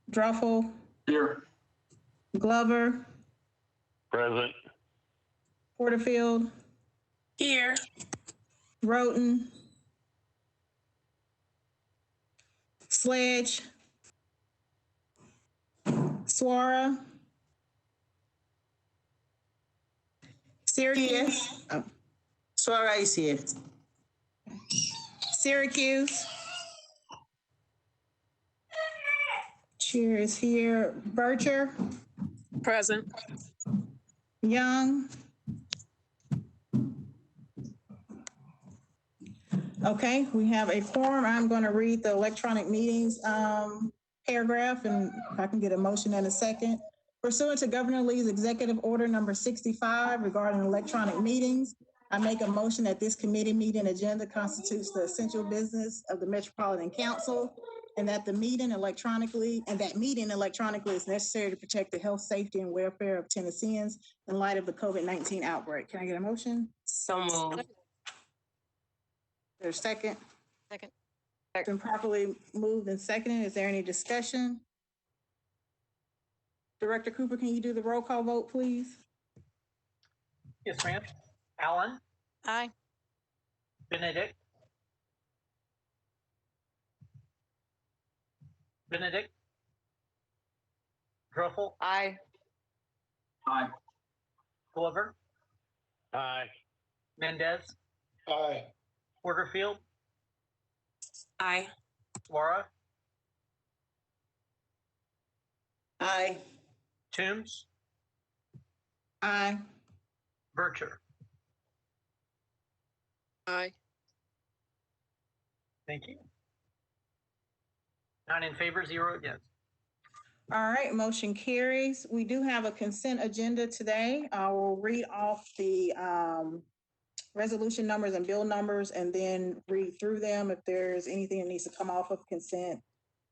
Druffel, Here. Glover, Present. Porterfield, Here. Roten, Sledge, Swara, Syracuse, Suara is here. Syracuse. Chair is here. Bircher, Present. Young. Okay, we have a quorum. I'm going to read the electronic meetings paragraph, and if I can get a motion in a second. Pursuant to Governor Lee's Executive Order number 65 regarding electronic meetings, I make a motion that this committee meeting agenda constitutes the essential business of the Metropolitan Council, and that meeting electronically is necessary to protect the health, safety, and welfare of Tennesseans in light of the COVID-19 outbreak. Can I get a motion? So moved. There's a second. Second. It's been properly moved and seconded. Is there any discussion? Director Cooper, can you do the roll call vote, please? Yes, ma'am. Allen, Aye. Benedict, Druffel, Aye. Aye. Glover, Aye. Mendez, Aye. Porterfield, Aye. Suara, Aye. Toombs, Aye. Bircher. Aye. Thank you. 9 in favor, 0 against. All right, motion carries. We do have a consent agenda today. I will read off the resolution numbers and bill numbers and then read through them. If there's anything that needs to come off of consent,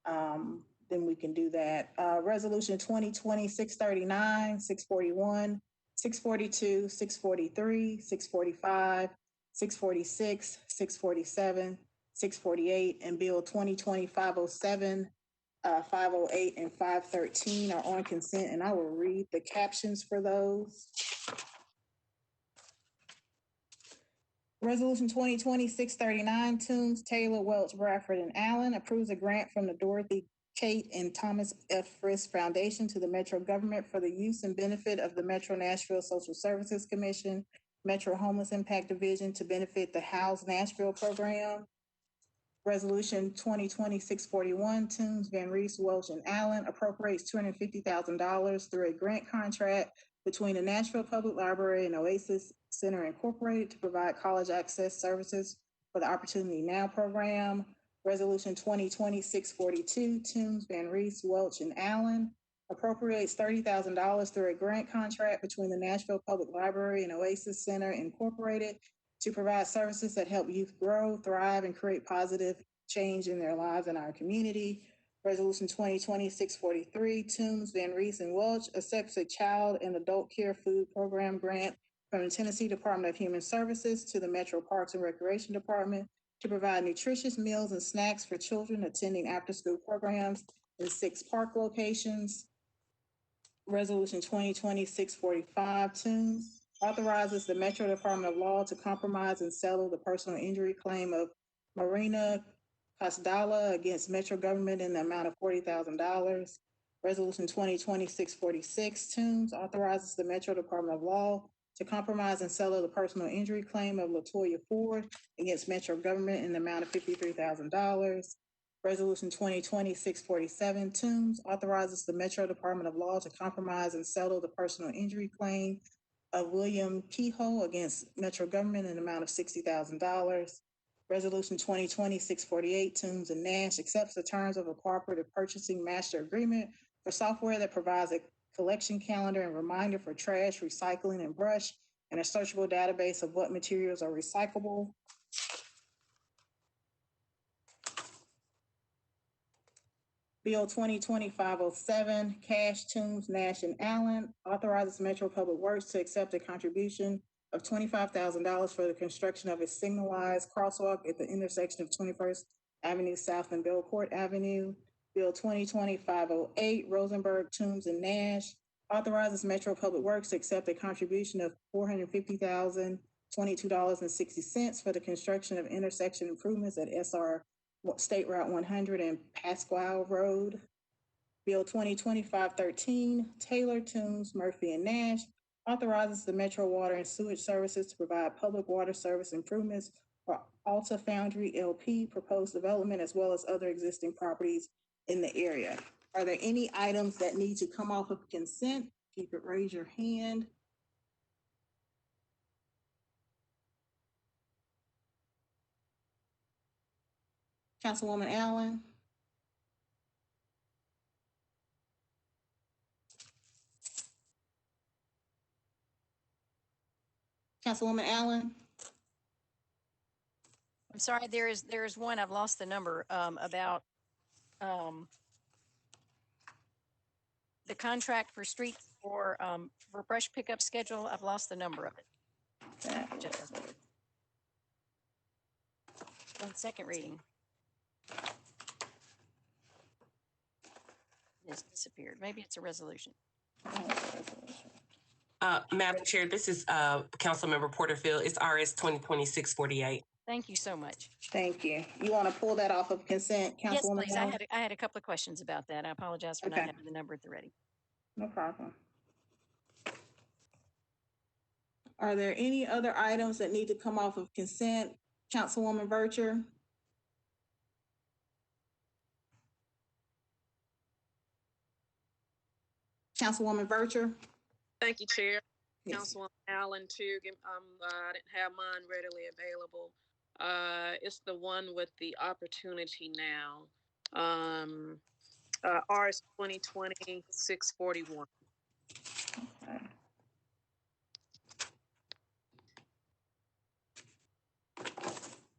then we can do that. Resolution 2020-639, 641, 642, 643, 645, 646, 647, 648, and Bill 2020-507, 508, and 513 are on consent, and I will read the captions for those. Resolution 2020-639, Toombs, Taylor, Welch, Bradford, and Allen approves a grant from the Dorothy, Kate, and Thomas F. Frist Foundation to the Metro government for the use and benefit of the Metro Nashville Social Services Commission, Metro Homeless Impact Division to benefit the House Nashville program. Resolution 2020-641, Toombs, Van Reese, Welch, and Allen appropriates $250,000 through a grant contract between the Nashville Public Library and Oasis Center Incorporated to provide college access services for the Opportunity Now program. Resolution 2020-642, Toombs, Van Reese, Welch, and Allen appropriates $30,000 through a grant contract between the Nashville Public Library and Oasis Center Incorporated to provide services that help youth grow, thrive, and create positive change in their lives and our community. Resolution 2020-643, Toombs, Van Reese, and Welch accepts a child and adult care food program grant from the Tennessee Department of Human Services to the Metro Parks and Recreation Department to provide nutritious meals and snacks for children attending after-school programs in 6 park locations. Resolution 2020-645, Toombs, authorizes the Metro Department of Law to compromise and settle the personal injury claim of Marina Cosdala against Metro government in the amount of $40,000. Resolution 2020-646, Toombs, authorizes the Metro Department of Law to compromise and settle the personal injury claim of LaToya Ford against Metro government in the amount of $53,000. Resolution 2020-647, Toombs, authorizes the Metro Department of Law to compromise and settle the personal injury claim of William Kehoe against Metro government in the amount of $60,000. Resolution 2020-648, Toombs and Nash accepts the terms of a cooperative purchasing master agreement for software that provides a collection calendar and reminder for trash, recycling, and brush, and a searchable database of what materials are recyclable. Bill 2020-507, Cash, Toombs, Nash, and Allen authorizes Metro Public Works to accept a contribution of $25,000 for the construction of a signalized crosswalk at the intersection of 21st Avenue South and Belcourt Avenue. Bill 2020-508, Rosenberg, Toombs, and Nash, authorizes Metro Public Works to accept a contribution of $450,022.60 for the construction of intersection improvements at SR State Route 100 and Pasquale Road. Bill 2020-513, Taylor, Toombs, Murphy, and Nash, authorizes the Metro Water and Sewage Services to provide public water service improvements for Alta Foundry LP proposed development as well as other existing properties in the area. Are there any items that need to come off of consent? If you could raise your hand. Councilwoman Allen. Councilwoman Allen. I'm sorry, there is one, I've lost the number, about the contract for streets for brush pickup schedule. I've lost the number of it. On second reading. It's disappeared. Maybe it's a resolution. Madam Chair, this is Councilmember Porterfield. It's RS 2020-648. Thank you so much. Thank you. You want to pull that off of consent, Yes, Councilwoman please. Allen? I had a couple of questions about that. I apologize for not Okay. having the number at the ready. No problem. Are there any other items that need to come off of consent? Councilwoman Vercher? Councilwoman Vercher? Thank you, Chair. Yes. Councilwoman Allen, too. I didn't have mine readily available. It's the one with the opportunity now. RS 2020-641. Okay.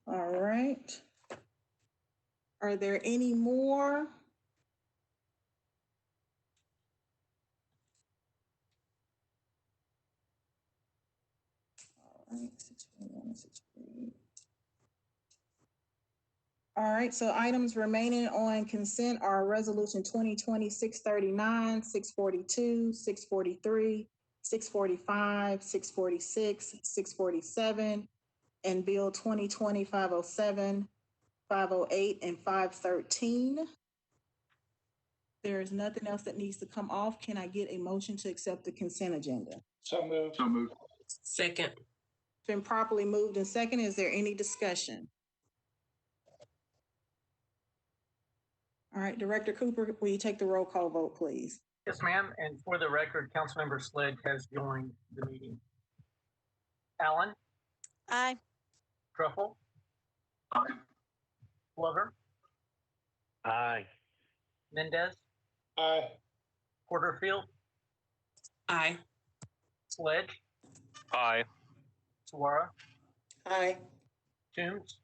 All right. Are there any more? All right, 621 and 648. All right, so items remaining on consent are Resolution 2020-639, 642, 643, 645, 646, 647, and Bill 2020-507, 508, and 513. There is nothing else that needs to come off. Can I get a motion to accept the consent agenda? So moved. So moved. Second. It's been properly moved and second. Is there any discussion? All right, Director Cooper, will you take the roll call vote, please? Yes, ma'am. And for the record, Councilmember Sledge has joined the meeting. Allen, Aye. Truffle, Aye. Glover, Aye. Mendez, Aye. Porterfield, Aye. Sledge, Aye. Suara, Aye. Toombs,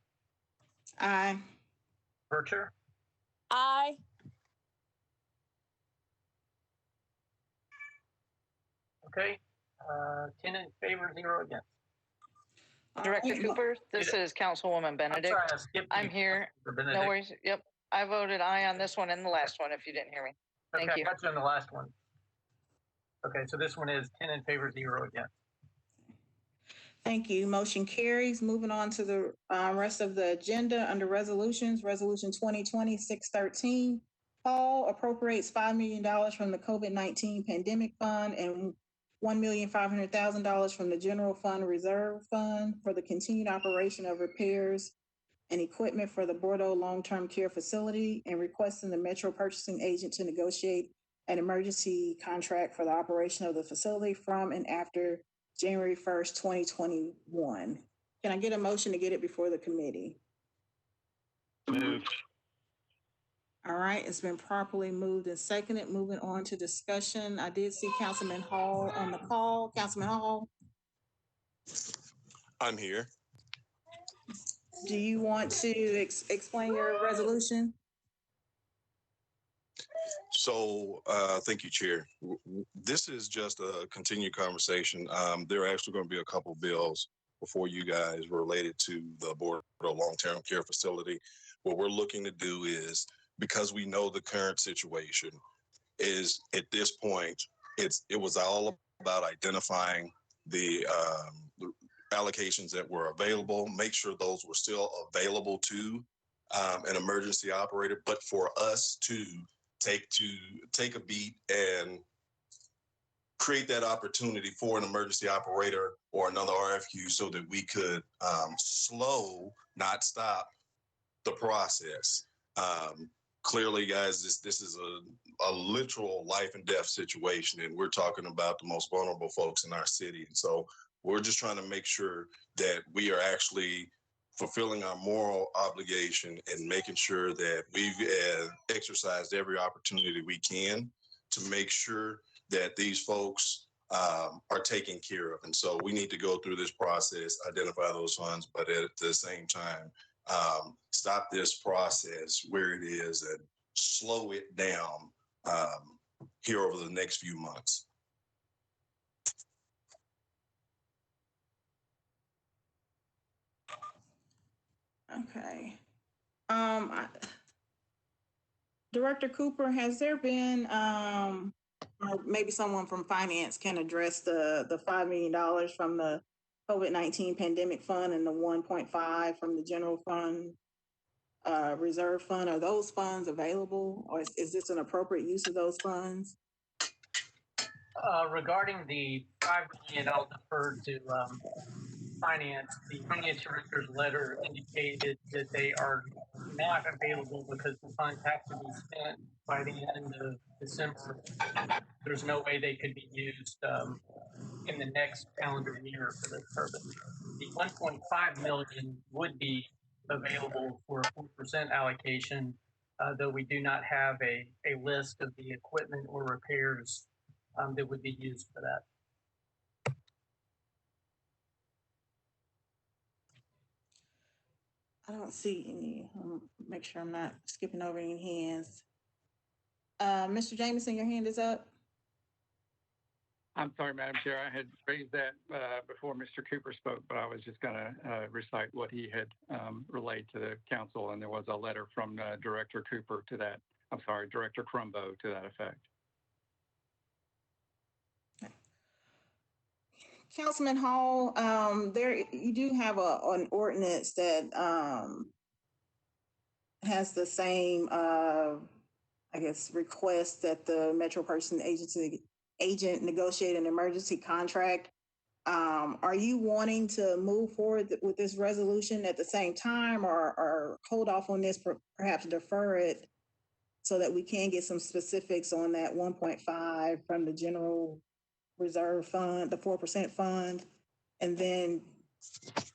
Aye. Vercher, Aye. okay. 10 in favor, 0 against. Director All right, Cooper, this Yeah. is Councilwoman I'm Benedict. sorry, I skipped I'm you, here. Councilmember No Benedict. worries. Yep. I voted aye on this one and the last one, if you didn't hear me. Thank Okay, you. I got you on the last one. Okay, so this one is 10 in favor, 0 against. Thank you. Motion carries. Moving on to the rest of the agenda under resolutions. Resolution 2020-613. Paul appropriates $5 million from the COVID-19 Pandemic Fund and $1,500,000 from the General Fund Reserve Fund for the continued operation of repairs and equipment for the Bordeaux Long-Term Care Facility and requesting the Metro Purchasing Agent to negotiate an emergency contract for the operation of the facility from and after January 1st, 2021. Can I get a motion to get it before the committee? Moved. All right, it's been properly moved and seconded. Moving on to discussion. I did see Councilman Hall on the call. Councilman Hall, I'm here. do you want to explain your resolution? So, thank you, Chair. This is just a continued conversation. There are actually going to be a couple bills before you guys related to the Bordeaux Long-Term Care Facility. What we're looking to do is because we know the current situation is at this point, it was all about identifying the allocations that were available, make sure those were still available to an emergency operator, but for us to take a beat and create that opportunity for an emergency operator or another RFQ so that we could slow, not stop, the process. Clearly, guys, this is a literal life and death situation, and we're talking about the most vulnerable folks in our city. And so we're just trying to make sure that we are actually fulfilling our moral obligation and making sure that we've exercised every opportunity we can to make sure that these folks are taken care of. And so we need to go through this process, identify those funds, but at the same time, stop this process where it is and slow it down here over the next few months. Okay. Director Cooper, has there been, or maybe someone from finance can address the $5 million from the COVID-19 pandemic fund and the 1.5 from the general fund, reserve fund? Are those funds available, or is this an appropriate use of those funds? Regarding the $5 million, I'll defer to finance. The finance director's letter indicated that they are not available because the funds have to be spent by the end of December. There's no way they could be used in the next calendar year for this purpose. The 1.5 million would be available for a 4% allocation, though we do not have a list of the equipment or repairs that would be used for that. I don't see any. Make sure I'm not skipping over any hands. Mr. Jameson, your hand is up. I'm sorry, Madam Chair. I had raised that before Mr. Cooper spoke, but I was just going to recite what he had relayed to the council, and there was a letter from Director Cooper to that. I'm sorry, Director Crumbo to that effect. Councilman Hall, there you do have an ordinance that has the same, I guess, request that the Metropolitan agent negotiate an emergency contract. Are you wanting to move forward with this resolution at the same time, or hold off on this, perhaps defer it so that we can get some specifics on that 1.5 from the general reserve fund, the 4% fund, and then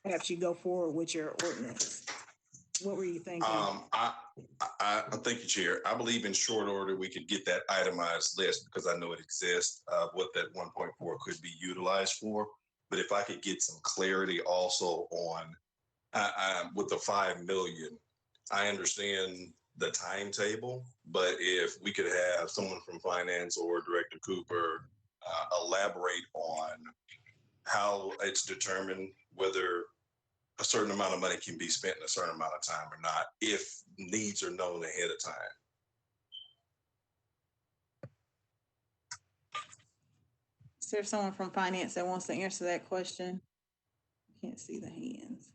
perhaps you go forward with your ordinance? What were you thinking? I thank you, Chair. I believe in short order we could get that itemized list because I know it exists, what that 1.4 could be utilized for. But if I could get some clarity also on with the 5 million, I understand the timetable, but if we could have someone from finance or Director Cooper elaborate on how it's determined whether a certain amount of money can be spent in a certain amount of time or not, if needs are known ahead of time. Is there someone from finance that wants to answer that question? I can't see the hands.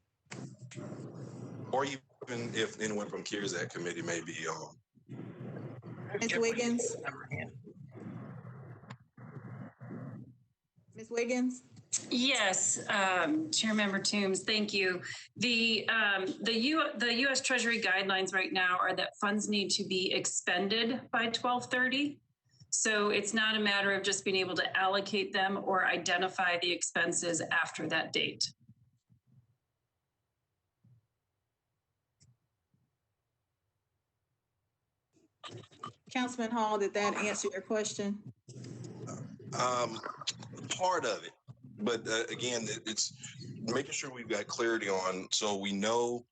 Or even if anyone from CARES Act committee may be on. Ms. Wiggins? Ms. Wiggins? Yes, Chair Member Toombs, thank you. The U.S. Treasury guidelines right now are that funds need to be expended by 12/30. So it's not a matter of just being able to allocate them or identify the expenses after that date. Councilman Hall, did that answer your question? Part of it, but again, it's making sure we've got clarity on, so we know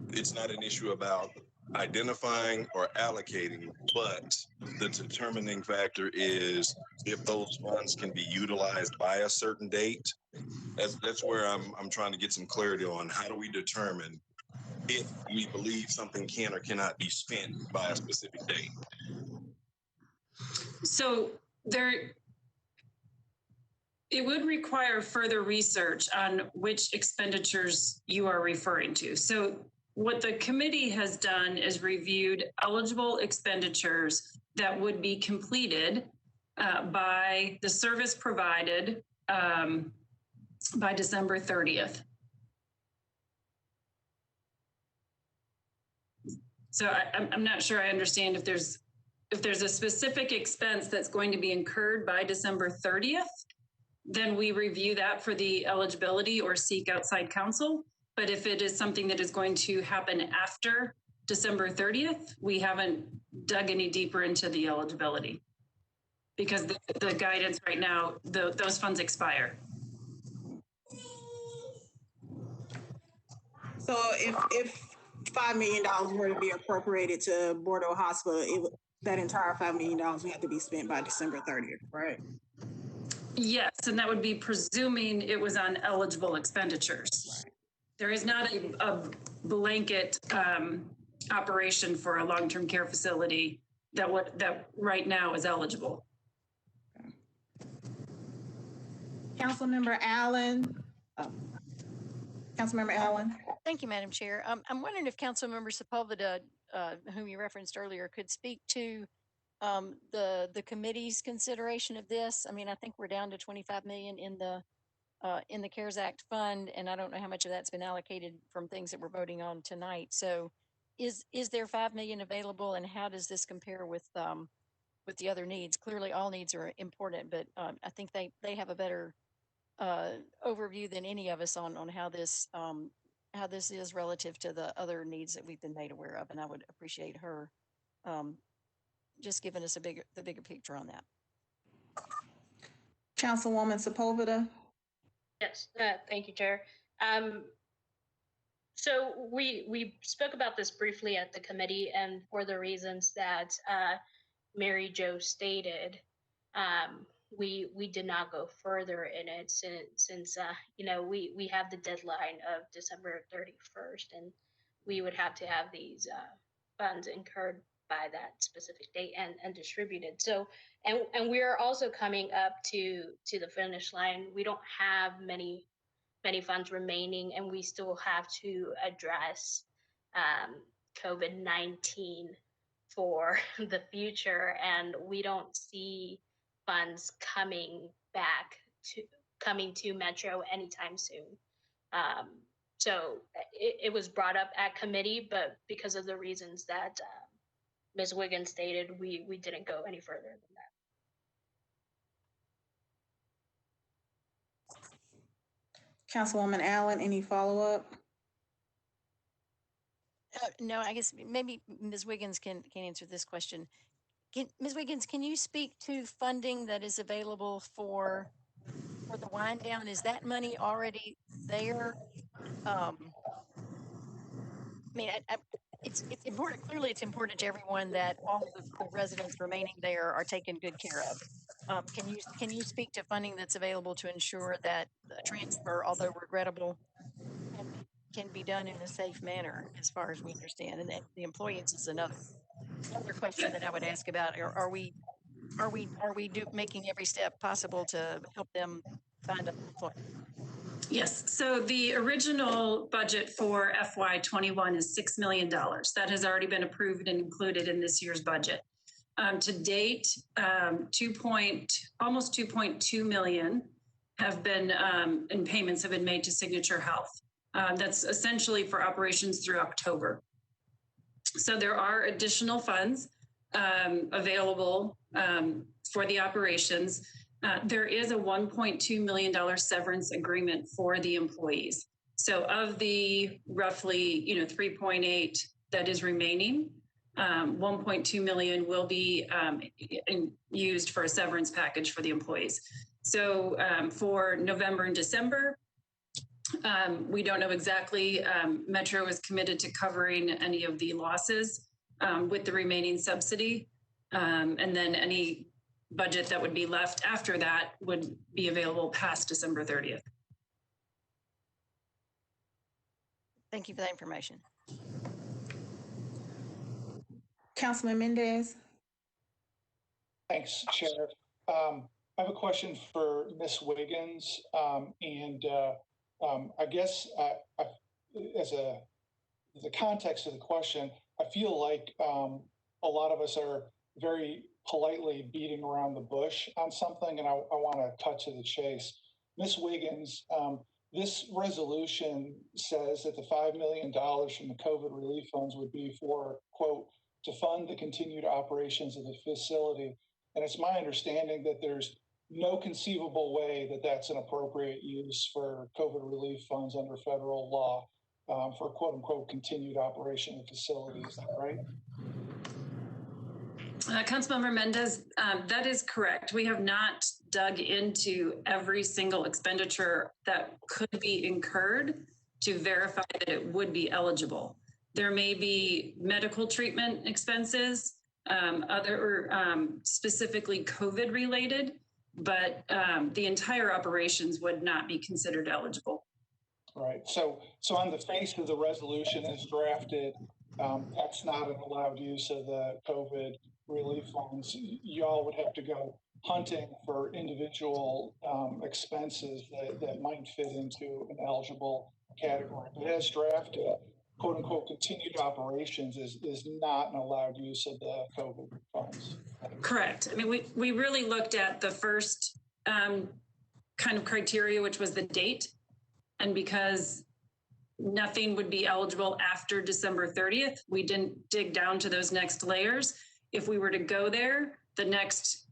it's not an issue about identifying or allocating, but the determining factor is if those funds can be utilized by a certain date. That's where I'm trying to get some clarity on how do we determine if we believe something can or cannot be spent by a specific date. So it would require further research on which expenditures you are referring to. So what the committee has done is reviewed eligible expenditures that would be completed by the service provided by December 30th. So I'm not sure I understand if there's a specific expense that's going to be incurred by December 30th, then we review that for the eligibility or seek outside counsel. But if it is something that is going to happen after December 30th, we haven't dug any deeper into the eligibility because the guidance right now, those funds expire. So if $5 million were to be appropriated to Bordeaux Hospital, that entire $5 million would have to be spent by December 30th, right? Yes, and that would be presuming it was on eligible expenditures. Right. There is not a blanket operation for a long-term care facility that right now is eligible. Okay. Councilmember Allen. Councilmember Allen. Thank you, Madam Chair. I'm wondering if Councilmember Sepulveda, whom you referenced earlier, could speak to the committee's consideration of this. I mean, I think we're down to 25 million in the CARES Act fund, and I don't know how much of that's been allocated from things that we're voting on tonight. So, is there 5 million available, and how does this compare with the other needs? Clearly, all needs are important, but I think they have a better overview than any of us on how this is relative to the other needs that we've been made aware of, and I would appreciate her just giving us the bigger picture on that. Councilwoman Sepulveda. Yes, thank you, Chair. So we spoke about this briefly at the committee, and for the reasons that Mary Jo stated, we did not go further in it since we have the deadline of December 31st, and we would have to have these funds incurred by that specific date and distributed. So and we are also coming up to the finish line. We don't have many funds remaining, and we still have to address COVID-19 for the future, and we don't see funds coming to Metro anytime soon. So it was brought up at committee, but because of the reasons that Ms. Wiggins stated, we didn't go any further than that. Councilwoman Allen, any follow-up? No, I guess maybe Ms. Wiggins can answer this question. Ms. Wiggins, can you speak to funding that is available for the wind down? Is that money already there? I mean, it's important. Clearly, it's important to everyone that all of the residents remaining there are taken good care of. Can you speak to funding that's available to ensure that the transfer, although regrettable, can be done in a safe manner, as far as we understand? And the employees is another question that I would ask about. Are we making every step possible to help them find employment? Yes. So the original budget for FY21 is $6 million. That has already been approved and included in this year's budget. To date, almost 2.2 million have been in payments have been made to Signature Health. That's essentially for operations through October. So there are additional funds available for the operations. There is a $1.2 million severance agreement for the employees. So of the roughly 3.8 that is remaining, 1.2 million will be used for a severance package for the employees. So for November and December, we don't know exactly. Metro is committed to covering any of the losses with the remaining subsidy. And then any budget that would be left after that would be available past December 30th. Thank you for that information. Councilman Mendez. Thanks, Chair. I have a question for Ms. Wiggins, I guess as the context of the question, I feel like a lot of us are very politely beating around the bush on something, and I want to cut to the chase. Ms. Wiggins, this resolution says that the $5 million from the COVID relief funds would be for, quote, to fund the continued operations of the facility. And it's my understanding that there's no conceivable way that that's an appropriate use for COVID relief funds under federal law for quote unquote continued operation of the facility. Is that right? Councilmember Mendez, that is correct. We have not dug into every single expenditure that could be incurred to verify that it would be eligible. There may be medical treatment expenses, other specifically COVID related, but the entire operations would not be considered eligible. Right. So on the face of the resolution as drafted, that's not an allowed use of the COVID relief funds. Y'all would have to go hunting for individual expenses that might fit into an eligible category. But as drafted, quote unquote continued operations is not an allowed use of the COVID funds. Correct. I mean, we really looked at the first kind of criteria, which was the date. And because nothing would be eligible after December 30th, we didn't dig down to those next layers. If we were to go there, the next,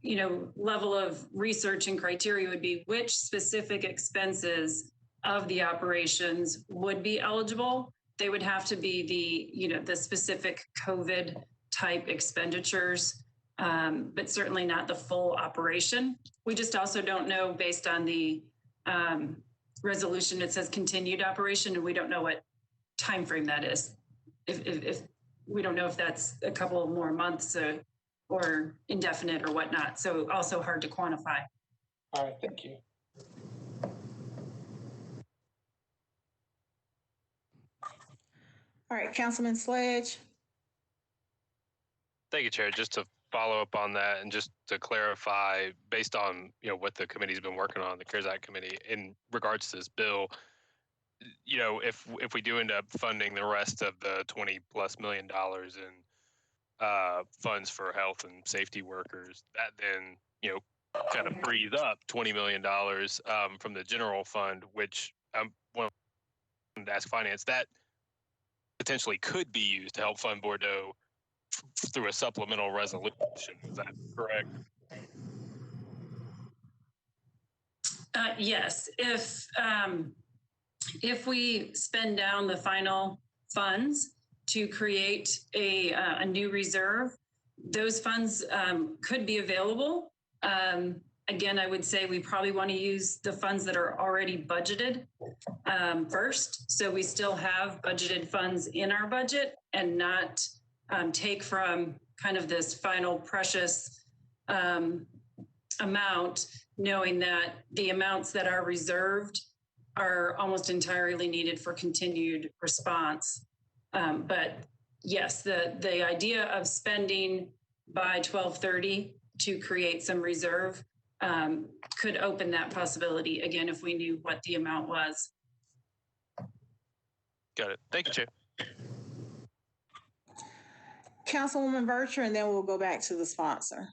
level of research and criteria would be which specific expenses of the operations would be eligible. They would have to be the specific COVID type expenditures, but certainly not the full operation. We just also don't know based on the resolution, it says continued operation, and we don't know what time frame that is. If we don't know if that's a couple of more months or indefinite or whatnot. So also hard to quantify. All right, thank you. All right, Councilman Sledge. Thank you, Chair. Just to follow up on that and just to clarify, based on what the committee's been working on, the CARES Act committee, in regards to this bill, if we do end up funding the rest of the $20+ million in funds for health and safety workers, that then kind of frees up $20 million from the general fund, which I wanted to ask Finance, that potentially could be used to help fund Bordeaux through a supplemental resolution. Is that correct? Yes. If we spend down the final funds to create a new reserve, those funds could be available. Again, I would say we probably want to use the funds that are already budgeted first. So we still have budgeted funds in our budget and not take from kind of this final precious amount, knowing that the amounts that are reserved are almost entirely needed for continued response. But yes, the idea of spending by 12/30 to create some reserve could open that possibility again if we knew what the amount was. Got it. Thank you, Chair. Councilwoman Bircher, and then we'll go back to the sponsor.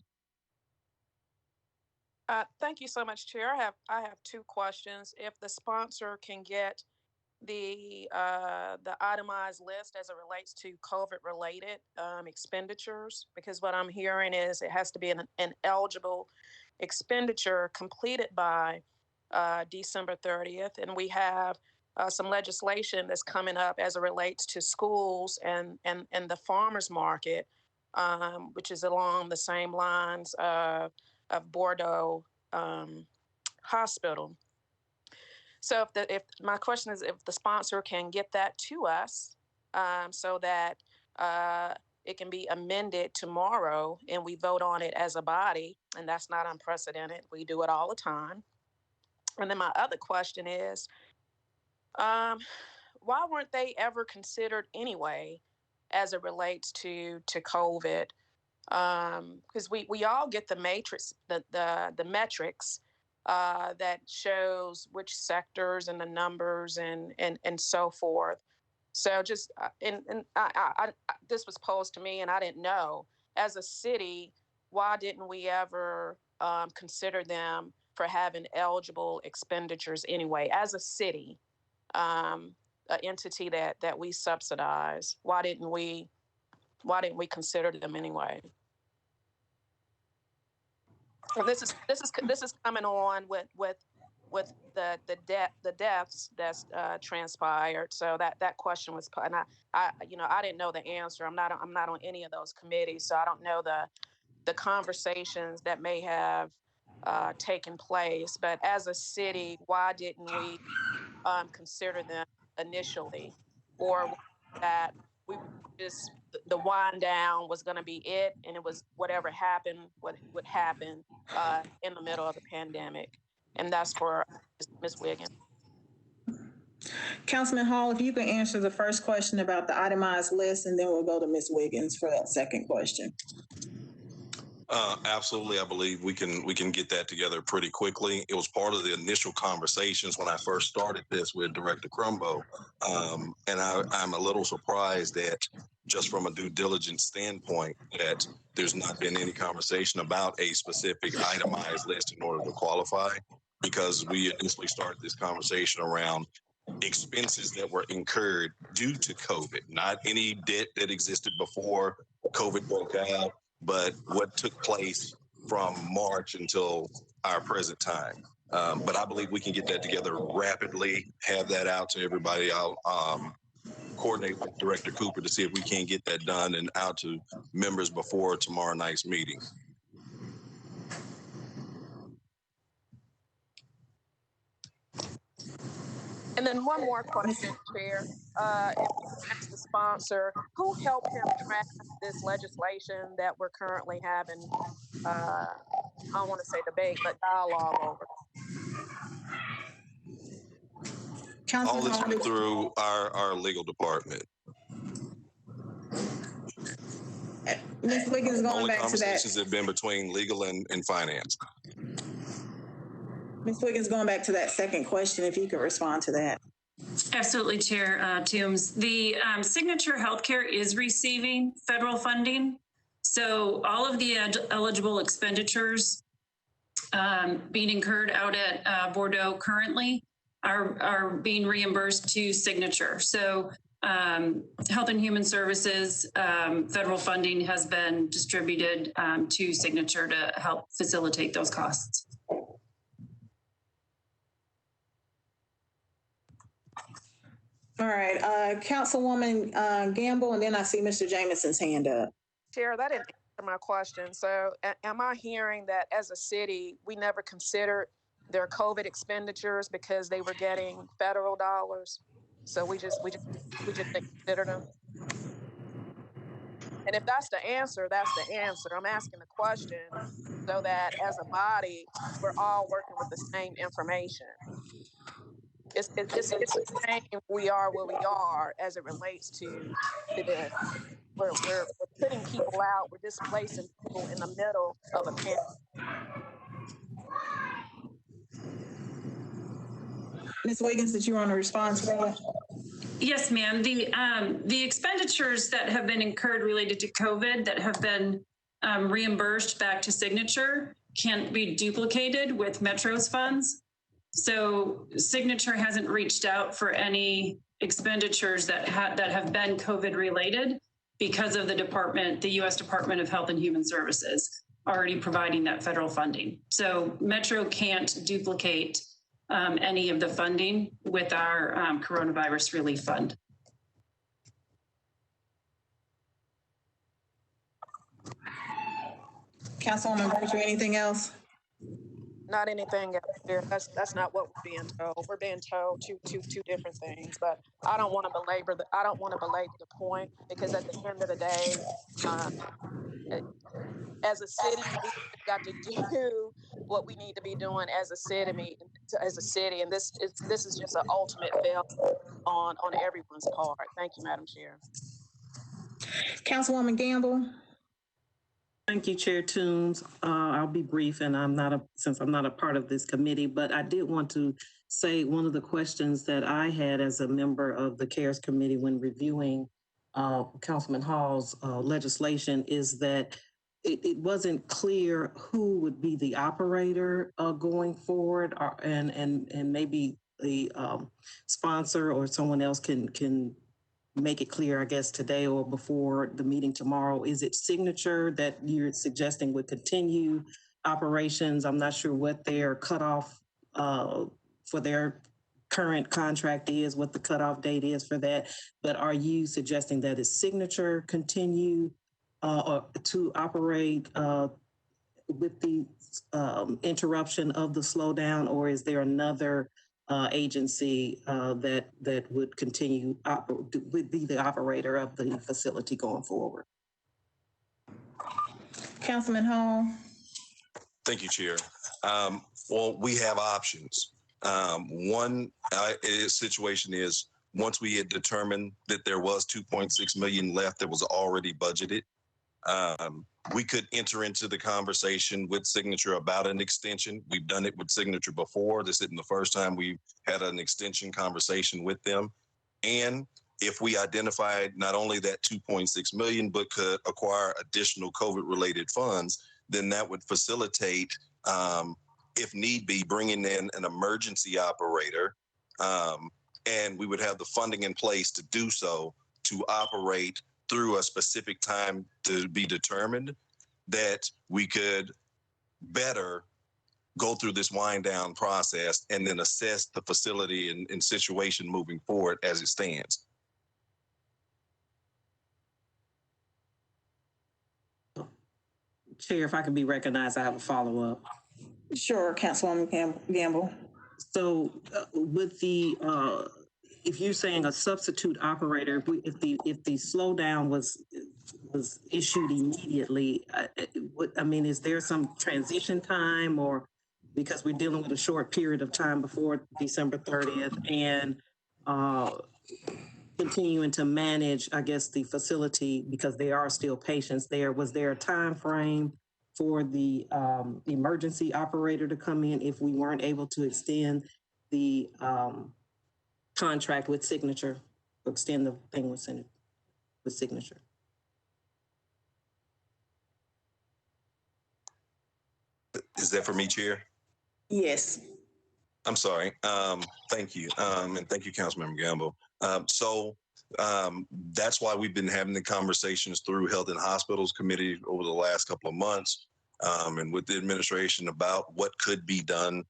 Thank you so much, Chair. I have two questions. If the sponsor can get the itemized list as it relates to COVID-related expenditures, because what I'm hearing is it has to be an eligible expenditure completed by December 30th, and we have some legislation that's coming up as it relates to schools and the farmers market, which is along the same lines of Bordeaux Hospital. So if my question is if the sponsor can get that to us so that it can be amended tomorrow and we vote on it as a body, and that's not unprecedented. We do it all the time. And then my other question is, why weren't they ever considered anyway as it relates to COVID? Because we all get the matrix, the metrics that shows which sectors and the numbers and so forth. So just this was posed to me and I didn't know. As a city, why didn't we ever consider them for having eligible expenditures anyway? As a city, an entity that we subsidize, why didn't we consider them anyway? Well, this is coming on with the deaths that's transpired. So that question was put, and I didn't know the answer. I'm not on any of those committees, so I don't know the conversations that may have taken place. But as a city, why didn't we consider them initially, or that we just the wind down was going to be it, and it was whatever happened would happen in the middle of the pandemic, and that's for Ms. Wiggins. Councilman Hall, if you can answer the first question about the itemized list, and then we'll go to Ms. Wiggins for that second question. Absolutely. I believe we can get that together pretty quickly. It was part of the initial conversations when I first started this with Director Crumbo. And I'm a little surprised that just from a due diligence standpoint, that there's not been any conversation about a specific itemized list in order to qualify, because we initially started this conversation around expenses that were incurred due to COVID, not any debt that existed before COVID broke out, but what took place from March until our present time. But I believe we can get that together rapidly, have that out to everybody. I'll coordinate with Director Cooper to see if we can get that done and out to members before tomorrow night's meeting. And then one more question, Chair. If you ask the sponsor, who helped him draft this legislation that we're currently having, I don't want to say debate, but dialogue over? All this went through our legal department. Ms. Wiggins, going back to that. Conversations have been between legal and finance. Ms. Wiggins, going back to that second question, if you could respond to that. Absolutely, Chair Toombs. The Signature Healthcare is receiving federal funding. So all of the eligible expenditures being incurred out at Bordeaux currently are being reimbursed to Signature. So Health and Human Services federal funding has been distributed to Signature to help facilitate those costs. All right, Councilwoman Gamble, and then I see Mr. Jameson's hand up. Chair, that didn't answer my question. So am I hearing that as a city, we never considered their COVID expenditures because they were getting federal dollars? So we just didn't consider them? And if that's the answer, that's the answer. I'm asking the question so that as a body, we're all working with the same information. It's the same. We are where we are as it relates to this. We're putting people out. We're displacing people in the middle of a pandemic. Ms. Wiggins, did you want to respond to that? Yes, ma'am. The expenditures that have been incurred related to COVID that have been reimbursed back to Signature can't be duplicated with Metro's funds. So Signature hasn't reached out for any expenditures that have been COVID related because of the U.S. Department of Health and Human Services already providing that federal funding. So Metro can't duplicate any of the funding with our coronavirus relief fund. Councilwoman Berger, anything else? Not anything else here. That's not what we're being told. We're being told two different things. But I don't want to belabor the point, because at the end of the day, as a city, we got to do what we need to be doing as a city, and this is just an ultimate fail on everyone's part. Thank you, Madam Chair. Councilwoman Gamble. Thank you, Chair Toombs. I'll be brief, and since I'm not a part of this committee, but I did want to say one of the questions that I had as a member of the CARES Committee when reviewing Councilman Hall's legislation is that it wasn't clear who would be the operator going forward, and maybe the sponsor or someone else can make it clear, I guess, today or before the meeting tomorrow. Is it Signature that you're suggesting would continue operations? I'm not sure what their cutoff for their current contract is, what the cutoff date is for that. But are you suggesting that is Signature continue to operate with the interruption of the slowdown, or is there another agency that would continue would be the operator of the facility going forward? Councilman Hall. Thank you, Chair. Well, we have options. One situation is once we had determined that there was 2.6 million left that was already budgeted, we could enter into the conversation with Signature about an extension. We've done it with Signature before. This isn't the first time we've had an extension conversation with them. And if we identified not only that 2.6 million, but could acquire additional COVID-related funds, then that would facilitate, if need be, bringing in an emergency operator. And we would have the funding in place to do so, to operate through a specific time to be determined, that we could better go through this wind down process and then assess the facility and situation moving forward as it stands. Chair, if I could be recognized, I have a follow-up. Sure, Councilwoman Gamble. So with the if you're saying a substitute operator, if the slowdown was issued immediately, I mean, is there some transition time, or because we're dealing with a short period of time before December 30th and continuing to manage, I guess, the facility because there are still patients there? Was there a time frame for the emergency operator to come in if we weren't able to extend the contract with Signature, extend the thing with Signature? Is that for me, Chair? Yes. I'm sorry. Thank you. And thank you, Councilmember Gamble. So that's why we've been having the conversations through Health and Hospitals Committee over the last couple of months, and with the administration about what could be done,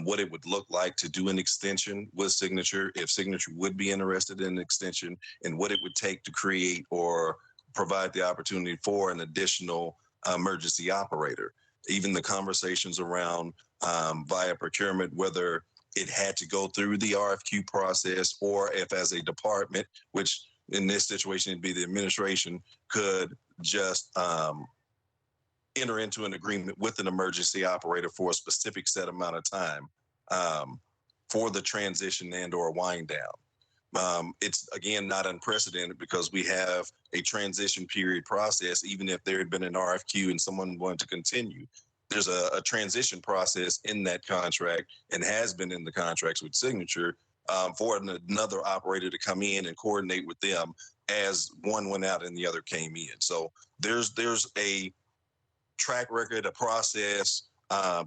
what it would look like to do an extension with Signature, if Signature would be interested in an extension, and what it would take to create or provide the opportunity for an additional emergency operator. Even the conversations around via procurement, whether it had to go through the RFQ process or if as a department, which in this situation would be the administration, could just enter into an agreement with an emergency operator for a specific set amount of time for the transition and or wind down. It's, again, not unprecedented because we have a transition period process. Even if there had been an RFQ and someone wanted to continue, there's a transition process in that contract and has been in the contracts with Signature for another operator to come in and coordinate with them as one went out and the other came in. So there's a track record, a process,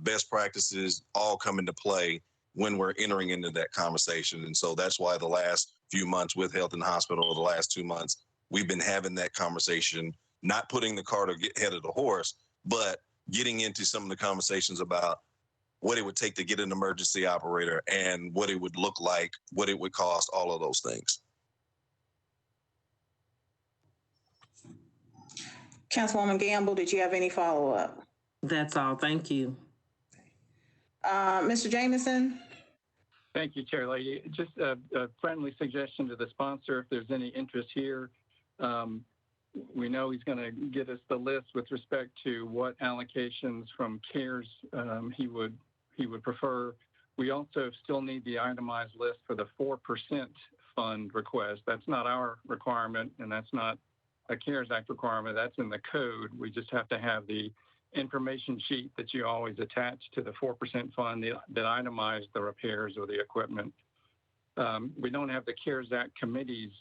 best practices all come into play when we're entering into that conversation. And so that's why the last few months with Health and Hospital, the last 2 months, we've been having that conversation, not putting the cart ahead of the horse, but getting into some of the conversations about what it would take to get an emergency operator and what it would look like, what it would cost, all of those things. Councilwoman Gamble, did you have any follow-up? That's all. Thank you. Mr. Jameson? Thank you, Chair Lady. Just a friendly suggestion to the sponsor, if there's any interest here. we know he's going to get us the list with respect to what allocations from CARES he would prefer. We also still need the itemized list for the 4% fund request. That's not our requirement, and that's not a CARES Act requirement. That's in the code. We just have to have the information sheet that you always attach to the 4% fund that itemized the repairs or the equipment. We don't have the CARES Act committee's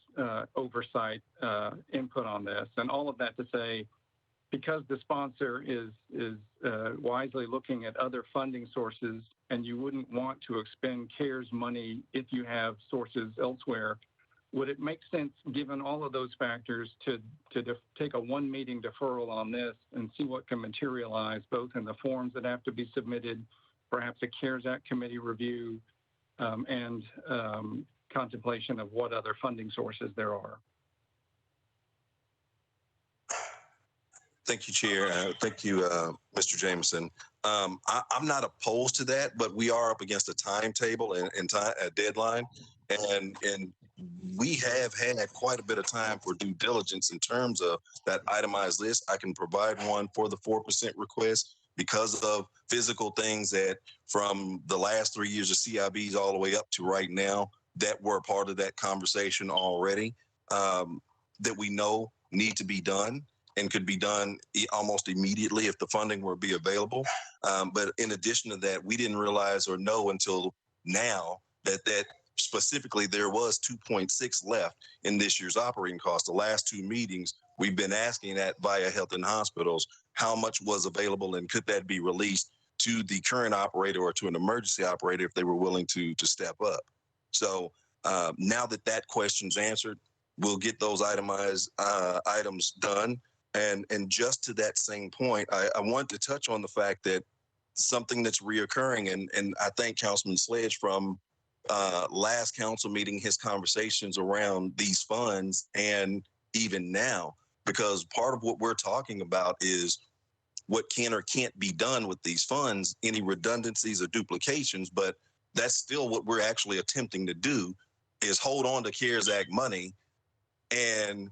oversight input on this. And all of that to say, because the sponsor is wisely looking at other funding sources, and you wouldn't want to expend CARES money if you have sources elsewhere, would it make sense, given all of those factors, to take a one-meeting deferral on this and see what can materialize, both in the forms that have to be submitted, perhaps a CARES Act committee review, and contemplation of what other funding sources there are? Thank you, Chair. Thank you, Mr. Jameson. I'm not opposed to that, but we are up against a timetable and a deadline, and we have had quite a bit of time for due diligence in terms of that itemized list. I can provide one for the 4% request because of physical things that from the last 3 years of CIBs all the way up to right now that were part of that conversation already, that we know need to be done and could be done almost immediately if the funding were be available. But in addition to that, we didn't realize or know until now that specifically there was 2.6 left in this year's operating cost. The last two meetings, we've been asking that via Health and Hospitals, how much was available and could that be released to the current operator or to an emergency operator if they were willing to step up. So now that question's answered, we'll get those itemized items done. And just to that same point, I want to touch on the fact that something that's reoccurring, and I thank Councilman Sledge from last council meeting, his conversations around these funds, and even now, because part of what we're talking about is what can or can't be done with these funds, any redundancies or duplications, but that's still what we're actually attempting to do, is hold on to CARES Act money and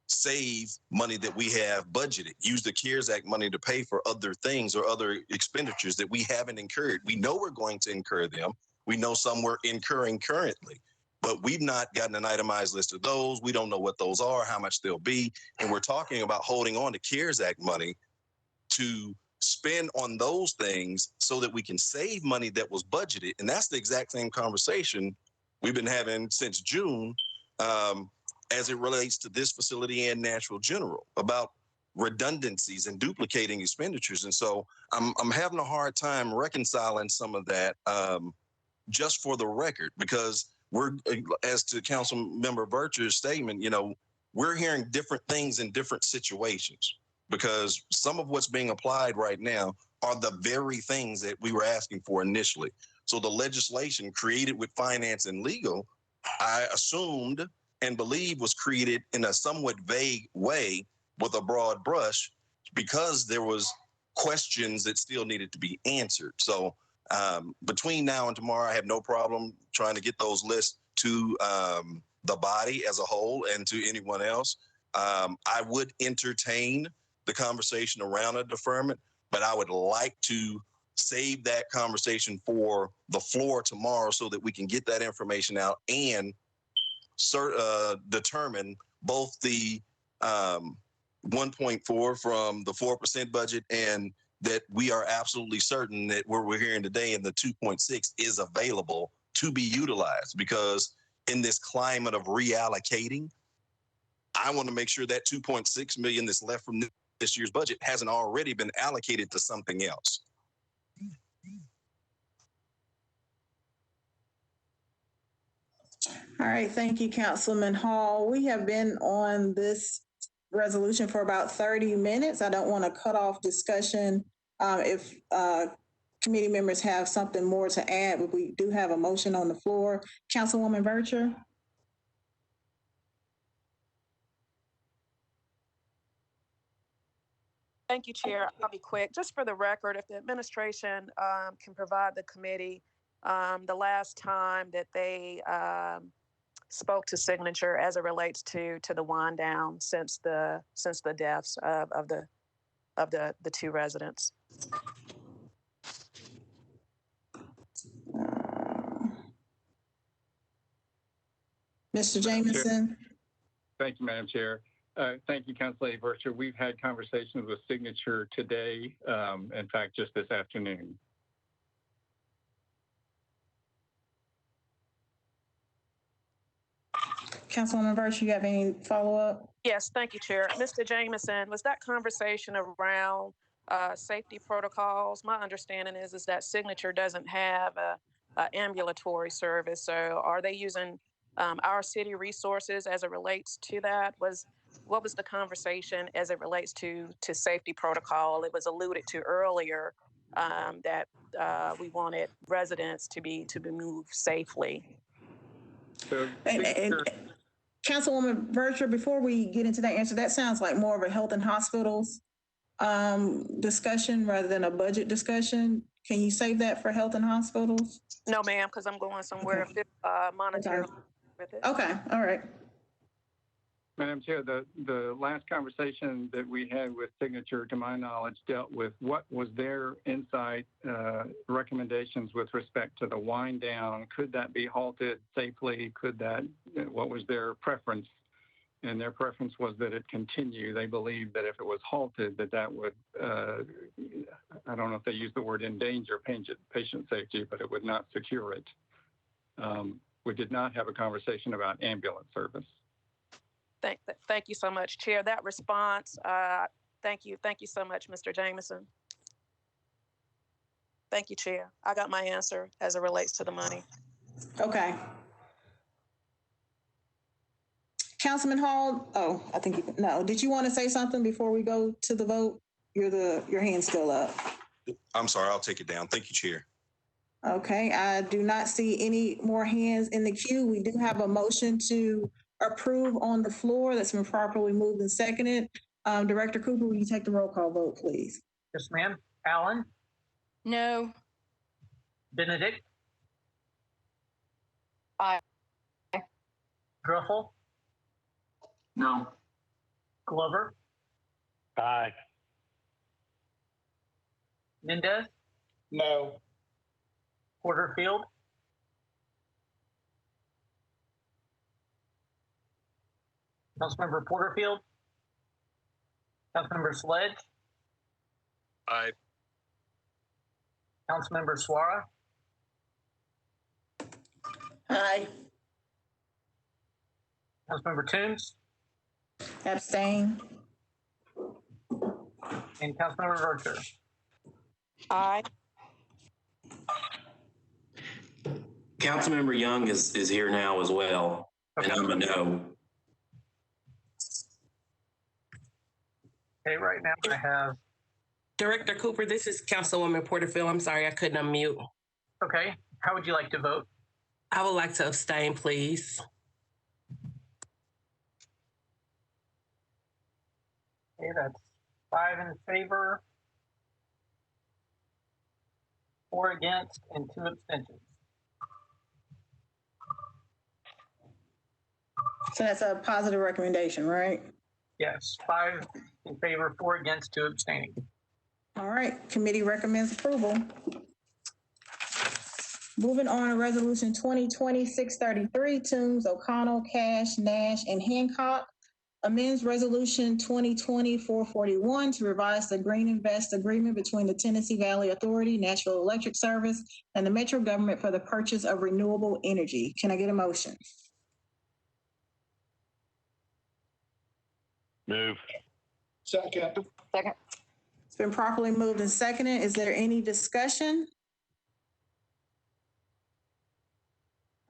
save money that we have budgeted, use the CARES Act money to pay for other things or other expenditures that we haven't incurred. We know we're going to incur them. We know some we're incurring currently, but we've not gotten an itemized list of those. We don't know what those are, how much they'll be. And we're talking about holding on to CARES Act money to spend on those things so that we can save money that was budgeted. And that's the exact same conversation we've been having since June, as it relates to this facility and Nashville General, about redundancies and duplicating expenditures. And so I'm having a hard time reconciling some of that, just for the record, because we're, as to Council Member Bircher's statement, we're hearing different things in different situations, because some of what's being applied right now are the very things that we were asking for initially. So the legislation created with finance and legal, I assumed and believe was created in a somewhat vague way with a broad brush, because there was questions that still needed to be answered. So between now and tomorrow, I have no problem trying to get those lists to the body as a whole and to anyone else. I would entertain the conversation around a deferment, but I would like to save that conversation for the floor tomorrow so that we can get that information out and determine both the 1.4 from the 4% budget, and that we are absolutely certain that what we're hearing today in the 2.6 is available to be utilized. Because in this climate of reallocating, I want to make sure that 2.6 million that's left from this year's budget hasn't already been allocated to something else. All right, thank you, Councilman Hall. We have been on this resolution for about 30 minutes. I don't want to cut off discussion if committee members have something more to add, but we do have a motion on the floor. Councilwoman Bircher. Thank you, Chair. I'll be quick. Just for the record, if the administration can provide the committee the last time that they spoke to signature as it relates to the wind down since the deaths of the two residents. Mr. Jameson. Thank you, Madam Chair. Thank you, Councilor Berkshire. We've had conversations with signature today, in fact, just this afternoon. Councilwoman Virtue, you have any follow-up? Yes, thank you, Chair. Mr. Jameson, was that conversation around safety protocols? My understanding is that signature doesn't have a ambulatory service. So are they using our city resources as it relates to that? What was the conversation as it relates to safety protocol? It was alluded to earlier that we wanted residents to be moved safely. So Councilwoman Berkshire, before we get into that answer, that sounds like more of a health and hospitals discussion rather than a budget discussion. Can you save that for health and hospitals? No, ma'am, because I'm going somewhere monetary with it. Okay, all right. Madam Chair, the last conversation that we had with signature, to my knowledge, dealt with what was their insight, recommendations with respect to the wind down. Could that be halted safely? What was their preference? And their preference was that it continue. They believed that if it was halted, that would, I don't know if they used the word endanger patient safety, but it would not secure it. We did not have a conversation about ambulance service. Thank you so much, Chair. That response, thank you so much, Mr. Jameson. Thank you, Chair. I got my answer as it relates to the money. Okay. Councilman Hall, I think no. Did you want to say something before we go to the vote? Your hand's still up. I'm sorry, I'll take it down. Thank you, Chair. Okay, I do not see any more hands in the queue. We do have a motion to approve on the floor that's been properly moved and seconded. Director Cooper, will you take the roll call vote, please? Yes, ma'am. Allen? No. Benedict? Aye. Gruffel? No. Glover? Aye. Mendez? No. Porterfield? Councilmember Porterfield? Councilmember Sledge? Aye. Councilmember Suara? Aye. Councilmember Toombs? Abstain. And Councilmember Virtue? Aye. Councilmember Young is here now as well, Okay. and I'm a no. Okay, right now I have. Director Cooper, this is Councilwoman Porterfield. I'm sorry, I couldn't unmute. Okay, how would you like to vote? I would like to abstain, please. Okay, that's 5 in favor, 4 against, and 2 abstentions. So that's a positive recommendation, right? Yes, 5 in favor, 4 against, 2 abstaining. All right, committee recommends approval. Moving on to resolution 2020-633, Toombs, O'Connell, Cash, Nash, and Hancock amends resolution 2020-441 to revise the Green Invest agreement between the Tennessee Valley Authority, Nashville Electric Service, and the Metro government for the purchase of renewable energy. Can I get a motion? Move. Second. Second. It's been properly moved and seconded. Is there any discussion?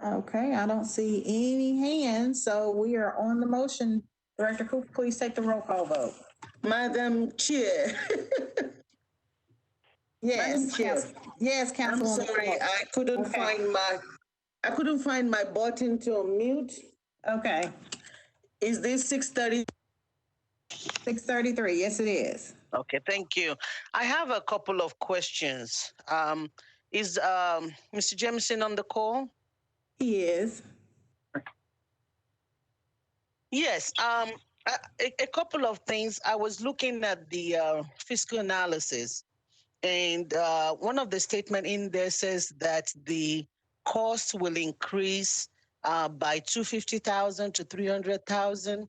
Okay, I don't see any hands, so we are on the motion. Director Cooper, please take the roll call vote. Madam Chair. Yes, yes, I'm Councilwoman. sorry, I couldn't find my button to unmute. Okay. Is this 6:30? 6:33, yes, it is. Okay, thank you. I have a couple of questions. Is Mr. Jameson on the call? He is. Yes, a couple of things. I was looking at the fiscal analysis, and one of the statement in there says that the cost will increase by 250,000 to 300,000.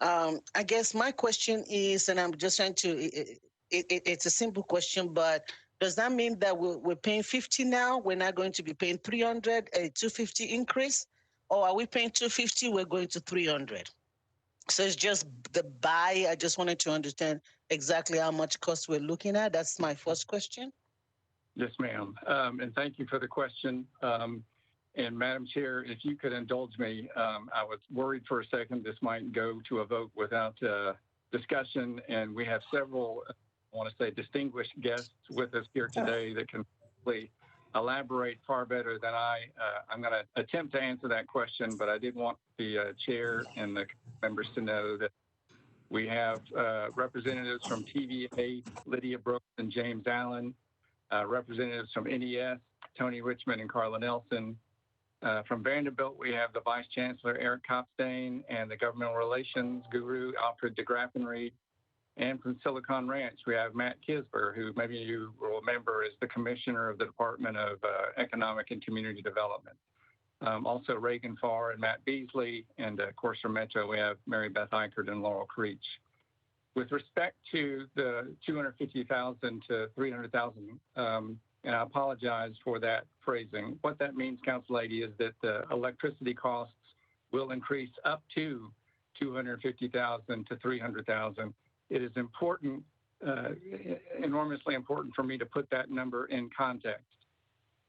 I guess my question is, and I'm just trying to, it's a simple question, but does that mean that we're paying 50 now? We're not going to be paying 300, a 250 increase? Or are we paying 250, we're going to 300? So it's just the buy. I just wanted to understand exactly how much cost we're looking at. That's my first question. Yes, ma'am. And thank you for the question. And Madam Chair, if you could indulge me, I was worried for a second this might go to a vote without discussion. And we have several, I want to say, distinguished guests with us here today that can really elaborate far better than I. I'm going to attempt to answer that question, but I did want the chair and the members to know that we have representatives from TVA, Lydia Brooks and James Allen, representatives from NES, Tony Richmond and Carla Nelson. From Vanderbilt, we have the Vice Chancellor, Eric Kopstein, and the Governmental Relations Guru, Alfred de Graffenried. And from Silicon Ranch, we have Matt Kisber, who maybe you will remember is the Commissioner of the Department of Economic and Community Development. Also Reagan Farr and Matt Beasley, and of course from Metro, we have Mary Beth Eichert and Laurel Creech. With respect to the 250,000 to 300,000, and I apologize for that phrasing. What that means, Council Lady, is that the electricity costs will increase up to 250,000 to 300,000. It is important, enormously important for me to put that number in context.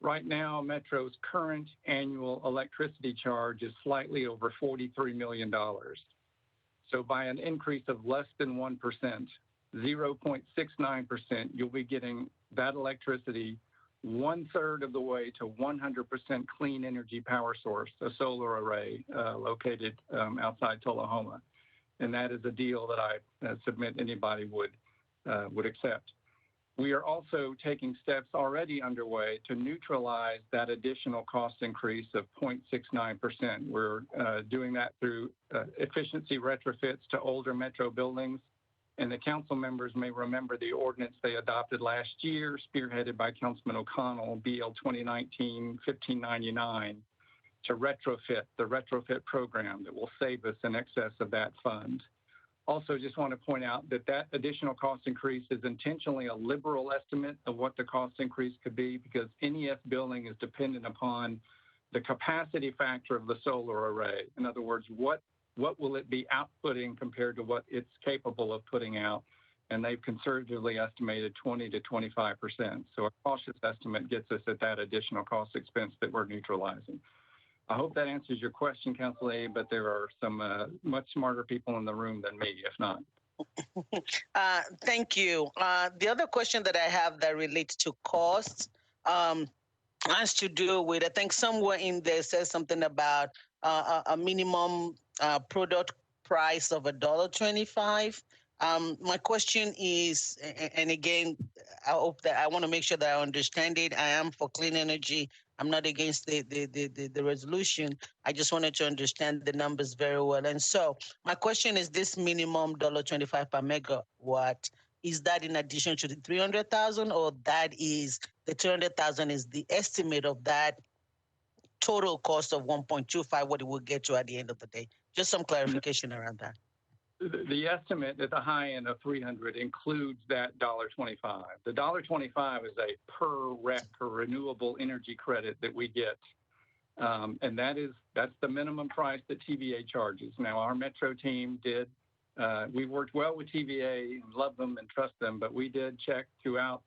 Right now, Metro's current annual electricity charge is slightly over $43 million. So by an increase of less than 1%, 0.69%, you'll be getting that electricity 1/3 of the way to 100% clean energy power source, a solar array located outside Tullahoma. And that is a deal that I submit anybody would accept. We are also taking steps already underway to neutralize that additional cost increase of 0.69%. We're doing that through efficiency retrofits to older Metro buildings. And the council members may remember the ordinance they adopted last year, spearheaded by Councilman O'Connell, BL 2019-1599, to retrofit, the retrofit program that will save us in excess of that fund. Also, just want to point out that that additional cost increase is intentionally a liberal estimate of what the cost increase could be, because NES billing is dependent upon the capacity factor of the solar array. In other words, what will it be outputting compared to what it's capable of putting out? And they've conservatively estimated 20 to 25%. So a cautious estimate gets us at that additional cost expense that we're neutralizing. I hope that answers your question, Council A, but there are some much smarter people in the room than me, if not. Thank you. The other question that I have that relates to costs has to do with, I think somewhere in there says something about a minimum product price of $1.25. My question is, and again, I want to make sure that I understand it. I am for clean energy. I'm not against the resolution. I just wanted to understand the numbers very well. And so my question is, this minimum $1.25 per megawatt, is that in addition to the 300,000, or that is the 200,000 is the estimate of that total cost of 1.25, what it will get to at the end of the day? Just some clarification around that. The estimate at the high end of 300 includes that $1.25. The $1.25 is a per REC or renewable energy credit that we get. And that's the minimum price that TVA charges. Now, our Metro team did, we worked well with TVA and love them and trust them, but we did check throughout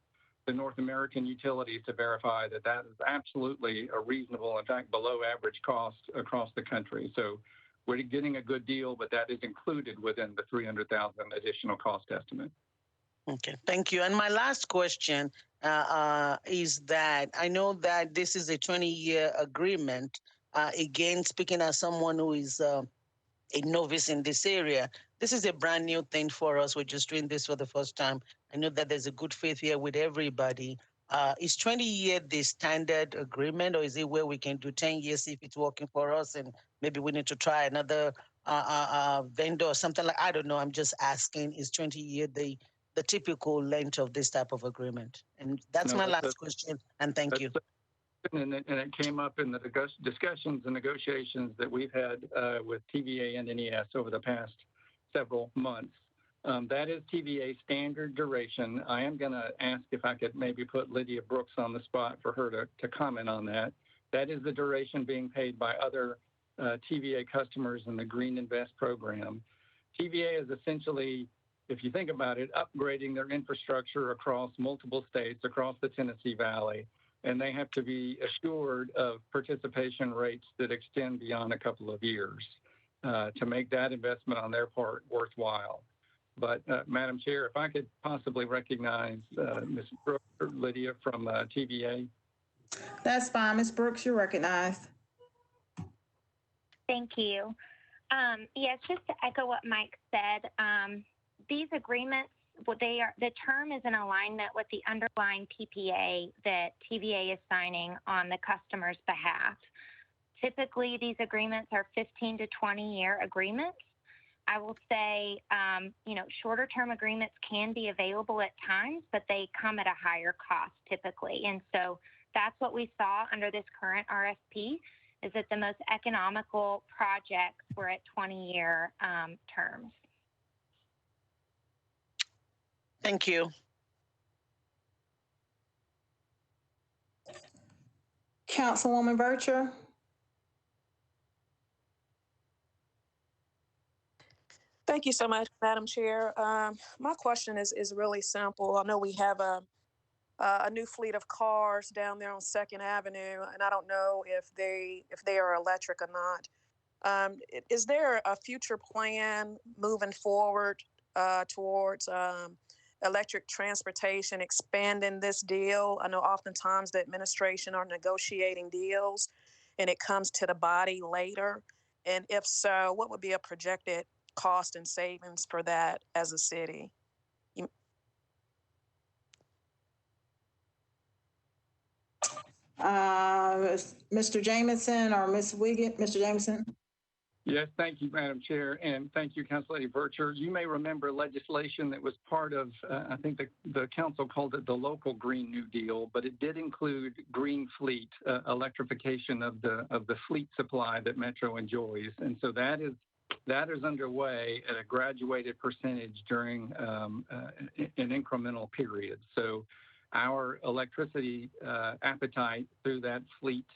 the North American utilities to verify that that is absolutely a reasonable, in fact, below average cost across the country. So we're getting a good deal, but that is included within the 300,000 additional cost estimate. Okay, thank you. And my last question is that I know that this is a 20-year agreement. Again, speaking as someone who is a novice in this area, this is a brand new thing for us. We're just doing this for the first time. I know that there's a good faith here with everybody. Is 20-year the standard agreement, or is it where we can do 10 years if it's working for us, and maybe we need to try another vendor or something like, I don't know. I'm just asking, is 20 year the typical length of this type of agreement? And that's No, my that's last question. And thank you. And it came up in the discussions and negotiations that we've had with TVA and NES over the past several months. That is TVA standard duration. I am going to ask if I could maybe put Lydia Brooks on the spot for her to comment on that. That is the duration being paid by other TVA customers in the Green Invest program. TVA is essentially, if you think about it, upgrading their infrastructure across multiple states, across the Tennessee Valley, and they have to be assured of participation rates that extend beyond a couple of years to make that investment on their part worthwhile. But Madam Chair, if I could possibly recognize Ms. Brooks or Lydia from TVA. That's fine. Ms. Brooks, you're recognized. Thank you. Yes, just to echo what Mike said, these agreements, the term is in alignment with the underlying PPA that TVA is signing on the customer's behalf. Typically, these agreements are 15 to 20-year agreements. I will say, shorter term agreements can be available at times, but they come at a higher cost typically. And so that's what we saw under this current RFP, is that the most economical projects were at 20-year terms. Thank you. Councilwoman Bircher. Thank you so much, Madam Chair. My question is really simple. I know we have a new fleet of cars down there on 2nd Avenue, and I don't know if they are electric or not. Is there a future plan moving forward towards electric transportation, expanding this deal? I know oftentimes the administration are negotiating deals and it comes to the body later. And if so, what would be a projected cost and savings for that as a city? Mr. Jamison or Ms. Wiggins? Mr. Jamison? Yes, thank you, Madam Chair, and thank you, Council Lady Bircher. You may remember legislation that was part of, I think the council called it the local Green New Deal, but it did include green fleet, electrification of the fleet supply that Metro enjoys. And so that is underway at a graduated percentage during an incremental period. So our electricity appetite through that fleet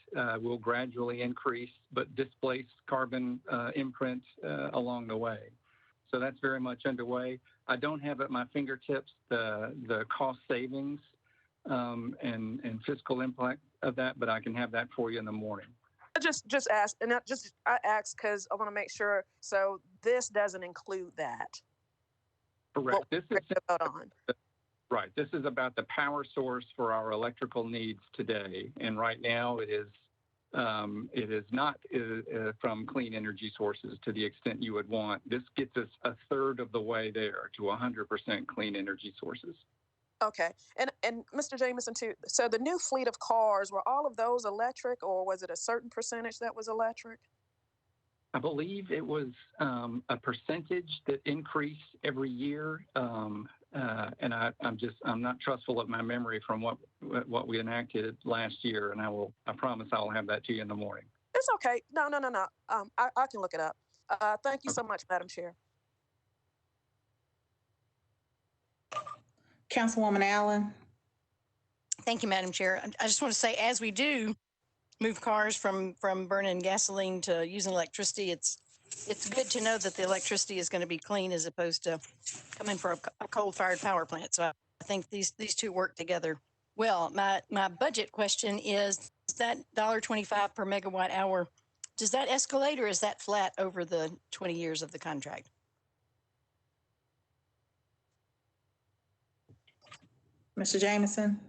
will gradually increase, but displace carbon imprint along the way. So that's very much underway. I don't have at my fingertips the cost savings and fiscal impact of that, but I can have that for you in the morning. I just asked, and I asked because I want to make sure. So this doesn't include that. Correct. This is on. Right. This is about the power source for our electrical needs today, and right now it is not from clean energy sources to the extent you would want. This gets us a third of the way there to 100% clean energy sources. Okay. And Mr. Jamison too. So the new fleet of cars, were all of those electric, or was it a certain percentage that was electric? I believe it was a percentage that increased every year. And I'm not trustful of my memory from what we enacted last year, and I promise I'll have that to you in the morning. It's okay. No. I can look it up. Thank you so much, Madam Chair. Councilwoman Allen. Thank you, Madam Chair. I just want to say, as we do move cars from burning gasoline to using electricity, it's good to know that the electricity is going to be clean as opposed to coming from a coal-fired power plant. So I think these two work together well. My budget question is that $1.25 per megawatt hour, does that escalate or is that flat over the 20 years of the contract? Mr. Jamison?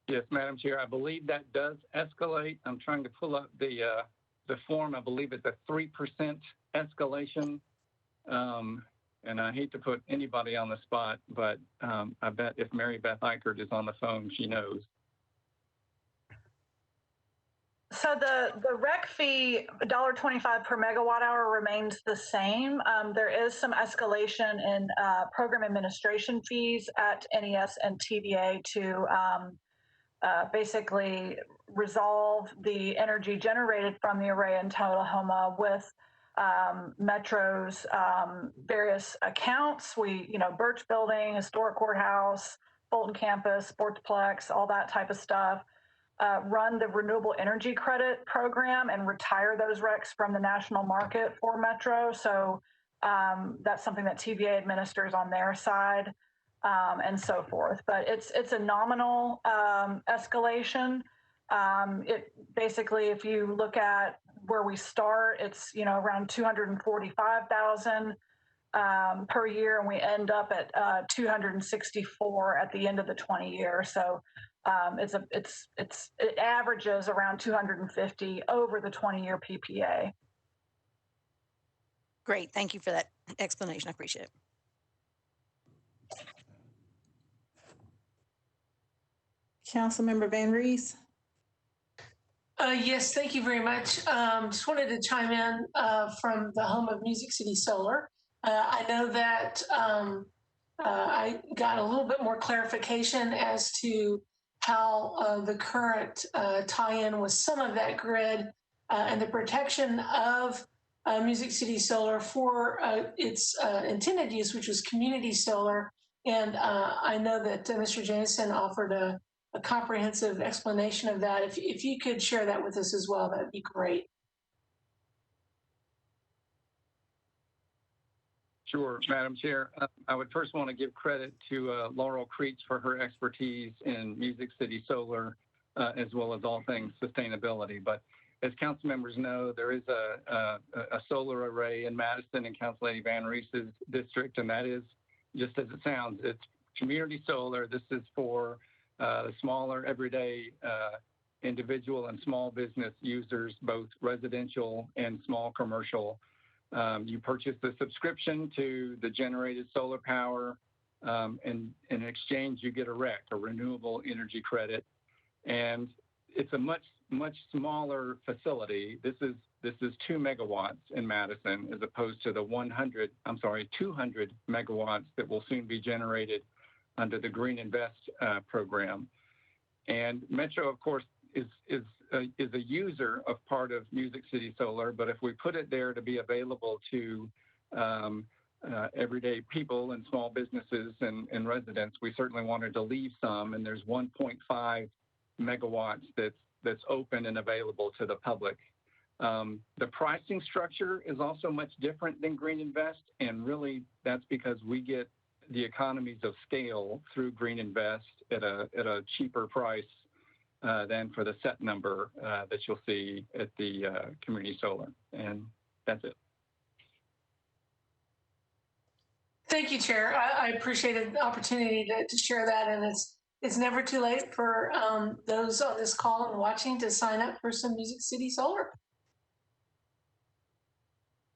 Yes, Madam Chair, I believe that does escalate. I'm trying to pull up the form. I believe it's a 3% escalation. And I hate to put anybody on the spot, but I bet if Mary Beth Eichert is on the phone, she knows. So the rec fee, $1.25 per megawatt hour, remains the same. There is some escalation in program administration fees at NES and TVA to basically resolve the energy generated from the array in Tullahoma with Metro's various accounts. Birch Building, Historic Courthouse, Fulton Campus, Sportsplex, all that type of stuff. Run the renewable energy credit program and retire those RECs from the national market for Metro. So that's something that TVA administers on their side, and so forth. But it's a nominal escalation. It basically, if you look at where we start, it's around 245,000 per year, and we end up at 264 at the end of the 20 years. So it averages around 250 over the 20-year PPA. Great, thank you for that explanation. I appreciate it. Councilmember Van Rees. Yes, thank you very much. Just wanted to chime in from the home of Music City Solar. I know that I got a little bit more clarification as to how the current tie-in with some of that grid and the protection of Music City Solar for its intended use, which was community solar. And I know that Mr. Jameson offered a comprehensive explanation of that. If you could share that with us as well, that'd be great. Sure, Madam Chair. I would first want to give credit to Laurel Creech for her expertise in Music City Solar, as well as all things sustainability. But as council members know, there is a solar array in Madison and Council Lady Van Rees's district, and that is, just as it sounds, it's community solar. This is for the smaller, everyday individual and small business users, both residential and small commercial. You purchase the subscription to the generated solar power, and in exchange, you get a REC, a renewable energy credit. And it's a much smaller facility. This is 2 megawatts in Madison, as opposed to the 200 megawatts that will soon be generated under the Green Invest program. And Metro, of course, is a user of part of Music City Solar, but if we put it there to be available to everyday people and small businesses and residents, we certainly wanted to leave some, and there's 1.5 megawatts that's open and available to the public. The pricing structure is also much different than Green Invest, and really that's because we get the economies of scale through Green Invest at a cheaper price than for the set number that you'll see at the community solar. And that's it. Thank you, Chair. I appreciated the opportunity to share that, and it's never too late for those on this call and watching to sign up for some Music City Solar.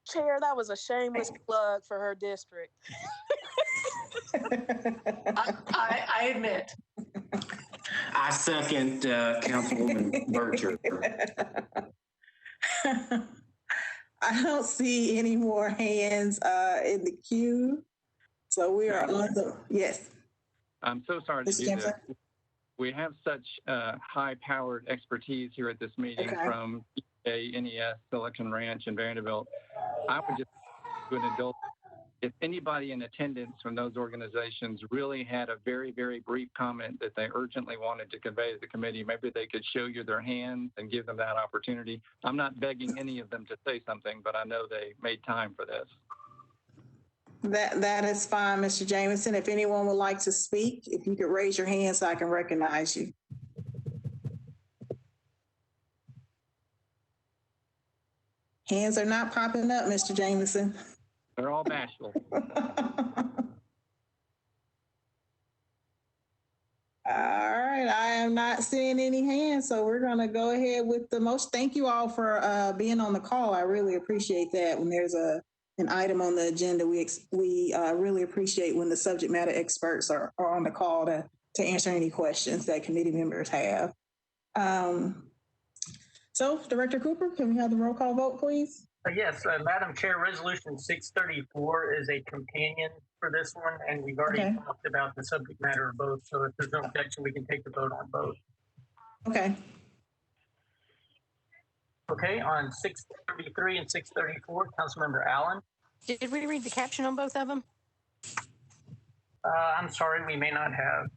Chair, that was a shameless plug for her district. I admit. I second Councilwoman Bircher. I don't see any more hands in the queue. So we are on the, yes. I'm so sorry to do this. We have such high-powered expertise here at this meeting from NES, Silicon Ranch, and Vanderbilt. I would just do an adult. If anybody in attendance from those organizations really had a very, very brief comment that they urgently wanted to convey to the committee, maybe they could show you their hands and give them that opportunity. I'm not begging any of them to say something, but I know they made time for this. That is fine, Mr. Jameson. If anyone would like to speak, if you could raise your hand so I can recognize you. Hands are not popping up, Mr. Jameson. They're all bashful. All right, I am not seeing any hands, so we're going to go ahead with the motion. Thank you all for being on the call. I really appreciate that. When there's an item on the agenda, we really appreciate when the subject matter experts are on the call to answer any questions that committee members have. So, Director Cooper, can we have the roll call vote, please? Yes, Madam Chair, Resolution 634 is a companion for this one, and we've already Okay. talked about the subject matter of both. So if there's no objection, we can take the vote on both. Okay. Okay, on 633 and 634, Councilmember Allen. Did we read the caption on both of them? I'm sorry, we may not have.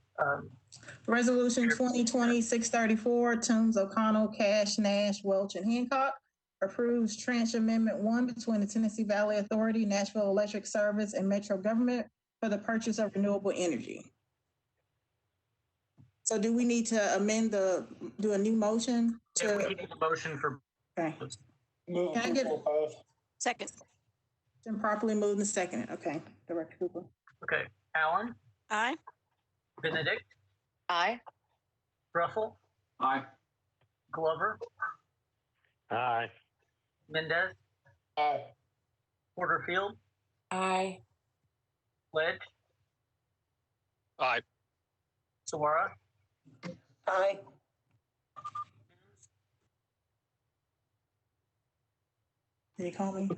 Resolution 2020-634, Toombs, O'Connell, Cash, Nash, Welch, and Hancock approves tranche amendment 1 between the Tennessee Valley Authority, Nashville Electric Service, and Metro Government for the purchase of renewable energy. So do we need to do a new motion? Yeah, we need a motion for. Okay. Move Can I get approval of both. Second. It's been properly moved and seconded. Okay, Director Cooper. Okay, Allen. Aye. Benedict. Aye. Russell. Aye. Glover. Aye. Mendez. Aye. Porterfield. Aye. Ledge. Aye. Sawara. Aye. Did you call me?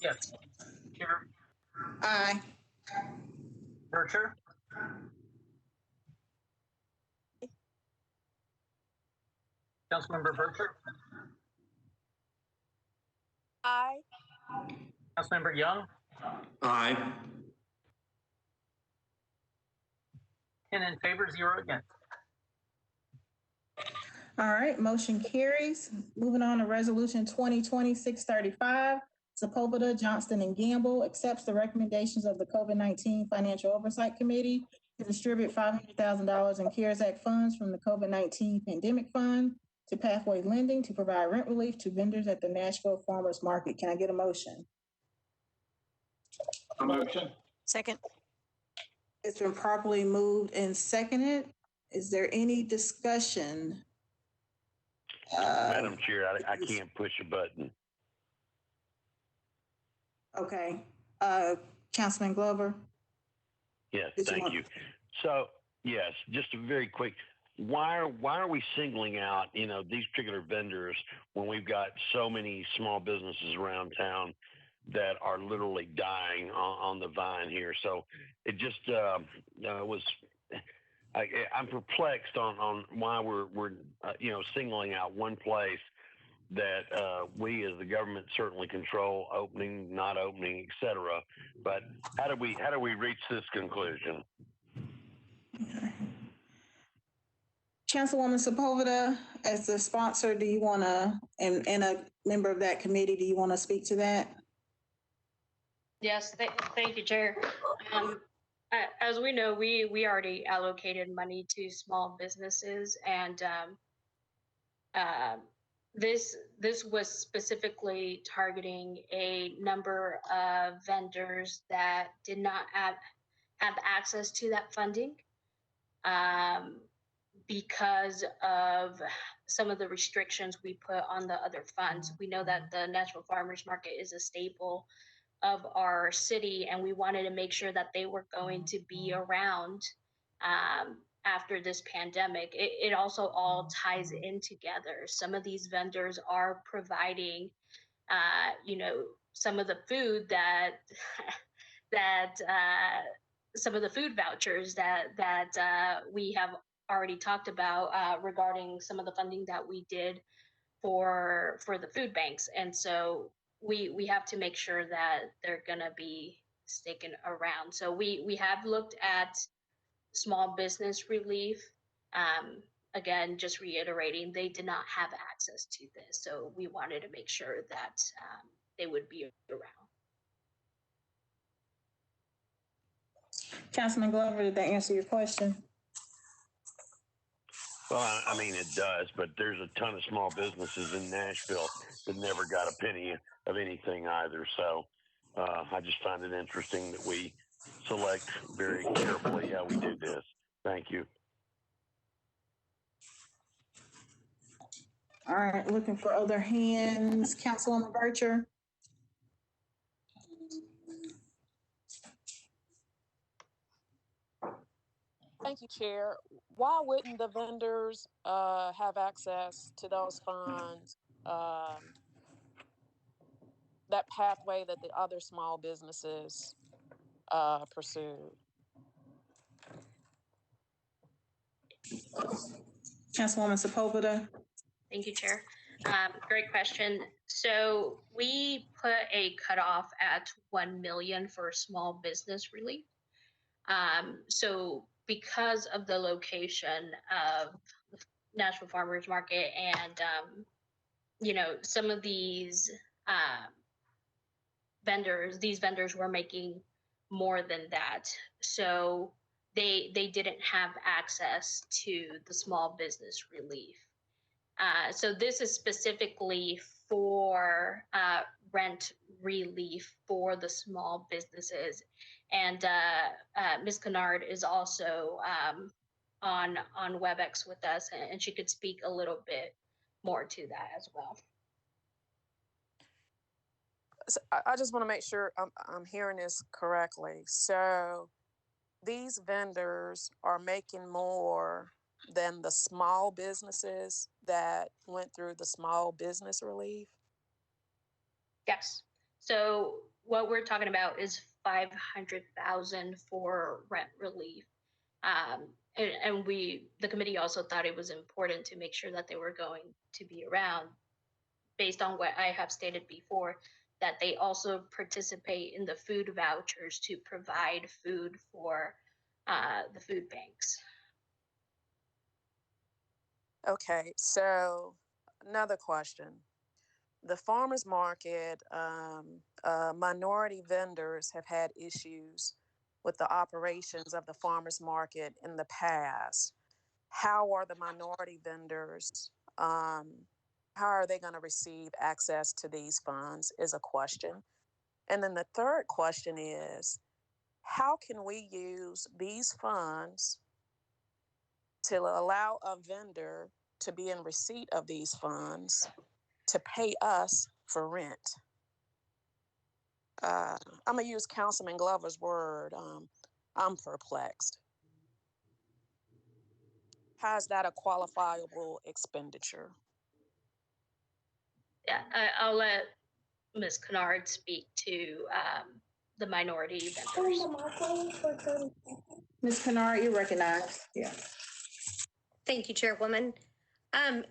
Yes. Here. Aye. Bircher. Councilmember Bircher. Aye. Councilmember Young. Aye. 10 in favor, 0 against. All right, motion carries. Moving on to Resolution 2020-635, Sepulveda, Johnston, and Gamble accepts the recommendations of the COVID-19 Financial Oversight Committee to distribute $500,000 in CARES Act funds from the COVID-19 Pandemic Fund to Pathway Lending to provide rent relief to vendors at the Nashville Farmers Market. Can I get a motion? A motion. Second. It's been properly moved and seconded. Is there any discussion? Madam Chair, I can't push a button. Okay. Councilman Glover? Yes, Did you thank want- you. So, yes, just a very quick, why are we singling out, these particular vendors when we've got so many small businesses around town that are literally dying on the vine here? So it just was, I'm perplexed on why we're singling out one place that we as the government certainly control, opening, not opening, et cetera. But how do we reach this conclusion? Okay. Councilwoman Sepulveda, as the sponsor, do you want to, and a member of that committee, do you want to speak to that? Yes, thank you, Chair. As we know, we already allocated money to small businesses, and this was specifically targeting a number of vendors that did not have access to that funding because of some of the restrictions we put on the other funds. We know that the Nashville Farmers Market is a staple of our city, and we wanted to make sure that they were going to be around after this pandemic. It also all ties in together. Some of these vendors are providing, some of the food that some of the food vouchers that we have already talked about regarding some of the funding that we did for the food banks. And so we have to make sure that they're going to be sticking around. So we have looked at small business relief. Again, just reiterating, they did not have access to this. So we wanted to make sure that they would be around. Councilman Glover, did that answer your question? Well, I mean, it does, but there's a ton of small businesses in Nashville that never got a penny of anything either. So I just find it interesting that we select very carefully how we do this. Thank you. All right, looking for other hands. Councilwoman Bircher? Thank you, Chair. Why wouldn't the vendors have access to those funds, that pathway that the other small businesses pursued? Councilwoman Sepulveda. Thank you, Chair. Great question. So we put a cutoff at 1 million for small business relief. So because of the location of the Nashville Farmers Market and, some of these vendors were making more than that. So they didn't have access to the small business relief. So this is specifically for rent relief for the small businesses. And Ms. Kennard is also on WebEx with us, and she could speak a little bit more to that as well. So I just want to make sure I'm hearing this correctly. So these vendors are making more than the small businesses that went through the small business relief? Yes. So what we're talking about is 500,000 for rent relief. And the committee also thought it was important to make sure that they were going to be around, based on what I have stated before, that they also participate in the food vouchers to provide food for the food banks. Okay, so another question. The farmers market, minority vendors have had issues with the operations of the farmers market in the past. How are the minority vendors, how are they going to receive access to these funds is a question. And then the third question is, how can we use these funds to allow a vendor to be in receipt of these funds to pay us for rent? I'm going to use Councilman Glover's word. I'm perplexed. How is that a qualifiable expenditure? Yeah, I'll let Ms. Kennard speak to the minority vendors. Ms. Kennard, you're recognized. Yeah. Thank you, Chairwoman.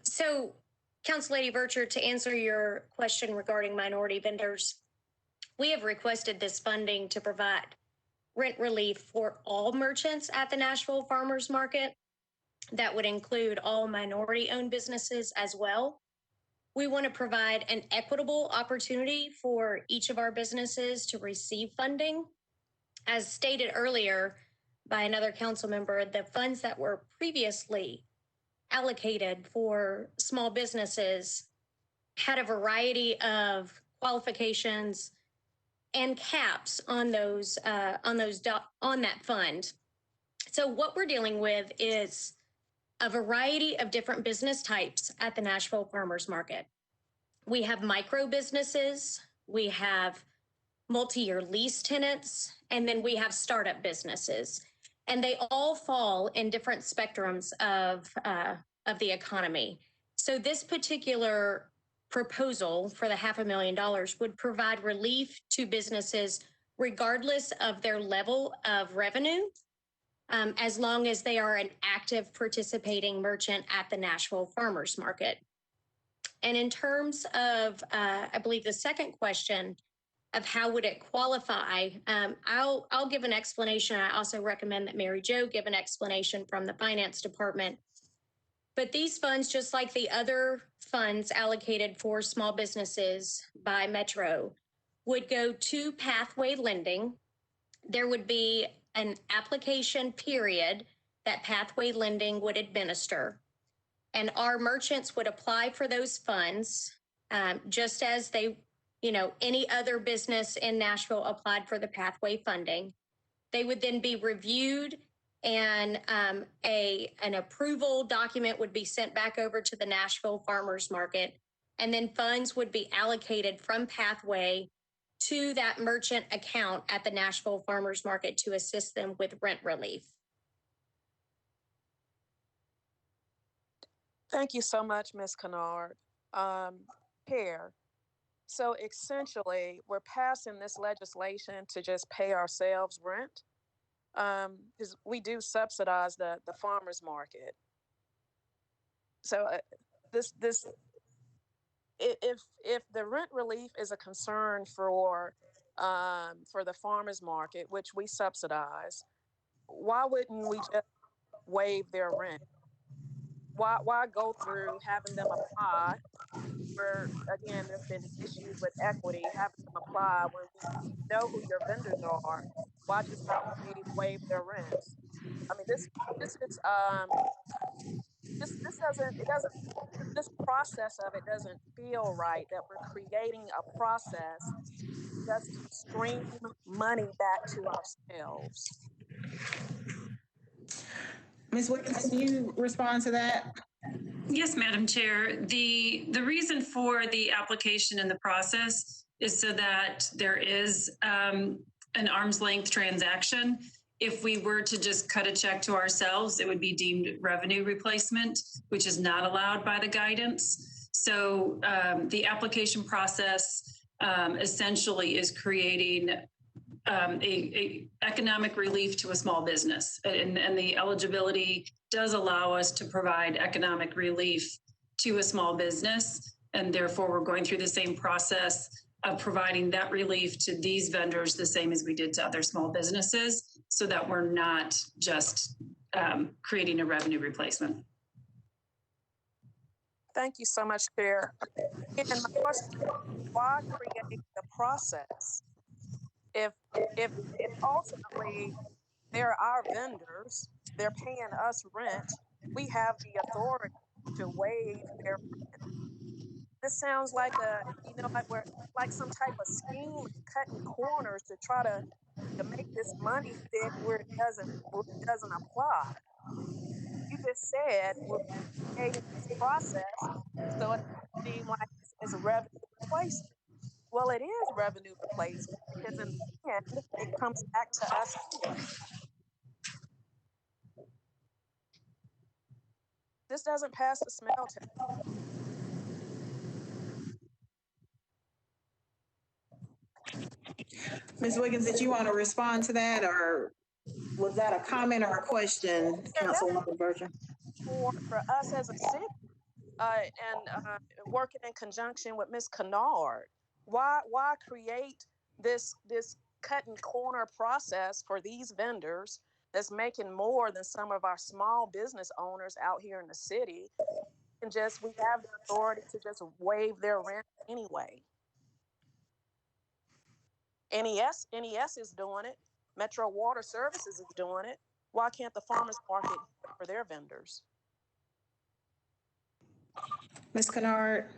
So, Council Lady Bircher, to answer your question regarding minority vendors, we have requested this funding to provide rent relief for all merchants at the Nashville Farmers Market. That would include all minority-owned businesses as well. We want to provide an equitable opportunity for each of our businesses to receive funding. As stated earlier by another council member, the funds that were previously allocated for small businesses had a variety of qualifications and caps on that fund. So what we're dealing with is a variety of different business types at the Nashville Farmers Market. We have micro businesses, we have multi-year lease tenants, and then we have startup businesses. And they all fall in different spectrums of the economy. So this particular proposal for the $500,000 would provide relief to businesses regardless of their level of revenue, as long as they are an active participating merchant at the Nashville Farmers Market. And in terms of, I believe the second question of how would it qualify, I'll give an explanation. I also recommend that Mary Jo give an explanation from the finance department. But these funds, just like the other funds allocated for small businesses by Metro, would go to Pathway Lending. There would be an application period that Pathway Lending would administer. And our merchants would apply for those funds, just as any other business in Nashville applied for the Pathway funding. They would then be reviewed, and an approval document would be sent back over to the Nashville Farmers Market, and then funds would be allocated from Pathway to that merchant account at the Nashville Farmers Market to assist them with rent relief. Thank you so much, Ms. Kennard. Chair, so essentially, we're passing this legislation to just pay ourselves rent, because we do subsidize the farmers market. So if the rent relief is a concern for the farmers market, which we subsidize, why wouldn't we just waive their rent? Why go through having them apply? Where again, there's been issues with equity, having them apply when we know who your vendors are. Why just not waive their rents? I mean, this is this process of it doesn't feel right. That we're creating a process just to stream money back to ourselves. Ms. Wiggins, can you respond to that? Yes, Madam Chair. The reason for the application and the process is so that there is an arm's length transaction. If we were to just cut a check to ourselves, it would be deemed revenue replacement, which is not allowed by the guidance. So the application process essentially is creating a economic relief to a small business, and the eligibility does allow us to provide economic relief to a small business, and therefore we're going through the same process of providing that relief to these vendors the same as we did to other small businesses, so that we're not just creating a revenue replacement. Thank you so much, Chair. And my question is, why create the process? If ultimately they're our vendors, they're paying us rent, we have the authority to waive their rent. This sounds like like some type of scheme, cutting corners to try to make this money fit where it doesn't apply. You just said we're creating this process so it doesn't seem like it's a revenue replacement. Well, it is revenue replacement because in the end, it comes back to us anyway. This doesn't pass the smell test. Ms. Wiggins, did you want to respond to that, or was that a comment or a question, Councilwoman Berger? For us as a city, and working in conjunction with Ms. Kennard, why create this cut and corner process for these vendors that's making more than some of our small business owners out here in the city, and just we have the authority to just waive their rent anyway? NES is doing it. Metro Water Services is doing it. Why can't the farmers market do it for their vendors? Ms. Kennard.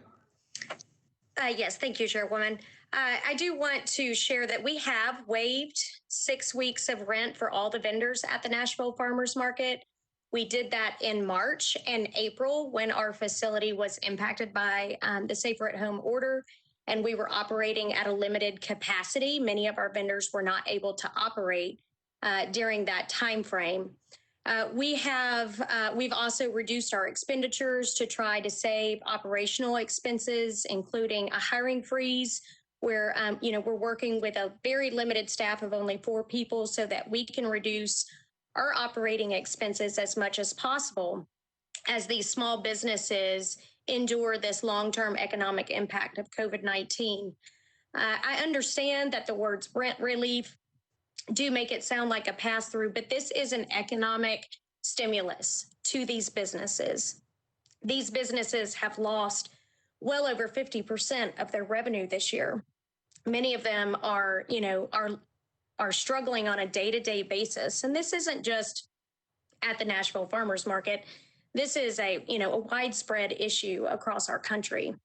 Yes, thank you, Chairwoman. I do want to share that we have waived 6 weeks of rent for all the vendors at the Nashville Farmers Market. We did that in March and April when our facility was impacted by the Safer at Home order, and we were operating at a limited capacity. Many of our vendors were not able to operate during that time frame. We've also reduced our expenditures to try to save operational expenses, including a hiring freeze where, we're working with a very limited staff of only 4 people so that we can reduce our operating expenses as much as possible as these small businesses endure this long-term economic impact of COVID-19. I understand that the words rent relief do make it sound like a pass-through, but this is an economic stimulus to these businesses. These businesses have lost well over 50% of their revenue this year. Many of them are struggling on a day-to-day basis. And this isn't just at the Nashville Farmers Market. This is a widespread issue across our country.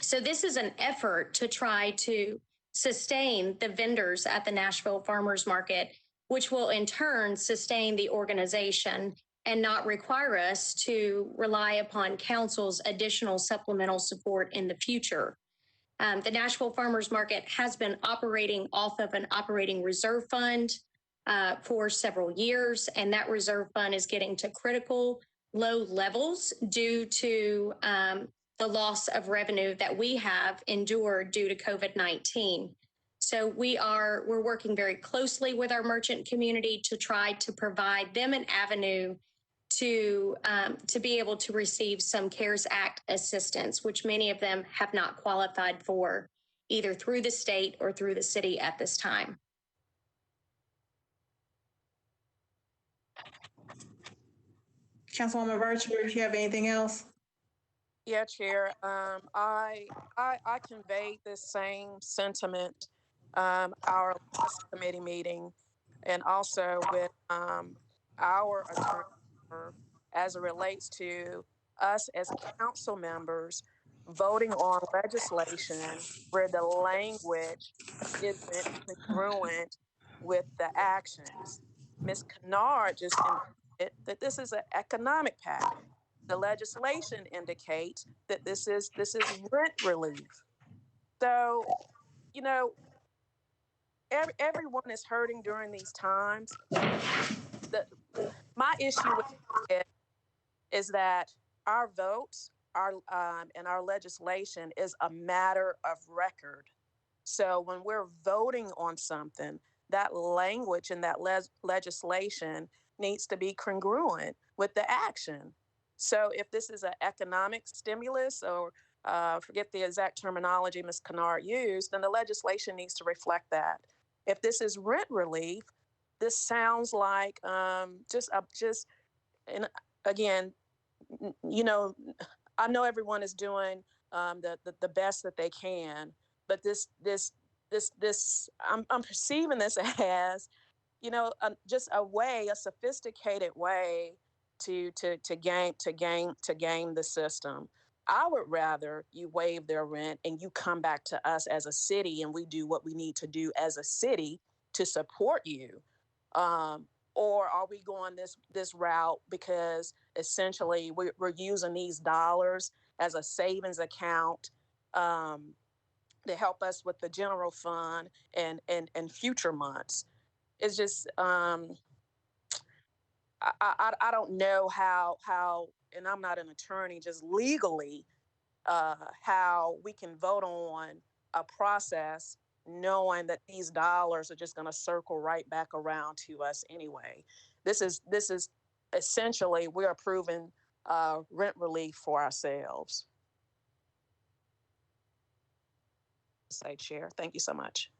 So this is an effort to try to sustain the vendors at the Nashville Farmers Market, which will in turn sustain the organization and not require us to rely upon council's additional supplemental support in the future. The Nashville Farmers Market has been operating off of an operating reserve fund for several years, and that reserve fund is getting to critical low levels due to the loss of revenue that we have endured due to COVID-19. So we're working very closely with our merchant community to try to provide them an avenue to be able to receive some CARES Act assistance, which many of them have not qualified for, either through the state or through the city at this time. Councilwoman Virtue, if you have anything else? Yeah, Chair. I conveyed this same sentiment our last committee meeting, and also with our attorney as it relates to us as council members voting on legislation where the language isn't congruent with the actions. Ms. Kennard just indicated that this is an economic package. The legislation indicates that this is rent relief. So, you know, everyone is hurting during these times. My issue with it is that our votes, and our legislation is a matter of record. So when we're voting on something, that language and that legislation needs to be congruent with the action. So if this is an economic stimulus, or forget the exact terminology Ms. Kennard used, then the legislation needs to reflect that. If this is rent relief, this sounds like and again, you know, I know everyone is doing the best that they can, but this I'm perceiving this as, you know, just a sophisticated way to game the system. I would rather you waive their rent and you come back to us as a city and we do what we need to do as a city to support you. Or are we going this route because essentially we're using these dollars as a savings account to help us with the general fund and future months? It's just I don't know how, and I'm not an attorney, just legally how we can vote on a process knowing that these dollars are just going to circle right back around to us anyway. This is essentially, we're approving rent relief for ourselves. Say, Chair. Thank you so much.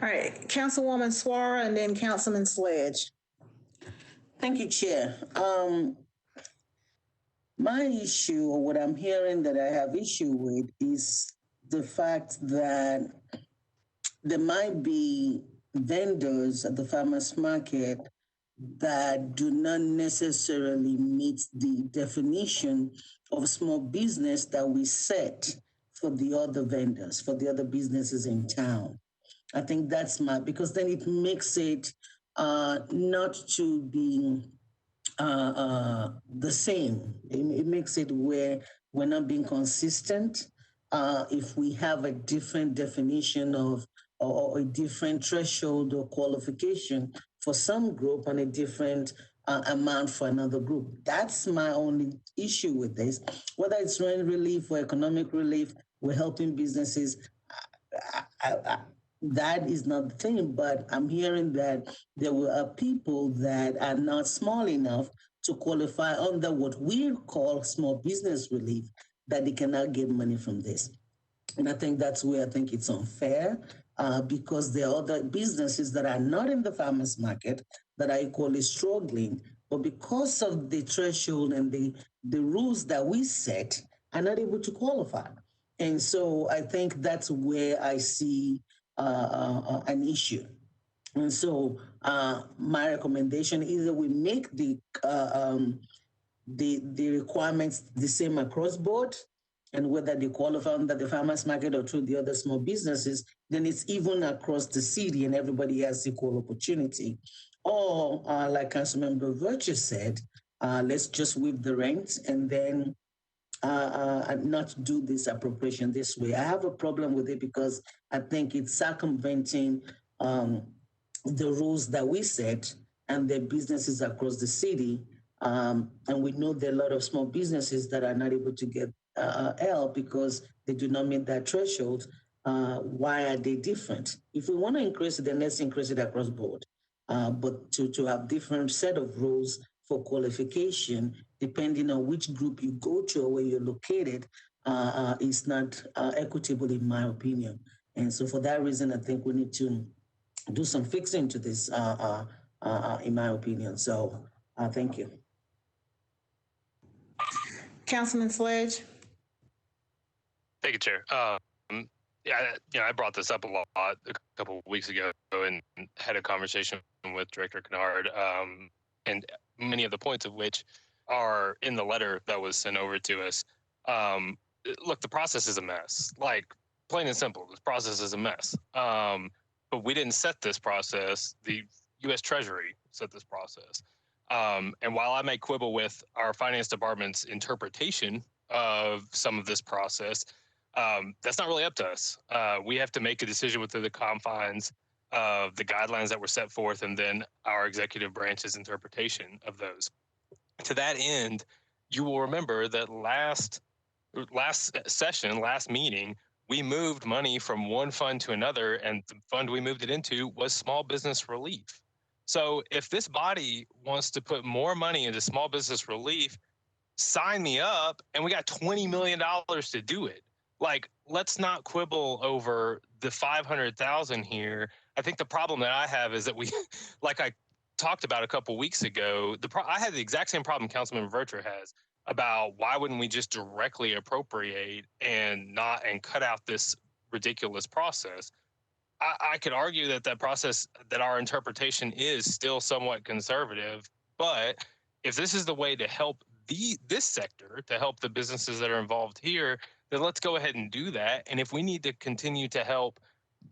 All right, Councilwoman Swara and then Councilman Sledge. Thank you, Chair. My issue, or what I'm hearing that I have issue with, is the fact that there might be vendors at the farmers market that do not necessarily meet the definition of small business that we set for the other vendors, for the other businesses in town. I think that's because then it makes it not to be the same. It makes it where we're not being consistent. If we have a different definition of or a different threshold or qualification for some group and a different amount for another group. That's my only issue with this. Whether it's rent relief or economic relief, we're helping businesses. That is not the thing, but I'm hearing that there are people that are not small enough to qualify under what we call small business relief, that they cannot get money from this. And I think that's where I think it's unfair, because there are other businesses that are not in the farmers market that are equally struggling, but because of the threshold and the rules that we set, are not able to qualify. And so I think that's where I see an issue. And so my recommendation, either we make the requirements the same across board, and whether they qualify under the farmers market or through the other small businesses, then it's even across the city and everybody has equal opportunity. Or like Councilmember Virtue said, let's just waive the rent and then not do this appropriation this way. I have a problem with it because I think it's circumventing the rules that we set, and the businesses across the city And we know there are a lot of small businesses that are not able to get help because they do not meet that threshold. Why are they different? If we want to increase it, then let's increase it across board. But to have different set of rules for qualification, depending on which group you go to or where you're located, is not equitable in my opinion. And so for that reason, I think we need to do some fixing to this, in my opinion. So thank you. Councilman Sledge. Thank you, Chair. Yeah, I brought this up a lot a couple of weeks ago and had a conversation with Director Kennard, and many of the points of which are in the letter that was sent over to us. Look, the process is a mess. Like, plain and simple, this process is a mess. But we didn't set this process. The U.S. Treasury set this process. And while I may quibble with our finance department's interpretation of some of this process, that's not really up to us. We have to make a decision within the confines of the guidelines that were set forth and then our executive branch's interpretation of those. To that end, you will remember that last meeting, we moved money from one fund to another, and the fund we moved it into was small business relief. So if this body wants to put more money into small business relief, sign me up, and we got $20 million to do it. Like, let's not quibble over the 500,000 here. I think the problem that I have is that we, like I talked about a couple weeks ago, I had the exact same problem Councilman Vercher has about why wouldn't we just directly appropriate and cut out this ridiculous process. I could argue that process, that our interpretation is still somewhat conservative, but if this is the way to help this sector, to help the businesses that are involved here, then let's go ahead and do that. And if we need to continue to help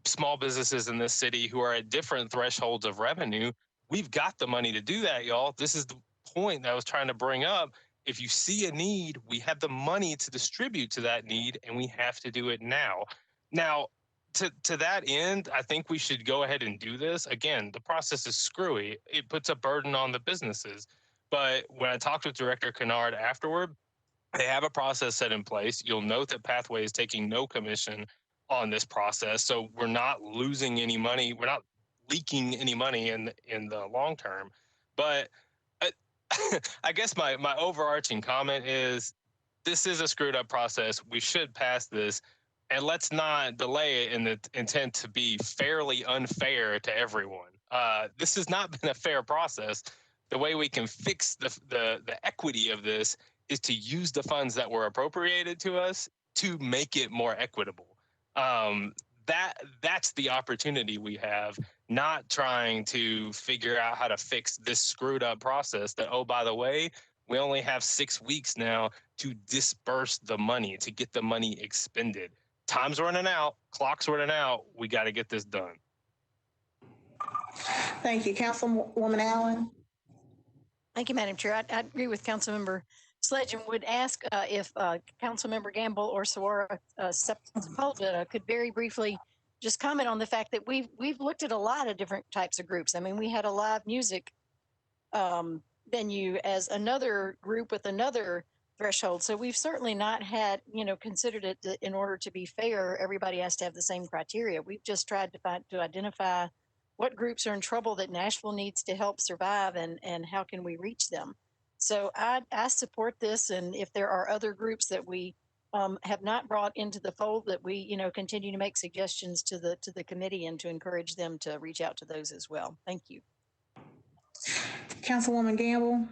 small businesses in this city who are at different thresholds of revenue, we've got the money to do that, y'all. This is the point that I was trying to bring up. If you see a need, we have the money to distribute to that need, and we have to do it now. Now, to that end, I think we should go ahead and do this. Again, the process is screwy. It puts a burden on the businesses. But when I talked with Director Kennard afterward, they have a process set in place. You'll note that Pathway is taking no commission on this process. So we're not losing any money. We're not leaking any money in the long term. But I guess my overarching comment is this is a screwed up process. We should pass this. And let's not delay it in the intent to be fairly unfair to everyone. This has not been a fair process. The way we can fix the equity of this is to use the funds that were appropriated to us to make it more equitable. That's the opportunity we have, not trying to figure out how to fix this screwed up process that, oh, by the way, we only have 6 weeks now to disperse the money, to get the money expended. Time's running out, clock's running out. We got to get this done. Thank you. Councilwoman Allen. Thank you, Madam Chair. I agree with Councilmember Sledge and would ask if Councilmember Gamble or Saguaro Sepulveda could very briefly just comment on the fact that we've looked at a lot of different types of groups. I mean, we had a live music venue as another group with another threshold. So we've certainly not had, considered it in order to be fair, everybody has to have the same criteria. We've just tried to identify what groups are in trouble that Nashville needs to help survive and how can we reach them. So I support this. And if there are other groups that we have not brought into the fold, that we, continue to make suggestions to the committee and to encourage them to reach out to those as well. Thank you. Councilwoman Gamble.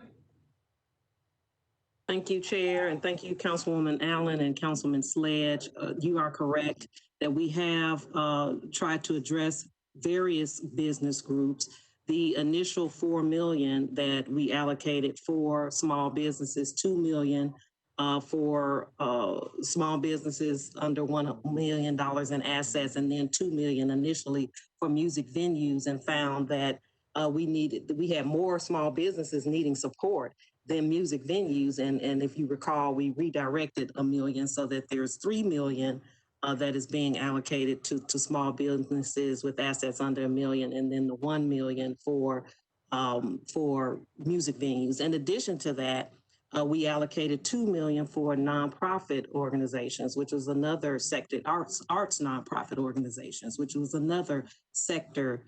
Thank you, Chair, and thank you, Councilwoman Allen and Councilman Sledge. You are correct that we have tried to address various business groups. The initial $4 million that we allocated for small businesses, $2 million for small businesses under $1 million in assets, and then $2 million initially for music venues, and found that we had more small businesses needing support than music venues. And if you recall, we redirected $1 million so that there's $3 million that is being allocated to small businesses with assets under $1 million, and then the $1 million for for music venues. In addition to that, we allocated $2 million for nonprofit organizations, which was another sector, arts nonprofit organizations, which was another sector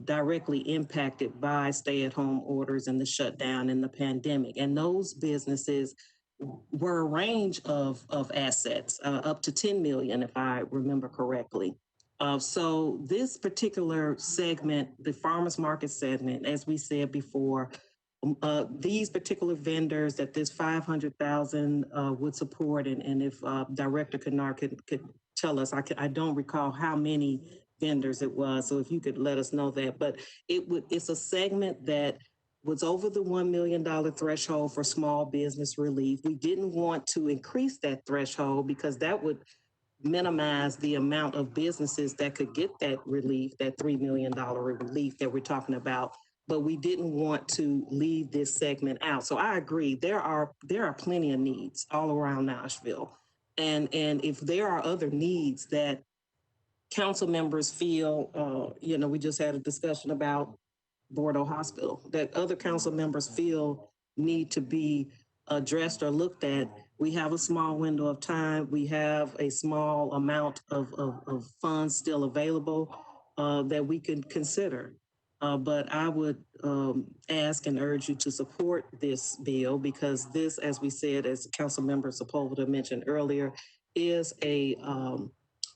directly impacted by stay-at-home orders and the shutdown and the pandemic. And those businesses were a range of assets, up to 10 million, if I remember correctly. So this particular segment, the farmers market segment, as we said before, these particular vendors that this 500,000 would support, and if Director Kennard could tell us, I don't recall how many vendors it was, so if you could let us know that. But it's a segment that was over the $1 million threshold for small business relief. We didn't want to increase that threshold because that would minimize the amount of businesses that could get that relief, that $3 million relief that we're talking about. But we didn't want to leave this segment out. So I agree, there are plenty of needs all around Nashville. And if there are other needs that council members feel, we just had a discussion about Bordeaux Hospital, that other council members feel need to be addressed or looked at, we have a small window of time. We have a small amount of funds still available that we can consider. But I would ask and urge you to support this bill because this, as we said, as Councilmember Sepulveda mentioned earlier, is a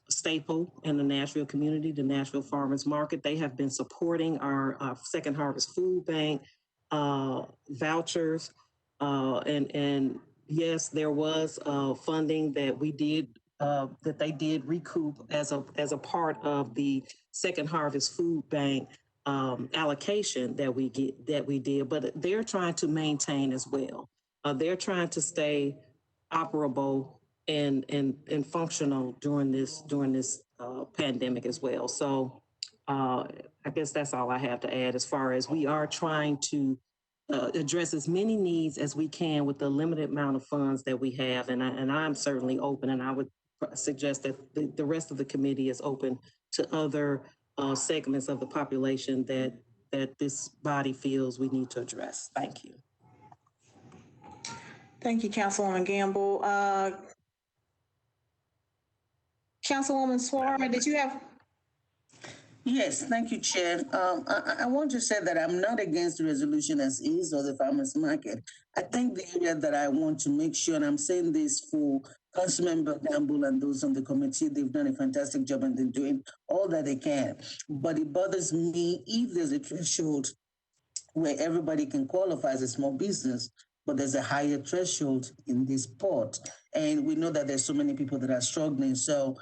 staple in the Nashville community, the Nashville Farmers Market. They have been supporting our Second Harvest Food Bank vouchers. And yes, there was funding that we did, that they did recoup as a part of the Second Harvest Food Bank allocation that we did, but they're trying to maintain as well. They're trying to stay operable and functional during this pandemic as well. So I guess that's all I have to add as far as we are trying to address as many needs as we can with the limited amount of funds that we have. And I'm certainly open, and I would suggest that the rest of the committee is open to other segments of the population that this body feels we need to address. Thank you. Thank you, Councilwoman Gamble. Councilwoman Suara, did you have? Yes, thank you, Chair. I want to say that I'm not against the resolution as is or the farmers market. I think the area that I want to make sure, and I'm saying this for Councilmember Gamble and those on the committee, they've done a fantastic job and they're doing all that they can. But it bothers me if there's a threshold where everybody can qualify as a small business, but there's a higher threshold in this pot. And we know that there's so many people that are struggling. So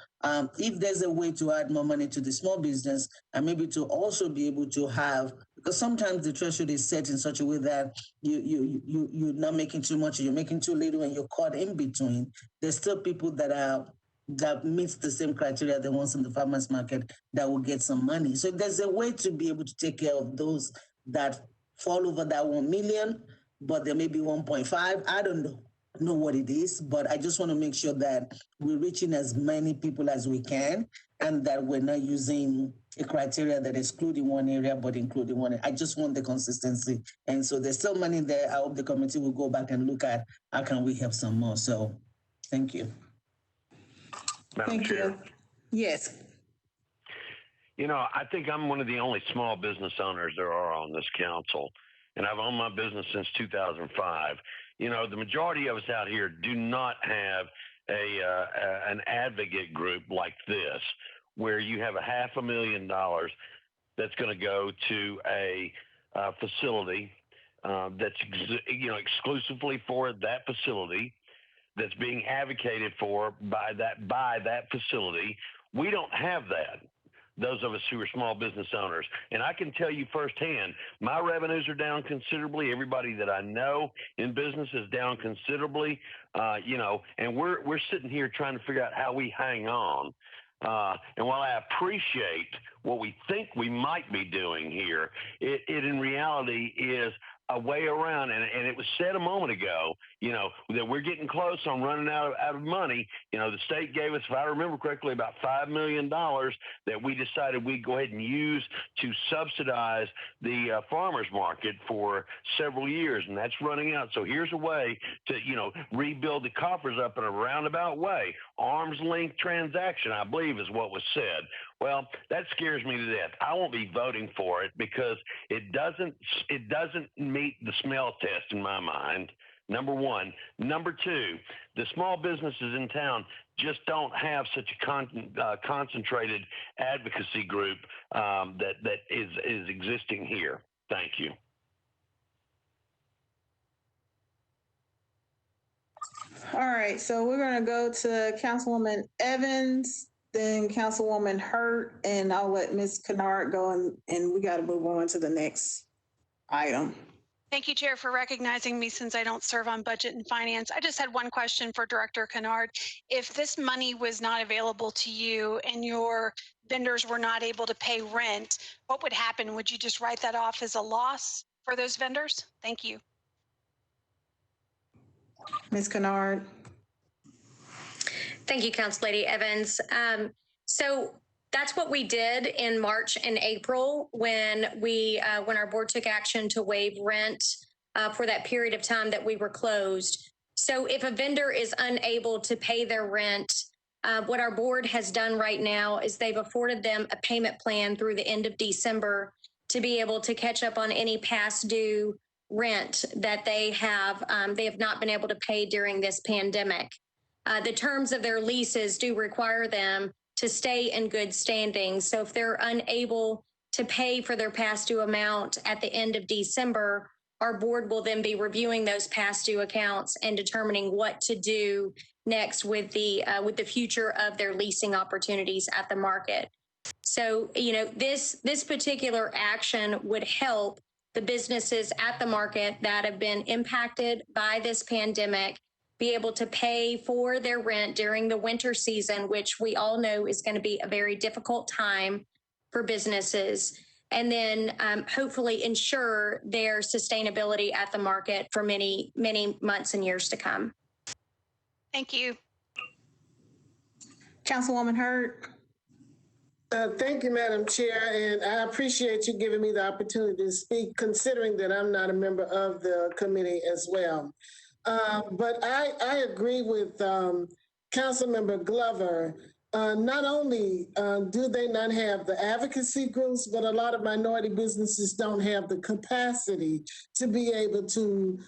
if there's a way to add more money to the small business and maybe to also be able to have, because sometimes the threshold is set in such a way that you're not making too much, or you're making too little and you're caught in between. There's still people that meets the same criteria, the ones in the farmers market, that will get some money. So there's a way to be able to take care of those that fall over that 1 million, but there may be 1.5. I don't know what it is, but I just want to make sure that we're reaching as many people as we can and that we're not using a criteria that excluding one area, but including one. I just want the consistency. And so there's still money there. I hope the committee will go back and look at how can we have some more. So thank you. Madam Chair. You. Yes. You know, I think I'm one of the only small business owners there are on this council, and I've owned my business since 2005. You know, the majority of us out here do not have an advocate group like this, where you have $500,000 that's going to go to a facility that's exclusively for that facility, that's being advocated for by that facility. We don't have that, those of us who are small business owners. And I can tell you firsthand, my revenues are down considerably. Everybody that I know in business is down considerably, and we're sitting here trying to figure out how we hang on. And while I appreciate what we think we might be doing here, it in reality is a way around, and it was said a moment ago, that we're getting close on running out of money. The state gave us, if I remember correctly, about $5 million that we decided we'd go ahead and use to subsidize the farmers market for several years, and that's running out. So here's a way to, rebuild the coffers up in a roundabout way. Arm's length transaction, I believe, is what was said. Well, that scares me to death. I won't be voting for it because it doesn't meet the smell test in my mind. Number one. Number two, the small businesses in town just don't have such a concentrated advocacy group that is existing here. Thank you. All right, so we're going to go to Councilwoman Evans, then Councilwoman Hurt, and I'll let Ms. Kennard go, and we got to move on to the next item. Thank you, Chair, for recognizing me since I don't serve on budget and finance. I just had one question for Director Kennard. If this money was not available to you and your vendors were not able to pay rent, what would happen? Would you just write that off as a loss for those vendors? Thank you. Ms. Kennard. Thank you, Council Lady Evans. So that's what we did in March and April when our board took action to waive rent for that period of time that we were closed. So if a vendor is unable to pay their rent, what our board has done right now is they've afforded them a payment plan through the end of December to be able to catch up on any past due rent that they have not been able to pay during this pandemic. The terms of their leases do require them to stay in good standing. So if they're unable to pay for their past due amount at the end of December, our board will then be reviewing those past due accounts and determining what to do next with the future of their leasing opportunities at the market. So, this particular action would help the businesses at the market that have been impacted by this pandemic be able to pay for their rent during the winter season, which we all know is going to be a very difficult time for businesses, and then hopefully ensure their sustainability at the market for many, many months and years to come. Thank you. Councilwoman Hurt. Thank you, Madam Chair, and I appreciate you giving me the opportunity to speak, considering that I'm not a member of the committee as well. But I agree with Councilmember Glover. Not only do they not have the advocacy groups, but a lot of minority businesses don't have the capacity to be able to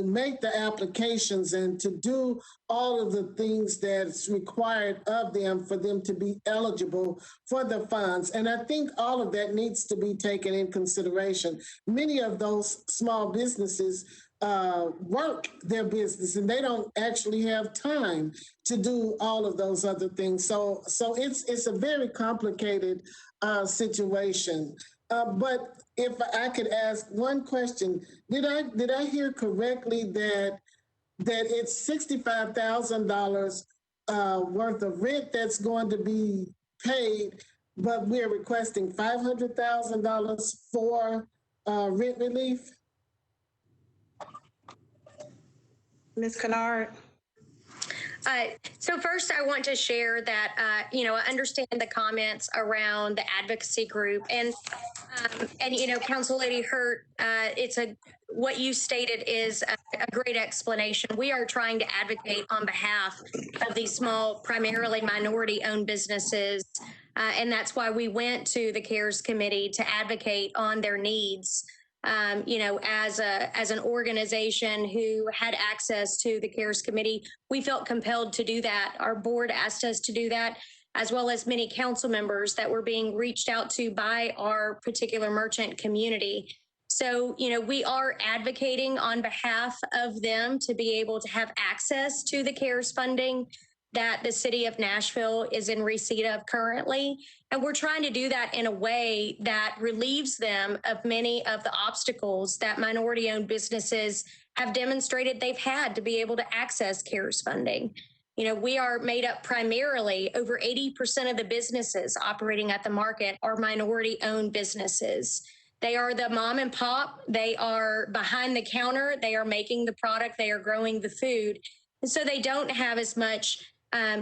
make the applications and to do all of the things that's required of them for them to be eligible for the funds. And I think all of that needs to be taken in consideration. Many of those small businesses work their business and they don't actually have time to do all of those other things. So it's a very complicated situation. But if I could ask one question, did I hear correctly that it's $65,000 worth of rent that's going to be paid, but we're requesting $500,000 for rent relief? Ms. Kennard. So first, I want to share that, I understand the comments around the advocacy group, and Council Lady Hurt, what you stated is a great explanation. We are trying to advocate on behalf of these small, primarily minority-owned businesses, and that's why we went to the CARES Committee to advocate on their needs. As an organization who had access to the CARES Committee, we felt compelled to do that. Our board asked us to do that, as well as many council members that were being reached out to by our particular merchant community. So, we are advocating on behalf of them to be able to have access to the CARES funding that the city of Nashville is in receipt of currently. And we're trying to do that in a way that relieves them of many of the obstacles that minority-owned businesses have demonstrated they've had to be able to access CARES funding. We are made up primarily, over 80% of the businesses operating at the market are minority-owned businesses. They are the mom and pop. They are behind the counter. They are making the product. They are growing the food. And so they don't have as much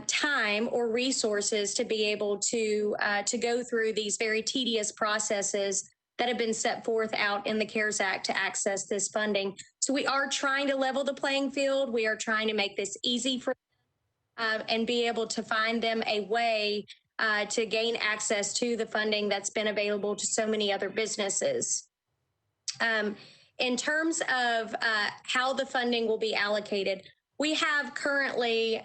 time or resources to be able to go through these very tedious processes that have been set forth out in the CARES Act to access this funding. So we are trying to level the playing field. We are trying to make this easy for them and be able to find them a way to gain access to the funding that's been available to so many other businesses. In terms of how the funding will be allocated, we have currently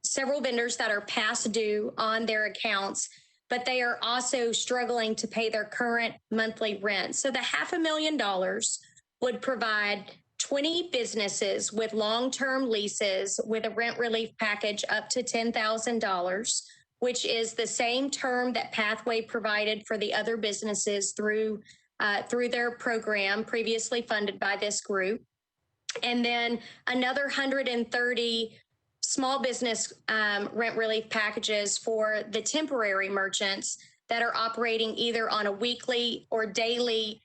several vendors that are past due on their accounts, but they are also struggling to pay their current monthly rent. So the $500,000 would provide 20 businesses with long-term leases with a rent relief package up to $10,000, which is the same term that Pathway provided for the other businesses through their program previously funded by this group. And then another 130 small business rent relief packages for the temporary merchants that are operating either on a weekly or daily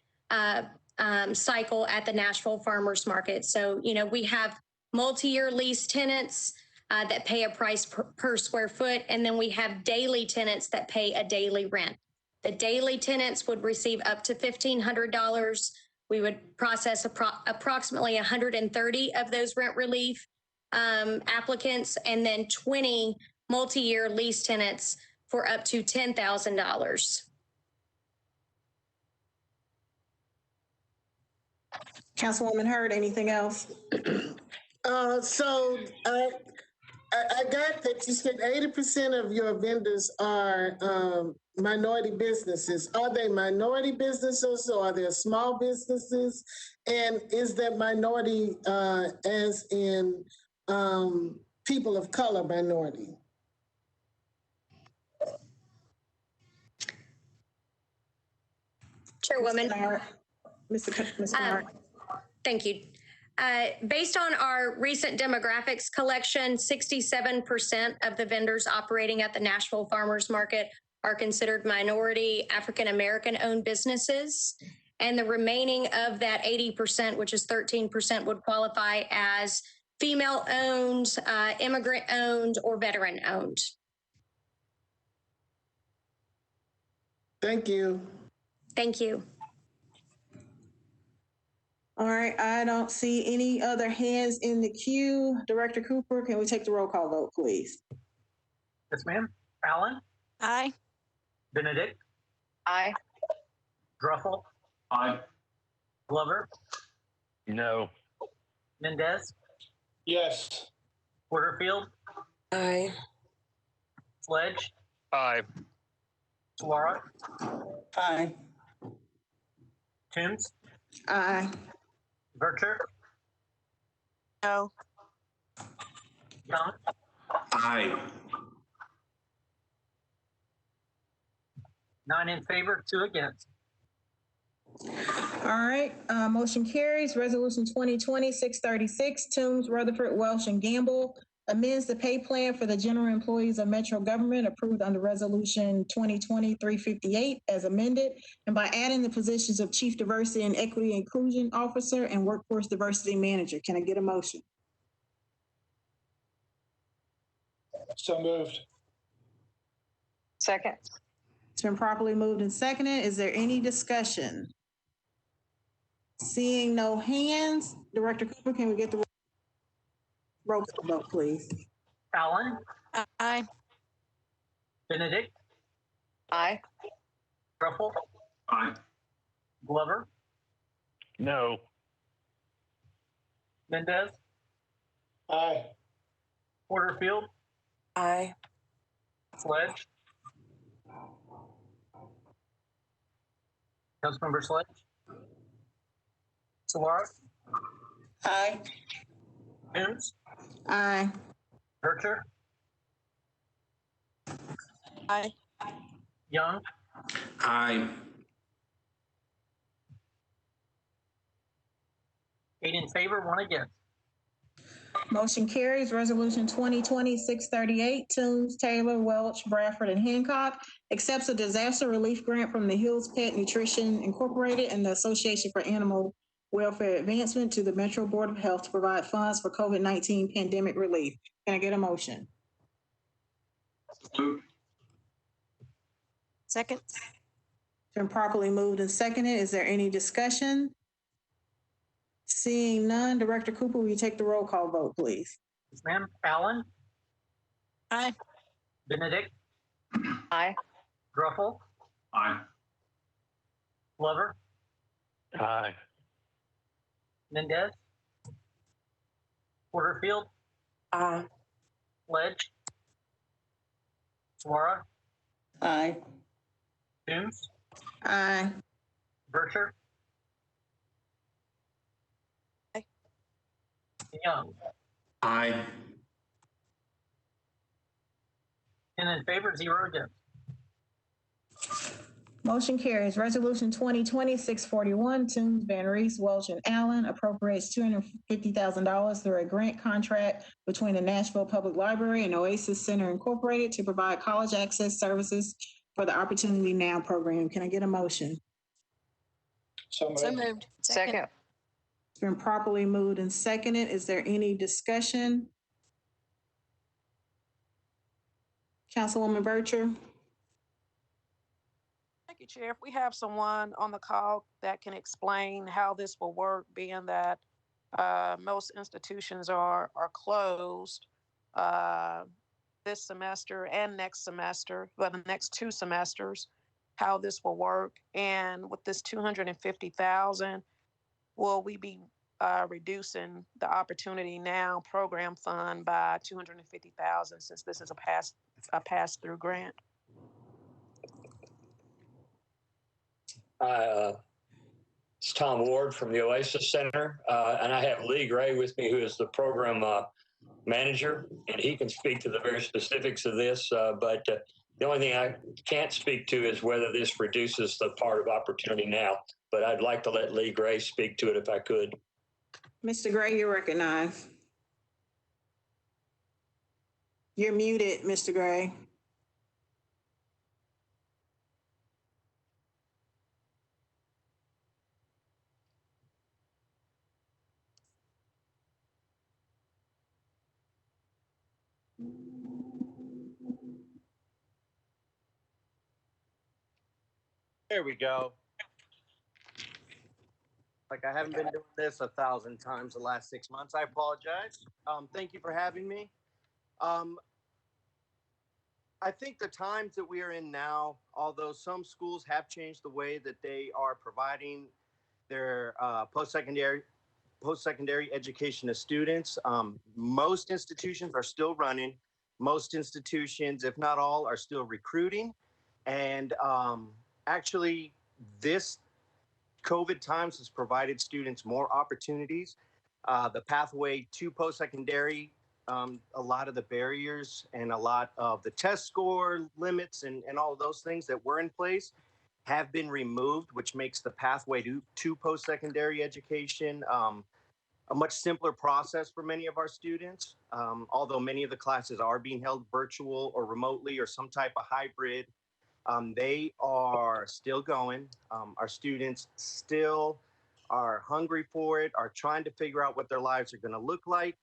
cycle at the Nashville Farmers Market. So, we have multi-year lease tenants that pay a price per square foot, and then we have daily tenants that pay a daily rent. The daily tenants would receive up to $1,500. We would process approximately 130 of those rent relief applicants, and then 20 multi-year lease tenants for up to $10,000. Councilwoman Hurd, anything else? So I got that you said 80% of your vendors are minority businesses. Are they minority businesses or are they small businesses? And is that minority as in people of color minority? Chairwoman. Ms. Hart. Thank you. Based on our recent demographics collection, 67% of the vendors operating at the Nashville Farmers Market are considered minority African-American owned businesses. And the remaining of that 80%, which is 13%, would qualify as female owned, immigrant owned, or veteran owned. Thank you. Thank you. All right, I don't see any other hands in the queue. Director Cooper, can we take the roll call vote, please? Yes, ma'am. Allen? Aye. Benedict? Aye. Druffel? Aye. Glover? No. Mendez? Yes. Porterfield? Aye. Sledge? Aye. Suara? Aye. Toombs? Aye. Vercher? No. Young? Aye. 9 in favor, 2 against. All right, motion carries. Resolution 2020-636, Toombs, Rutherford, Welsh, and Gamble amends the pay plan for the general employees of Metro government approved under Resolution 2020-358 as amended, and by adding the positions of Chief Diversity and Equity Inclusion Officer and Workforce Diversity Manager. Can I get a motion? So moved. Second. It's been properly moved and seconded. Is there any discussion? Seeing no hands, Director Cooper, can we get the roll call vote, please? Allen? Aye. Benedict? Aye. Druffel? Aye. Glover? No. Mendez? Aye. Porterfield? Aye. Sledge? Councilmember Sledge? Suara? Aye. Toombs? Aye. Vercher? Aye. Young? Aye. 8 in favor, 1 against. Motion carries. Resolution 2020-638, Toombs, Taylor, Welch, Bradford, and Hancock accepts a disaster relief grant from the Hills Pet Nutrition Incorporated and the Association for Animal Welfare Advancement to the Metro Board of Health to provide funds for COVID-19 pandemic relief. Can I get a motion? Second. It's been properly moved and seconded. Is there any discussion? Seeing none, Director Cooper, will you take the roll call vote, please? Yes, ma'am. Allen? Aye. Benedict? Aye. Gruffel? Aye. Glover? Aye. Mendez? Porterfield? Aye. Ledge? Suara? Aye. Toombs? Aye. Berkshire? Young? Aye. 10 in favor, 0 against. Motion carries. Resolution 2020-641, Toombs, Van Reese, Welch, and Allen appropriates $250,000 through a grant contract between the Nashville Public Library and Oasis Center Incorporated to provide college access services for the Opportunity Now program. Can I get a motion? So moved. Second. It's been properly moved and seconded. Is there any discussion? Councilwoman Bircher? Thank you, Chair. If we have someone on the call that can explain how this will work, being that most institutions are closed this semester and next semester, but the next 2 semesters, how this will work, and with this 250,000, will we be reducing the Opportunity Now program fund by 250,000 since this is a pass-through grant? It's Tom Ward from the Oasis Center, and I have Lee Gray with me, who is the program manager, and he can speak to the very specifics of this. But the only thing I can't speak to is whether this reduces the part of Opportunity Now. But I'd like to let Lee Gray speak to it if I could. Mr. Gray, you're recognized. You're muted, Mr. Gray. There we go. Like I haven't been doing this 1,000 times the last 6 months. I apologize. Thank you for having me. I think the times that we are in now, although some schools have changed the way that they are providing their post-secondary education to students, most institutions are still running. Most institutions, if not all, are still recruiting. And actually, this COVID times has provided students more opportunities. The pathway to post-secondary, a lot of the barriers and a lot of the test score limits and all of those things that were in place have been removed, which makes the pathway to post-secondary education a much simpler process for many of our students. Although many of the classes are being held virtual or remotely or some type of hybrid, they are still going. Our students still are hungry for it, are trying to figure out what their lives are going to look like.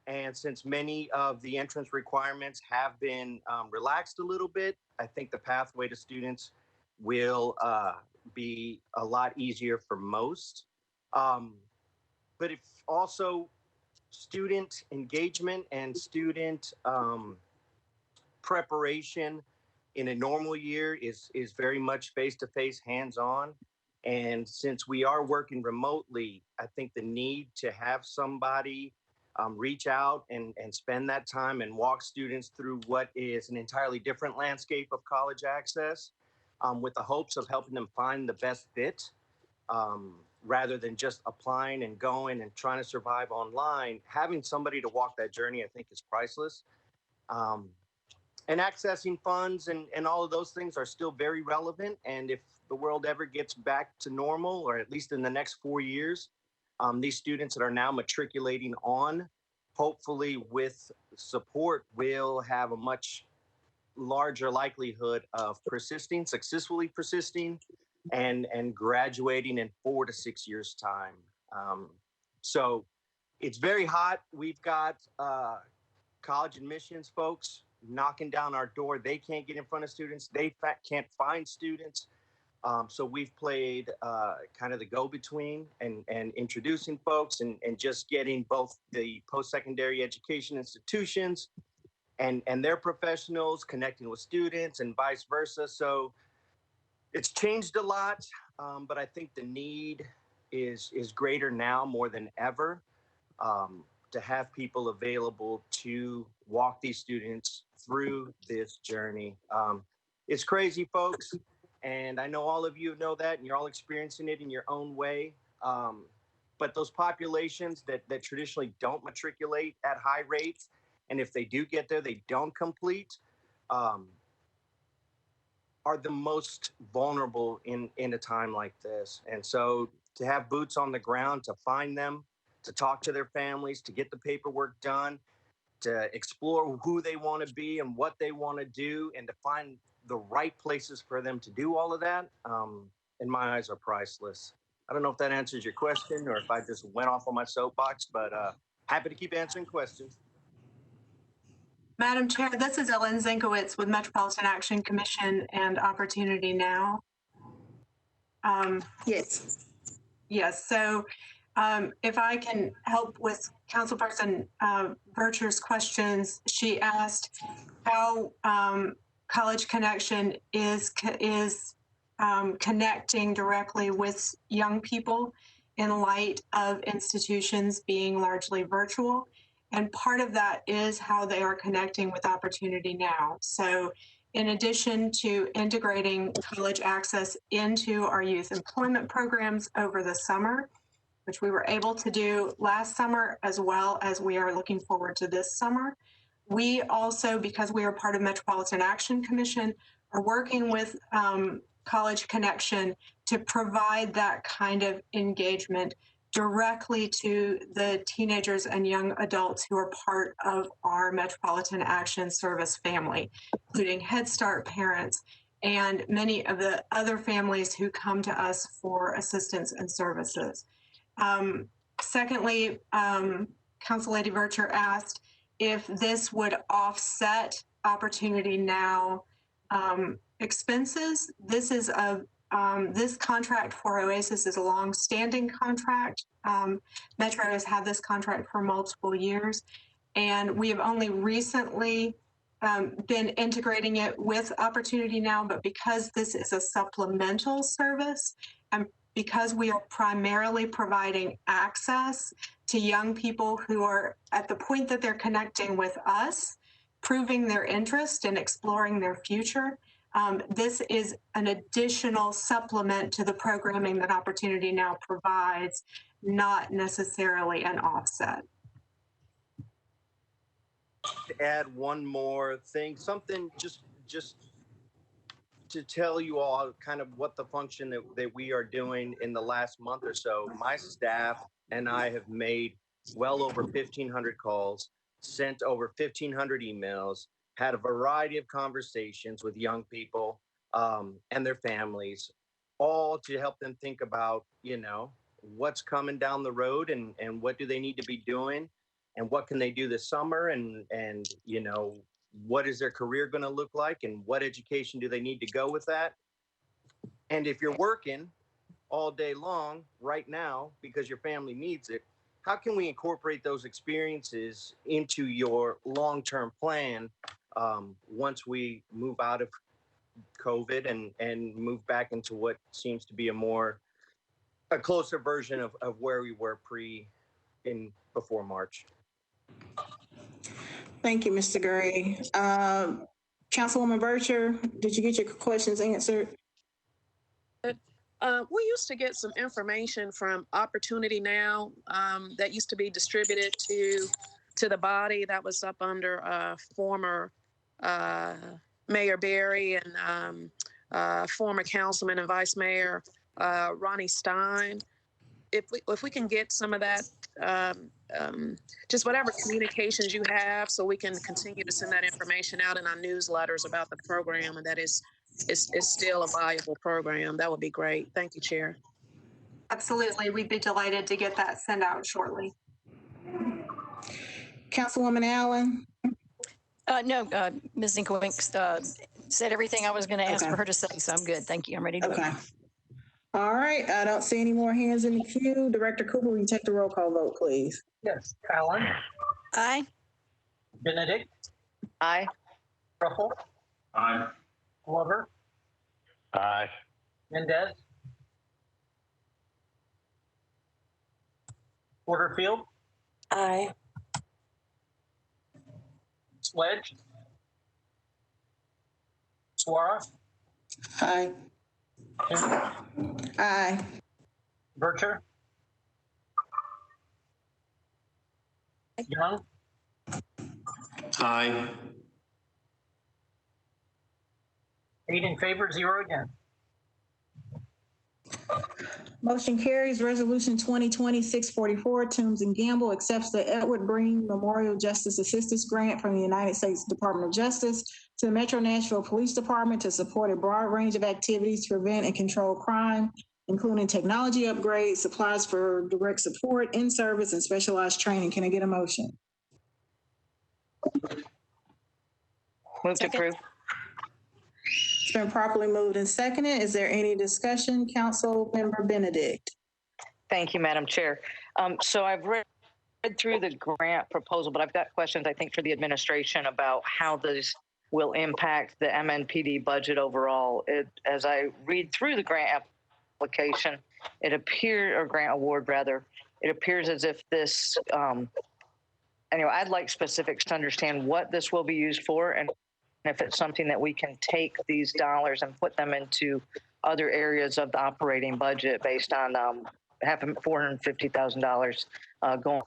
And since many of the entrance requirements have been relaxed a little bit, I think the pathway to students will be a lot easier for most. But if also student engagement and student preparation in a normal year is very much face-to-face, hands-on. And since we are working remotely, I think the need to have somebody reach out and spend that time and walk students through what is an entirely different landscape of college access with the hopes of helping them find the best fit rather than just applying and going and trying to survive online. Having somebody to walk that journey, I think, is priceless. And accessing funds and all of those things are still very relevant. And if the world ever gets back to normal, or at least in the next 4 years, These students that are now matriculating on, hopefully with support, will have a much larger likelihood of successfully persisting, and graduating in 4 to 6 years' time. So it's very hot. We've got college admissions folks knocking down our door. They can't get in front of students. They can't find students. So we've played kind of the go-between and introducing folks and just getting both the post-secondary education institutions and their professionals connecting with students and vice versa. So it's changed a lot, but I think the need is greater now more than ever, to have people available to walk these students through this journey. It's crazy, folks. And I know all of you know that, and you're all experiencing it in your own way. But those populations that traditionally don't matriculate at high rates, and if they do get there, they don't complete, are the most vulnerable in a time like this. And so to have boots on the ground, to find them, to talk to their families, to get the paperwork done, to explore who they want to be and what they want to do, and to find the right places for them to do all of that, in my eyes, are priceless. I don't know if that answers your question or if I just went off on my soapbox, but happy to keep answering questions. Madam Chair, this is Ellen Zinkowitz with Metropolitan Action Commission and Opportunity Now. Yes. Yes, so if I can help with Councilperson Bircher's questions, she asked how College Connection is connecting directly with young people in light of institutions being largely virtual. And part of that is how they are connecting with Opportunity Now. So in addition to integrating college access into our youth employment programs over the summer, which we were able to do last summer, as well as we are looking forward to this summer, we also, because we are part of Metropolitan Action Commission, are working with College Connection to provide that kind of engagement directly to the teenagers and young adults who are part of our Metropolitan Action Service family, including Head Start parents and many of the other families who come to us for assistance and services. Secondly, Council Lady Bircher asked if this would offset Opportunity Now expenses. This is this contract for Oasis is a long-standing contract. Metro has had this contract for multiple years, and we have only recently been integrating it with Opportunity Now, but because this is a supplemental service, and because we are primarily providing access to young people who are at the point that they're connecting with us, proving their interest and exploring their future, this is an additional supplement to the programming that Opportunity Now provides, not necessarily an offset. To add one more thing, something just to tell you all kind of what the function that we are doing in the last month or so. My staff and I have made well over 1,500 calls, sent over 1,500 emails, had a variety of conversations with young people and their families, all to help them think about, you know, what's coming down the road and what do they need to be doing and what can they do this summer and you know, what is their career going to look like and what education do they need to go with that? And if you're working all day long right now because your family needs it, how can we incorporate those experiences into your long-term plan once we move out of COVID and move back into what seems to be a closer version of where we were before March? Thank you, Mr. Gray. Councilwoman Bircher, did you get your questions answered? We used to get some information from Opportunity Now that used to be distributed to the body that was up under former Mayor Berry and former councilman and vice mayor Ronnie Stein. if we can get some of that, just whatever communications you have, so we can continue to send that information out in our newsletters about the program, and that is still a valuable program. That would be great. Thank you, Chair. Absolutely. We'd be delighted to get that sent out shortly. Councilwoman Allen? No, Ms. Zinkowicz said everything I was going to ask Okay. for her to say, so I'm good. Thank you. I'm ready to Okay. vote. All right, I don't see any more hands in the queue. Director Cooper, will you take the roll call vote, please? Yes. Allen, Aye. Benedict, Aye. Ruffle, Aye. Glover, Aye. Mendez, Porterfield, Aye. Sledge, Suara, Aye. Aye. Vercher, Young, Aye. 8 in favor, 0 against. Motion carries. Resolution 2020-644, Toombs and Gamble accepts the Edward Breen Memorial Justice Assistance Grant from the United States Department of Justice to the Metro Nashville Police Department to support a broad range of activities to prevent and control crime, including technology upgrades, supplies for direct support, in-service, and specialized training. Can I get a motion? Move to approve. It's been properly moved and seconded. Is there any discussion? Council Member Benedict. Thank you, Madam Chair. So I've read through the grant proposal, but I've got questions, I think, for the administration about how this will impact the MNPD budget overall. As I read through the grant application, or grant award rather, it appears as if this, anyway, I'd like specifics to understand what this will be used for, and if it's something that we can take these dollars and put them into other areas of the operating budget based on having $450,000 going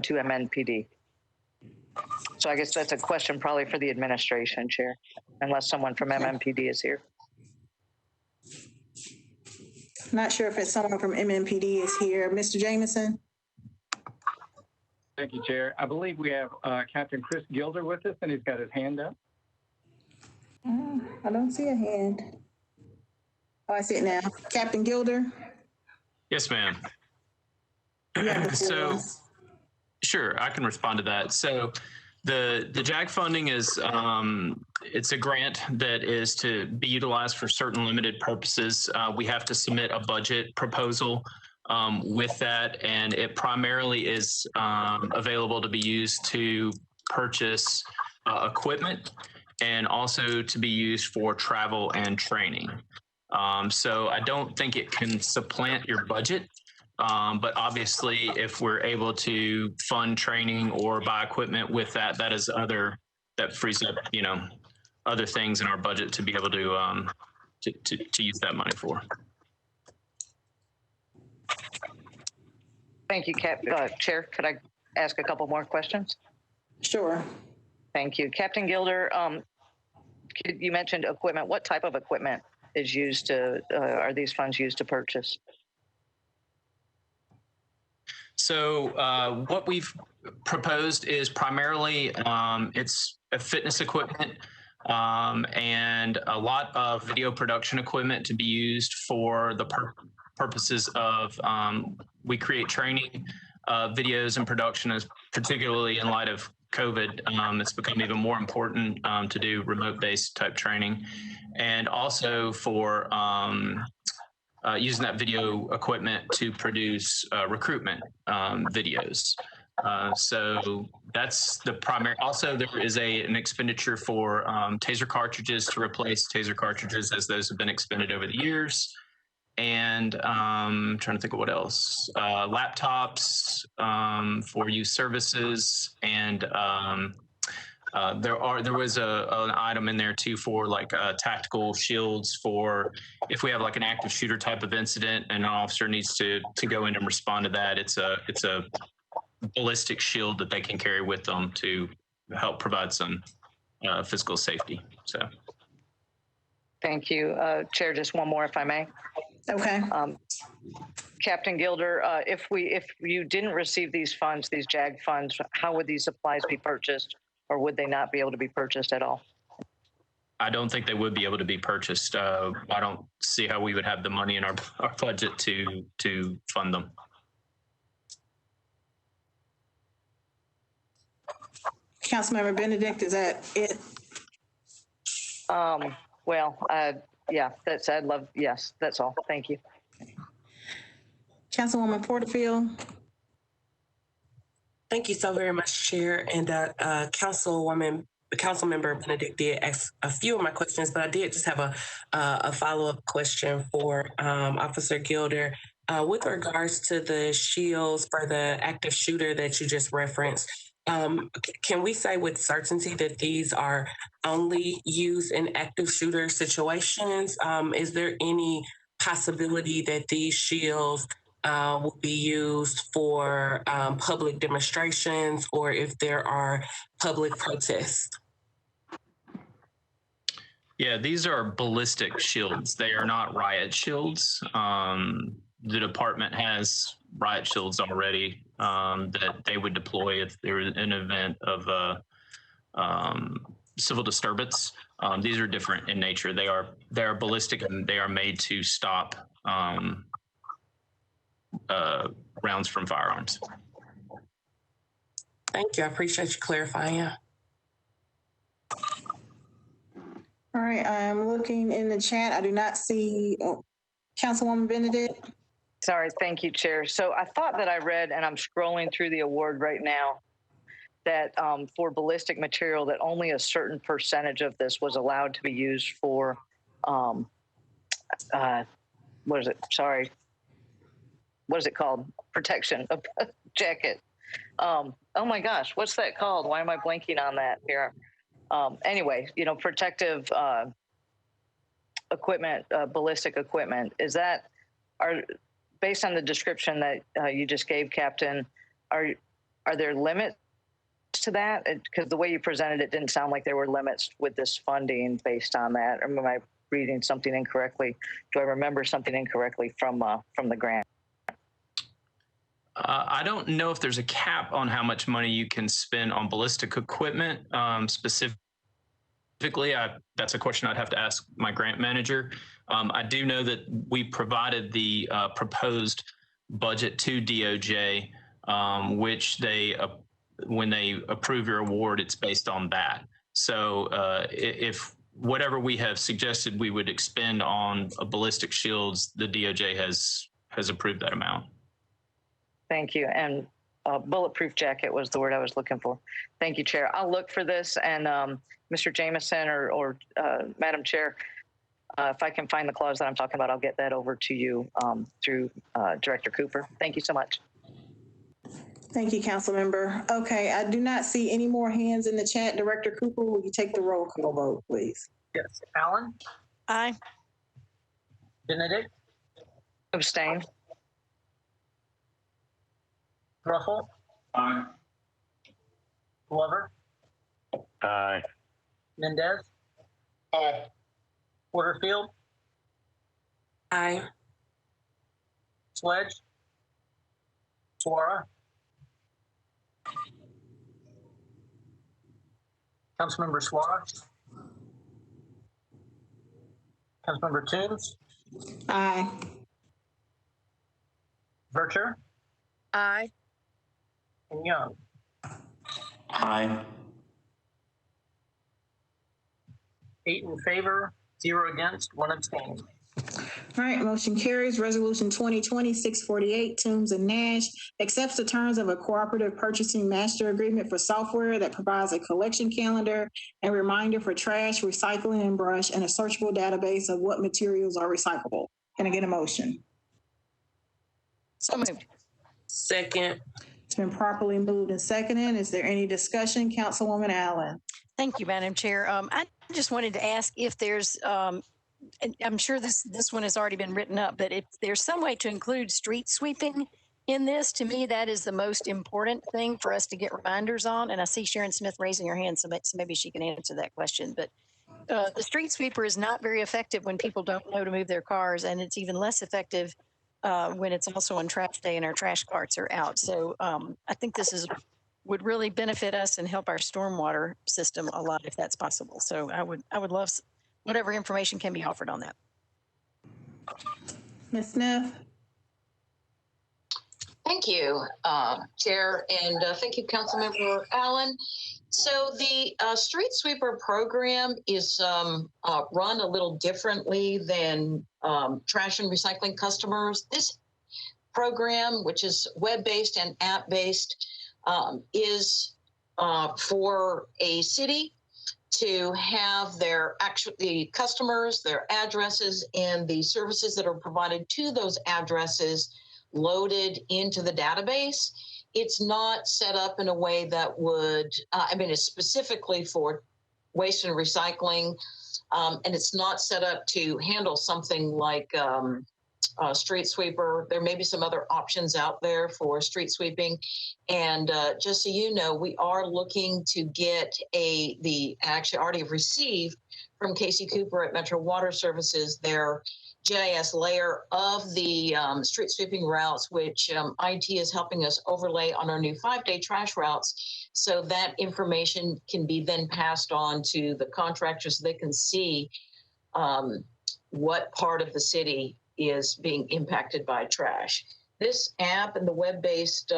to MNPD. So I guess that's a question probably for the administration, Chair, unless someone from MNPD is here. Not sure if it's someone from MNPD is here. Mr. Jameson? Thank you, Chair. I believe we have Captain Chris Gilder with us, and he's got his hand up. I don't see a hand. Oh, I see it now. Captain Gilder? Yes, ma'am. Yeah, so, sure, I can respond to that. So the JAG funding is, it's a grant that is to be utilized for certain limited purposes. We have to submit a budget proposal with that, and it primarily is available to be used to purchase equipment and also to be used for travel and training. So I don't think it can supplant your budget, but obviously if we're able to fund training or buy equipment with that, that frees up, other things in our budget to be able to use that money for. Thank you, Chair. Could I ask a couple more questions? Sure. Thank you. Captain Gilder, you mentioned equipment. What type of equipment is used are these funds used to purchase? So what we've proposed is primarily it's a fitness equipment and a lot of video production equipment to be used for the purposes of we create training videos and production, particularly in light of COVID. It's become even more important to do remote-based type training, and also for using that video equipment to produce recruitment videos. So that's the primary. Also, there is an expenditure for taser cartridges to replace taser cartridges as those have been expended over the years. And I'm trying to think of what else. Laptops for youth services, and there was an item in there too for like tactical shields for if we have like an active shooter type of incident and an officer needs to go in and respond to that. It's a ballistic shield that they can carry with them to help provide some physical safety. So. Thank you, Chair. Just one more, if I may. Okay. Captain Gilder, if you didn't receive these funds, these JAG funds, how would these supplies be purchased, or would they not be able to be purchased at all? I don't think they would be able to be purchased. I don't see how we would have the money in our budget to fund them. Councilmember Benedict, is that it? Yeah, yes, that's all. Thank you. Councilwoman Porterfield. Thank you so very much, Chair. And Councilmember Benedict did ask a few of my questions, but I did just have a follow-up question for Officer Gilder. With regards to the shields for the active shooter that you just referenced, can we say with certainty that these are only used in active shooter situations? Is there any possibility that these shields will be used for public demonstrations, or if there are public protests? Yeah, these are ballistic shields. They are not riot shields. The department has riot shields already that they would deploy if there was an event of civil disturbance. These are different in nature. They are ballistic, and they are made to stop rounds from firearms. Thank you. I appreciate you clarifying. Yeah. All right, I'm looking in the chat. I do not see Councilwoman Benedict. Sorry, thank you, Chair. So I thought that I read, and I'm scrolling through the award right now, that for ballistic material, that only a certain percentage of this was allowed to be used for, what is it? Sorry. What is it called? Protection jacket. Oh my gosh, what's that called? Why am I blanking on that here? Anyway, protective equipment, ballistic equipment. Based on the description that you just gave, Captain, are there limits to that? Because the way you presented it didn't sound like there were limits with this funding based on that. Or am I reading something incorrectly? Do I remember something incorrectly from the grant? I don't know if there's a cap on how much money you can spend on ballistic equipment specifically. That's a question I'd have to ask my grant manager. I do know that we provided the proposed budget to DOJ, which when they approve your award, it's based on that. So if whatever we have suggested we would expend on ballistic shields, the DOJ has approved that amount. Thank you. And bulletproof jacket was the word I was looking for. Thank you, Chair. I'll look for this, and Mr. Jameson or Madam Chair, if I can find the clause that I'm talking about, I'll get that over to you through Director Cooper. Thank you so much. Thank you, Council Member. Okay, I do not see any more hands in the chat. Director Cooper, will you take the roll call vote, please? Yes. Allen? Aye. Benedict? Abstain. Ruffle? Aye. Glover? Aye. Mendez? Aye. Porterfield? Aye. Sledge? Suara? Councilmember Suara? Councilmember Toombs? Aye. Vercher? Aye. And Young? Aye. 8 in favor, 0 against, 1 abstaining. All right, motion carries. Resolution 2020-648, Toombs and Nash accepts the terms of a cooperative purchasing master agreement for software that provides a collection calendar and reminder for trash, recycling, and brush, and a searchable database of what materials are recyclable. Can I get a motion? So moved. Second. It's been properly moved and seconded. Is there any discussion? Councilwoman Allen. Thank you, Madam Chair. I just wanted to ask if there's, and I'm sure this one has already been written up, but if there's some way to include street sweeping in this, to me, that is the most important thing for us to get reminders on. And I see Sharon Smith raising her hand, so maybe she can answer that question. But the street sweeper is not very effective when people don't know to move their cars, and it's even less effective when it's also on trash day and our trash carts are out. So I think this would really benefit us and help our stormwater system a lot if that's possible. So I would love whatever information can be offered on that. Ms. Smith? Thank you, Chair, and thank you, Councilmember Allen. So the street sweeper program is run a little differently than trash and recycling customers. This program, which is web-based and app-based, is for a city to have the customers, their addresses, and the services that are provided to those addresses loaded into the database. It's not set up in a way that would, it's specifically for waste and recycling, and it's not set up to handle something like street sweeper. There may be some other options out there for street sweeping. And just so you know, we are looking to get actually already received from Casey Cooper at Metro Water Services, their GIS layer of the street sweeping routes, which IT is helping us overlay on our new 5-day trash routes. So that information can be then passed on to the contractors so they can see what part of the city is being impacted by trash. This app and the web-based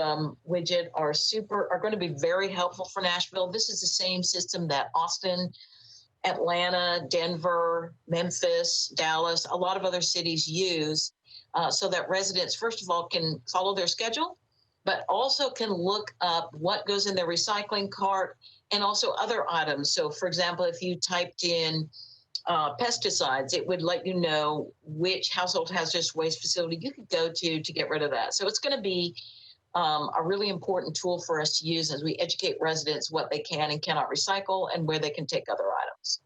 widget are going to be very helpful for Nashville. This is the same system that Austin, Atlanta, Denver, Memphis, Dallas, a lot of other cities use so that residents, first of all, can follow their schedule, but also can look up what goes in their recycling cart and also other items. So, for example, if you typed in pesticides, it would let you know which household hazardous waste facility you could go to get rid of that. So it's going to be a really important tool for us to use as we educate residents what they can and cannot recycle and where they can take other items.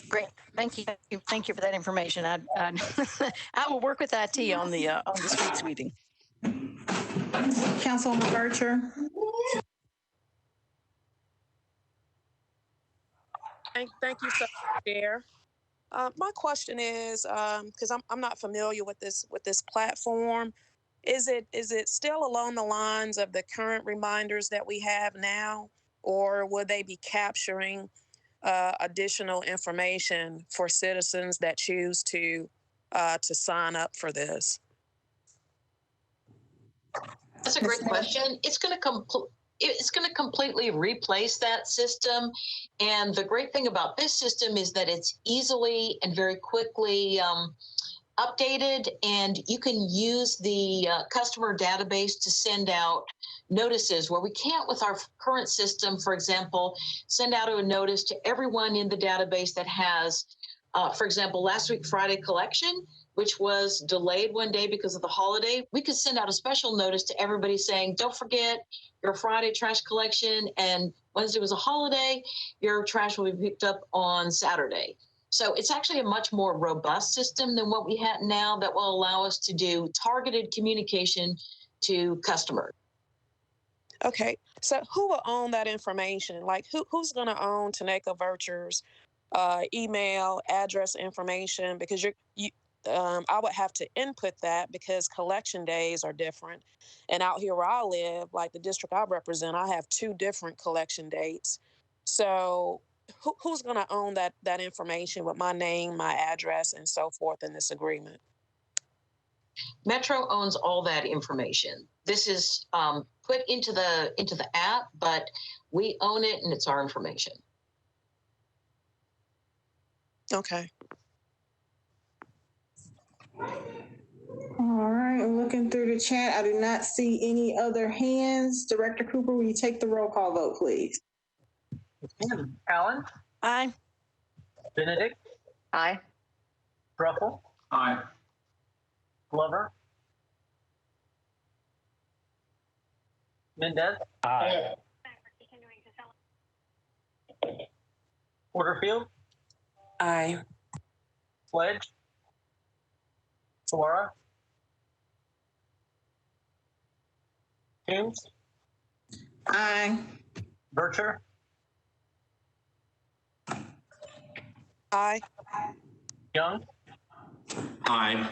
Great, thank you for that information. I will work with IT on the street sweeping. Councilwoman Bircher? Thank you, so much, Chair. My question is, because I'm not familiar with this platform, is it still along the lines of the current reminders that we have now, or will they be capturing additional information for citizens that choose to sign up for this? That's a great question. It's going to completely replace that system. And the great thing about this system is that it's easily and very quickly updated, and you can use the customer database to send out notices where we can't with our current system. For example, send out a notice to everyone in the database that has, for example, last week Friday collection, which was delayed one day because of the holiday. We could send out a special notice to everybody saying, don't forget your Friday trash collection, and Wednesday was a holiday, your trash will be picked up on Saturday. So it's actually a much more robust system than what we have now that will allow us to do targeted communication to customers. Okay, so who will own that information? Like who's going to own Taneka Virture's email, address information? Because I would have to input that because collection days are different. And out here where I live, like the district I represent, I have 2 different collection dates. So who's going to own that information with my name, my address, and so forth in this agreement? Metro owns all that information. This is put into the app, but we own it and it's our information. Okay. All right, I'm looking through the chat. I do not see any other hands. Director Cooper, will you take the roll call vote, please? Allen? Aye. Benedict? Aye. Ruffle? Aye. Glover? Mendez? Aye. Porterfield? Aye. Sledge? Flora? Toombs? Aye. Bircher? Aye. Young? Aye.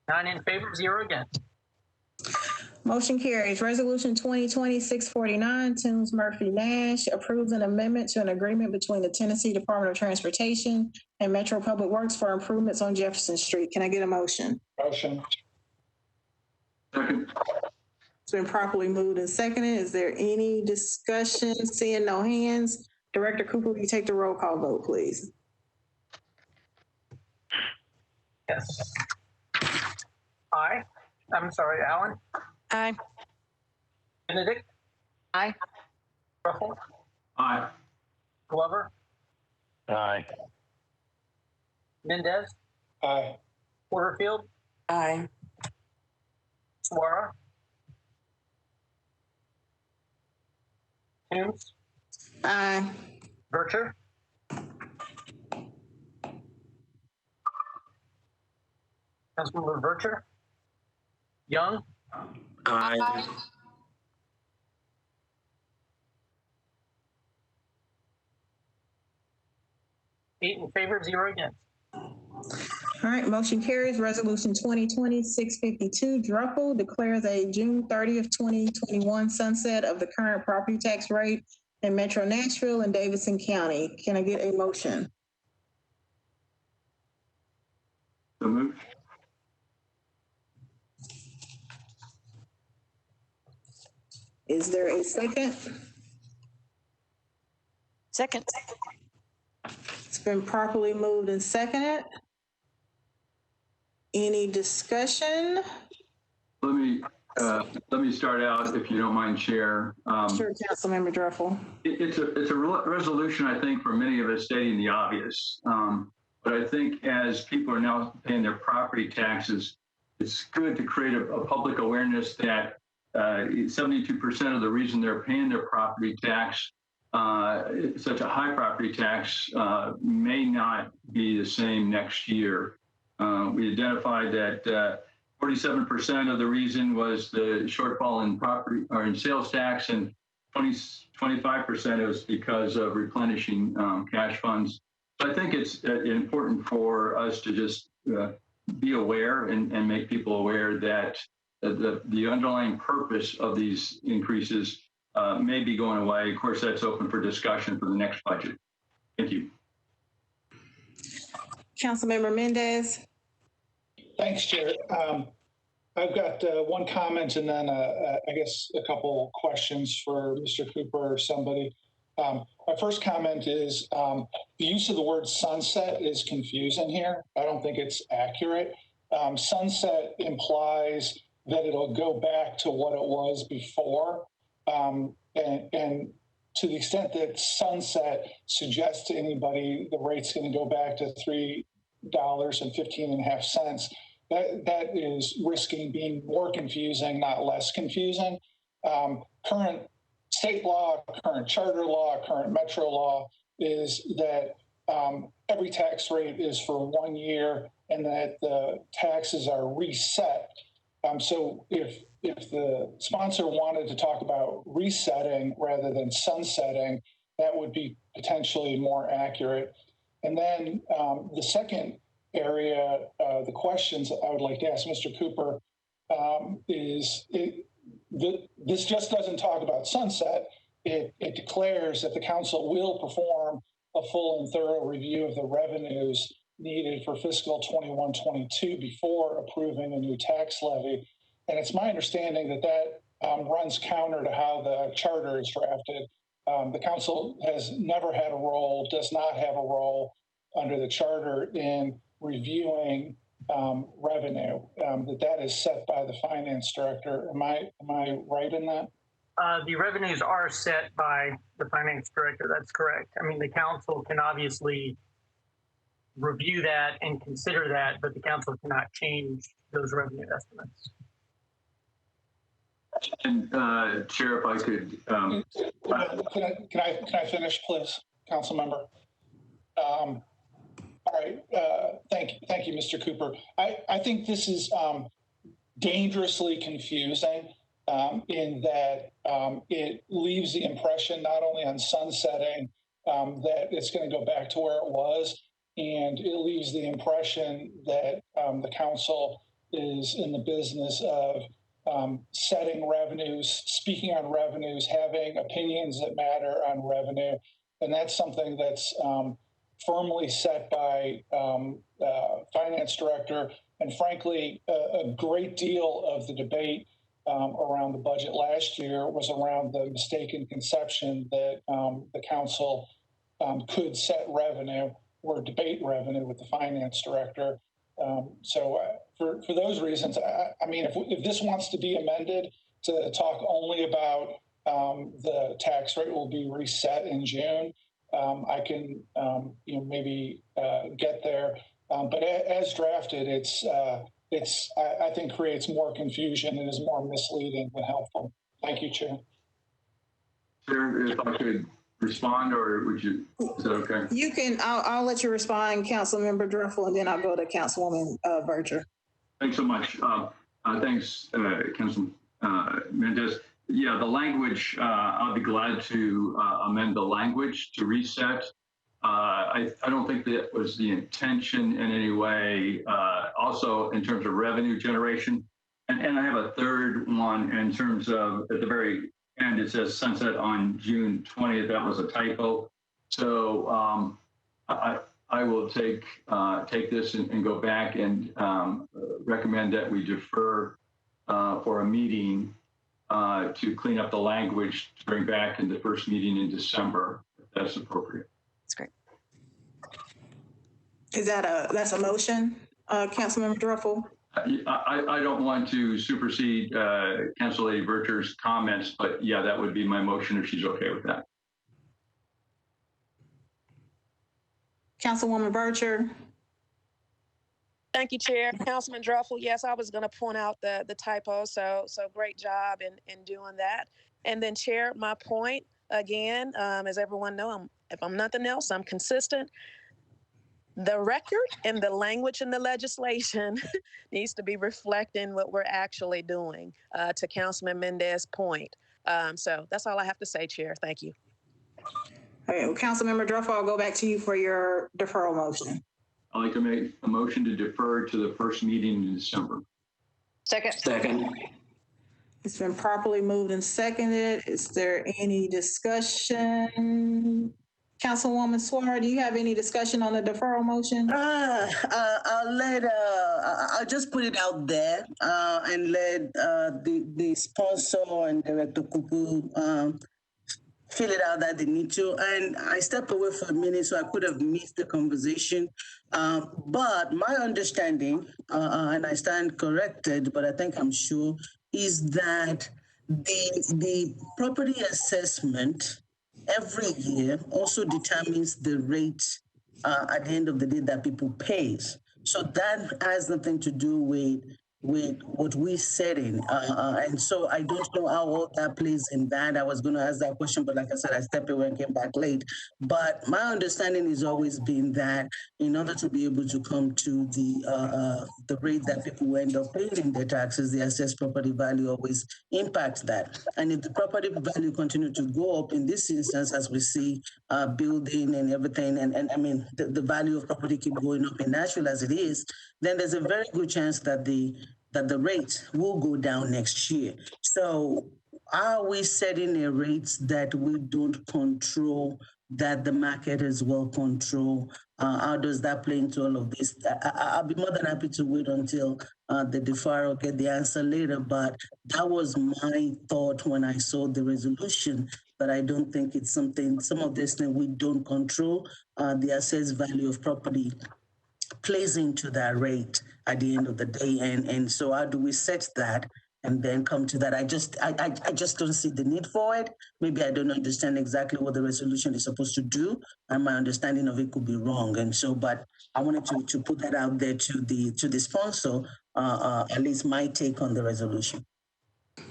9 in favor, 0 against. Motion carries. Resolution 2020-649, Toombs Murphy Nash approves an amendment to an agreement between the Tennessee Department of Transportation and Metro Public Works for improvements on Jefferson Street. Can I get a motion? Motion. Second. It's been properly moved and seconded. Is there any discussion? Seeing no hands, Director Cooper, will you take the roll call vote, please? Yes. Aye. I'm sorry, Alan? Aye. Benedict? Aye. Ruffle? Aye. Glover? Aye. Mendez? Aye. Porterfield? Aye. Suara? Toombs? Aye. Vercher? Councilmember Vercher? Young? Aye. Eight in favor, 0 against. All right, motion carries. Resolution 2020-652, Druffel declares a June 30th, 2021 sunset of the current property tax rate in Metro Nashville and Davidson County. Can I get a motion? So moved. Is there a second? Second. It's been properly moved and seconded. Any discussion? Let me start out, if you don't mind, Chair. Sure, Councilmember Druffel. It's a resolution, I think, for many of us stating the obvious. But I think as people are now paying their property taxes, it's good to create a public awareness that 72% of the reason they're paying their property tax, such a high property tax, may not be the same next year. We identified that 47% of the reason was the shortfall in property or in sales tax, and 25% was because of replenishing cash funds. So I think it's important for us to just be aware and make people aware that the underlying purpose of these increases may be going away. Of course, that's open for discussion for the next budget. Thank you. Councilmember Mendez. Thanks, Chair. I've got one comment and then I guess a couple questions for Mr. Cooper or somebody. My first comment is the use of the word sunset is confusing here. I don't think it's accurate. Sunset implies that it'll go back to what it was before. And to the extent that sunset suggests to anybody the rate's going to go back to $3.15.5, that is risking being more confusing, not less confusing. Current state law, current charter law, current metro law is that every tax rate is for 1 year and that the taxes are reset. So if the sponsor wanted to talk about resetting rather than sunsetting, that would be potentially more accurate. And then the second area, the questions I would like to ask Mr. Cooper this just doesn't talk about sunset. It declares that the council will perform a full and thorough review of the revenues needed for fiscal 21-22 before approving a new tax levy. And it's my understanding that runs counter to how the charter is drafted. The council has never had a role, does not have a role under the charter in reviewing revenue. That is set by the finance director. Am I right in that? The revenues are set by the finance director. That's correct. I mean, the council can obviously review that and consider that, but the council cannot change those revenue estimates. And Chair, if I could, can I finish, please, council member? All right. Thank you, Mr. Cooper. I think this is dangerously confusing in that it leaves the impression not only on sunsetting that it's going to go back to where it was. And it leaves the impression that the council is in the business of setting revenues, speaking on revenues, having opinions that matter on revenue. And that's something that's firmly set by finance director. And frankly, a great deal of the debate around the budget last year was around the mistaken conception that the council could set revenue or debate revenue with the finance director. So for those reasons, I mean, if this wants to be amended to talk only about the tax rate will be reset in June, I can maybe get there. But as drafted, I think creates more confusion and is more misleading than helpful. Thank you, Chair. Chair, if I could respond, or would you? Is that okay? You can. I'll let you respond, Councilmember Druffel, and then I'll go to Councilwoman Vercher. Thanks so much. Thanks, Councilman Mendez. Yeah, the language. I'll be glad to amend the language to reset. I don't think that was the intention in any way. Also, in terms of revenue generation, and I have a third one in terms of at the very end, it says sunset on June 20th. That was a typo. So I will take this and go back and recommend that we defer for a meeting to clean up the language to bring back in the first meeting in December, if that's appropriate. That's great. Is that's a motion, Councilmember Druffel? I don't want to supersede Council Lady Vercher's comments, but yeah, that would be my motion if she's okay with that. Councilwoman Vercher. Thank you, Chair. Councilman Druffel, yes, I was going to point out the typo, so great job in doing that. And then, Chair, my point, again, as everyone knows, if I'm nothing else, I'm consistent. The record and the language in the legislation needs to be reflecting what we're actually doing, to Councilman Mendez's point. So that's all I have to say, Chair. Thank you. Okay, well, Councilmember Druffel, I'll go back to you for your deferral motion. I'd like to make a motion to defer to the first meeting in December. Second. It's been properly moved and seconded. Is there any discussion? Councilwoman Swire, do you have any discussion on the deferral motion? I'll just put it out there and let the sponsor and Director Kuku fill it out that they need to. And I stepped away for a minute, so I could have missed the conversation. But my understanding, and I stand corrected, but I think I'm sure, is that the property assessment every year also determines the rate at the end of the day that people pay. So that has nothing to do with what we're setting. And so I don't know how all that plays in that. I was going to ask that question, but like I said, I stepped away and came back late. But my understanding has always been that in order to be able to come to the rate that people end up paying in their taxes, the assessed property value always impacts that. And if the property value continue to go up in this instance, as we see building and everything, and I mean, the value of property keep going up in Nashville as it is, then there's a very good chance that the rate will go down next year. So are we setting a rate that we don't control, that the market is well controlled? How does that play into all of this? I'll be more than happy to wait until the deferral, get the answer later, but that was my thought when I saw the resolution. But I don't think it's something, some of this thing we don't control. The assessed value of property plays into that rate at the end of the day, and so how do we set that and then come to that? I just don't see the need for it. Maybe I don't understand exactly what the resolution is supposed to do, and my understanding of it could be wrong. And so, but I wanted to put that out there to the sponsor, at least my take on the resolution.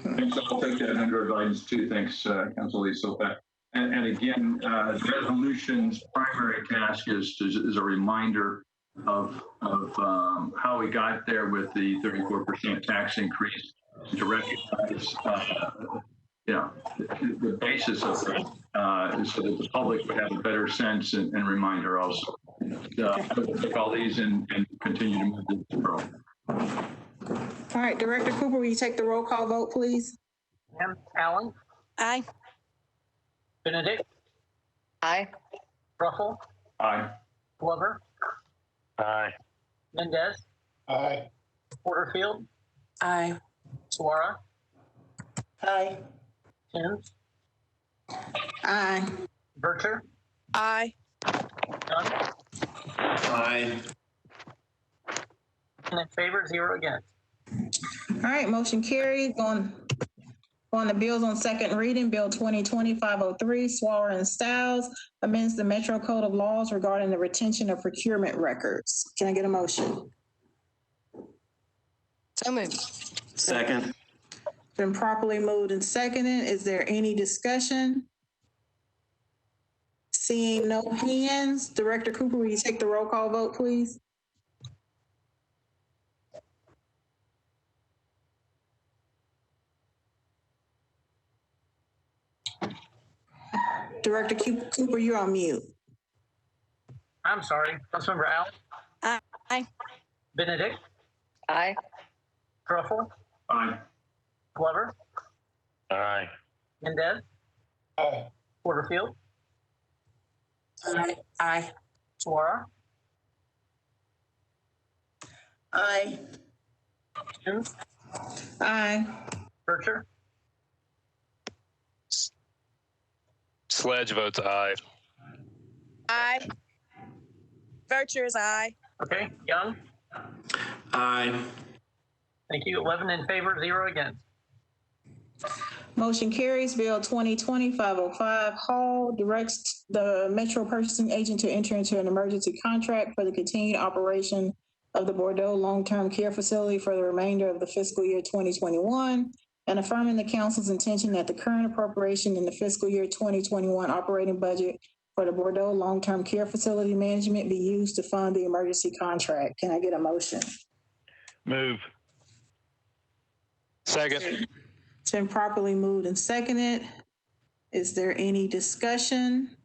Thanks. I'll take that under advisement too. Thanks, Council Sopak. And again, the resolution's primary task is a reminder of how we got there with the 34% tax increase, to recognize the basis of it, so that the public would have a better sense and reminder also. I will take all these and continue to move this program. All right, Director Cooper, will you take the roll call vote, please? Allen? Aye. Benedict? Aye. Ruffle? Aye. Glover? Aye. Mendez? Aye. Porterfield? Aye. Suara? Aye. Sims? Aye. Vercher? Aye. Dunn? Aye. 10 in favor, 0 against. All right, motion carried. On the bills on second reading, Bill 2020-503, Swaller and Styles amends the Metro Code of Laws regarding the retention of procurement records. Can I get a motion? So moved. Second. Been properly moved and seconded. Is there any discussion? Seeing no hands, Director Cooper, will you take the roll call vote, please? Director Cooper, you're on mute. I'm sorry. Councilmember Allen? Aye. Benedict? Aye. Ruffle? Aye. Glover? Aye. Mendez? Aye. Porterfield? Aye. Aye. Suara? Aye. Sims? Aye. Vercher? Sledge votes aye. Aye. Vercher is aye. Okay. Young? Aye. Thank you. 11 in favor, 0 against. Motion carries. Bill 2020-505, Hall directs the Metro Purchasing Agent to enter into an emergency contract for the continued operation of the Bordeaux Long-Term Care Facility for the remainder of the fiscal year 2021, and affirming the council's intention that the current appropriation in the fiscal year 2021 operating budget for the Bordeaux Long-Term Care Facility management be used to fund the emergency contract. Can I get a motion? Move. Second. It's been properly moved and seconded. Is there any discussion?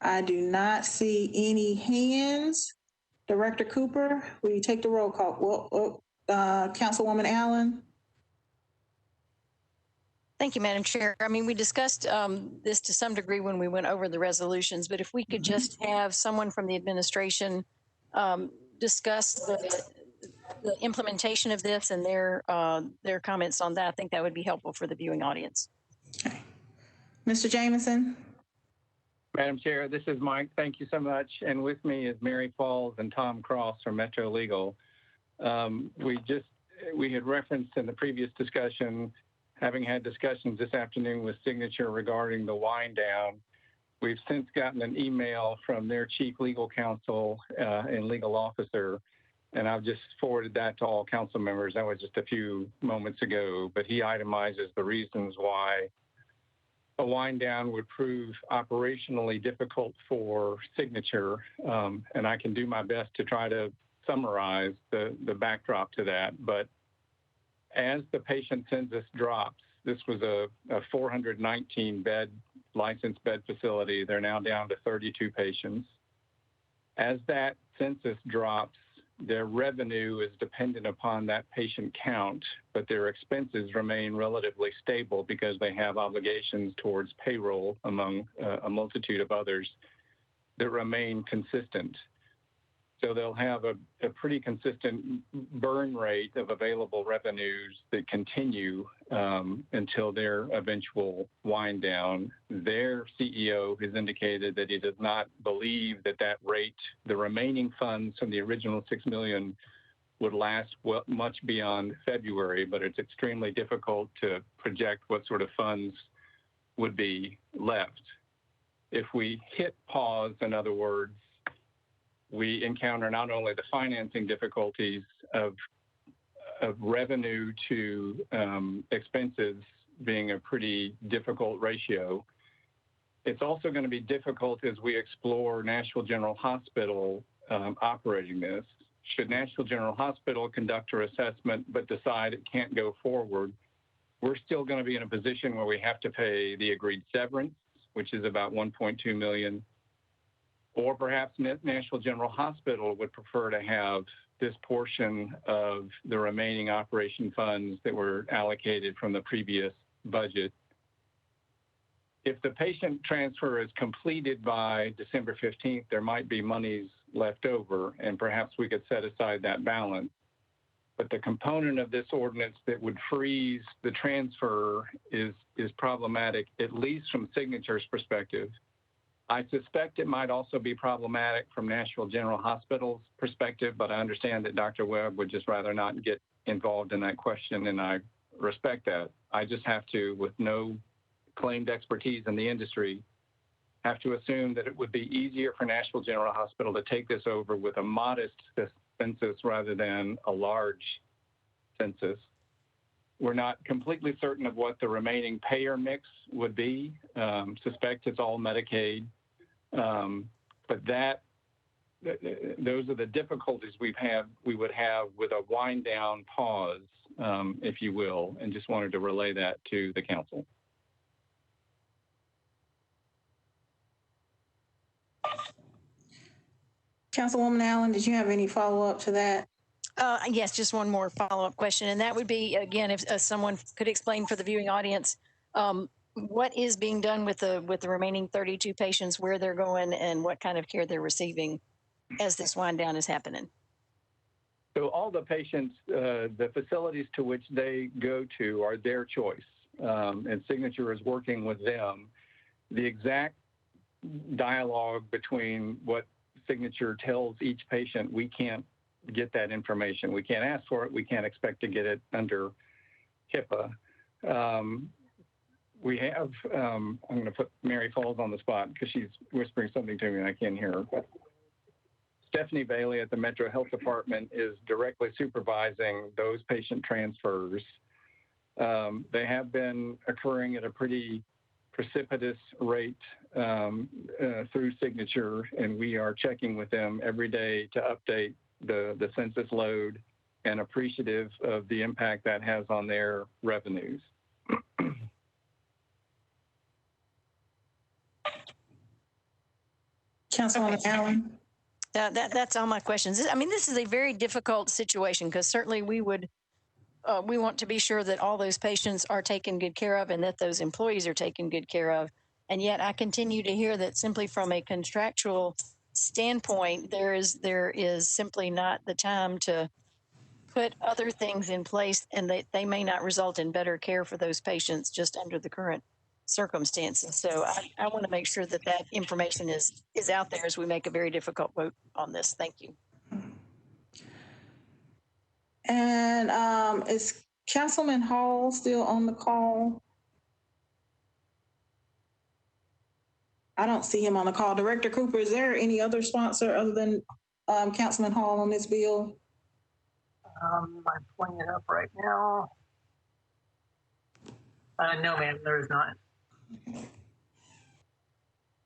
I do not see any hands. Director Cooper, will you take the roll call? Councilwoman Allen? Thank you, Madam Chair. I mean, we discussed this to some degree when we went over the resolutions, but if we could just have someone from the administration discuss the implementation of this and their comments on that, I think that would be helpful for the viewing audience. Okay. Mr. Jameson? Madam Chair, this is Mike. Thank you so much. And with me is Mary Falls and Tom Cross from Metro Legal. We had referenced in the previous discussion, having had discussions this afternoon with Signature regarding the wind down. We've since gotten an email from their chief legal counsel and legal officer, and I've just forwarded that to all council members. That was just a few moments ago, but he itemizes the reasons why a wind down would prove operationally difficult for Signature, and I can do my best to try to summarize the backdrop to that. But as the patient census drops, this was a 419 bed licensed bed facility. They're now down to 32 patients. As that census drops, their revenue is dependent upon that patient count, but their expenses remain relatively stable because they have obligations towards payroll, among a multitude of others, that remain consistent. So they'll have a pretty consistent burn rate of available revenues that continue until their eventual wind down. Their CEO has indicated that he does not believe that rate, the remaining funds from the original $6 million, would last much beyond February, but it's extremely difficult to project what sort of funds would be left. If we hit pause, in other words, we encounter not only the financing difficulties of revenue to expenses being a pretty difficult ratio, it's also going to be difficult as we explore Nashville General Hospital operating this. Should Nashville General Hospital conduct our assessment but decide it can't go forward, we're still going to be in a position where we have to pay the agreed severance, which is about $1.2 million. Or perhaps Nashville General Hospital would prefer to have this portion of the remaining operation funds that were allocated from the previous budget. If the patient transfer is completed by December 15th, there might be monies left over, and perhaps we could set aside that balance. But the component of this ordinance that would freeze the transfer is problematic, at least from Signature's perspective. I suspect it might also be problematic from Nashville General Hospital's perspective, but I understand that Dr. Webb would just rather not get involved in that question, and I respect that. I just have to, with no claimed expertise in the industry, have to assume that it would be easier for Nashville General Hospital to take this over with a modest census rather than a large census. We're not completely certain of what the remaining payer mix would be. Suspect it's all Medicaid. But those are the difficulties we would have with a wind down pause, if you will, and just wanted to relay that to the council. Councilwoman Allen, did you have any follow-up to that? Yes, just one more follow-up question, and that would be, again, if someone could explain for the viewing audience, what is being done with the remaining 32 patients, where they're going, and what kind of care they're receiving as this wind down is happening? So all the patients, the facilities to which they go to are their choice, and Signature is working with them. The exact dialogue between what Signature tells each patient, we can't get that information. We can't ask for it. We can't expect to get it under HIPAA. We have, I'm going to put Mary Falls on the spot because she's whispering something to me and I can't hear her. But Stephanie Bailey at the Metro Health Department is directly supervising those patient transfers. They have been occurring at a pretty precipitous rate through Signature, and we are checking with them every day to update the census load and appreciative of the impact that has on their revenues. Councilwoman Allen. That's all my questions. I mean, this is a very difficult situation because certainly we want to be sure that all those patients are taken good care of and that those employees are taken good care of. And yet I continue to hear that simply from a contractual standpoint, there is simply not the time to put other things in place, and they may not result in better care for those patients just under the current circumstances. So I want to make sure that that information is out there as we make a very difficult vote on this. Thank you. And is Councilman Hall still on the call? I don't see him on the call. Director Cooper, is there any other sponsor other than Councilman Hall on this bill? I'm pulling it up right now. No, ma'am, there is not.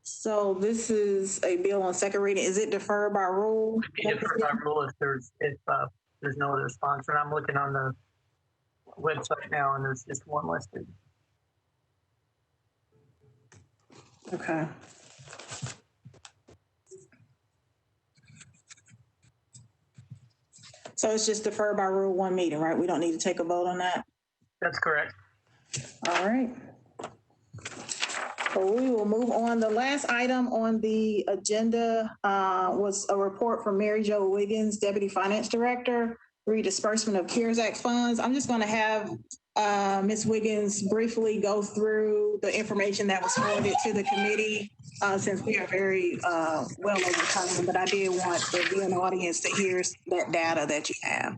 So this is a bill on second reading. Is it deferred by rule? Deferred by rule if there's no other sponsor. And I'm looking on the website now, and there's just one listed. Okay. So it's just deferred by rule one meeting, right? We don't need to take a vote on that? That's correct. All right. So we will move on. The last item on the agenda was a report from Mary Jo Wiggins, Deputy Finance Director, redisbursement of CARES Act funds. I'm just going to have Ms. Wiggins briefly go through the information that was forwarded to the committee since we are very well over time, but I did want the viewing audience to hear that data that you have.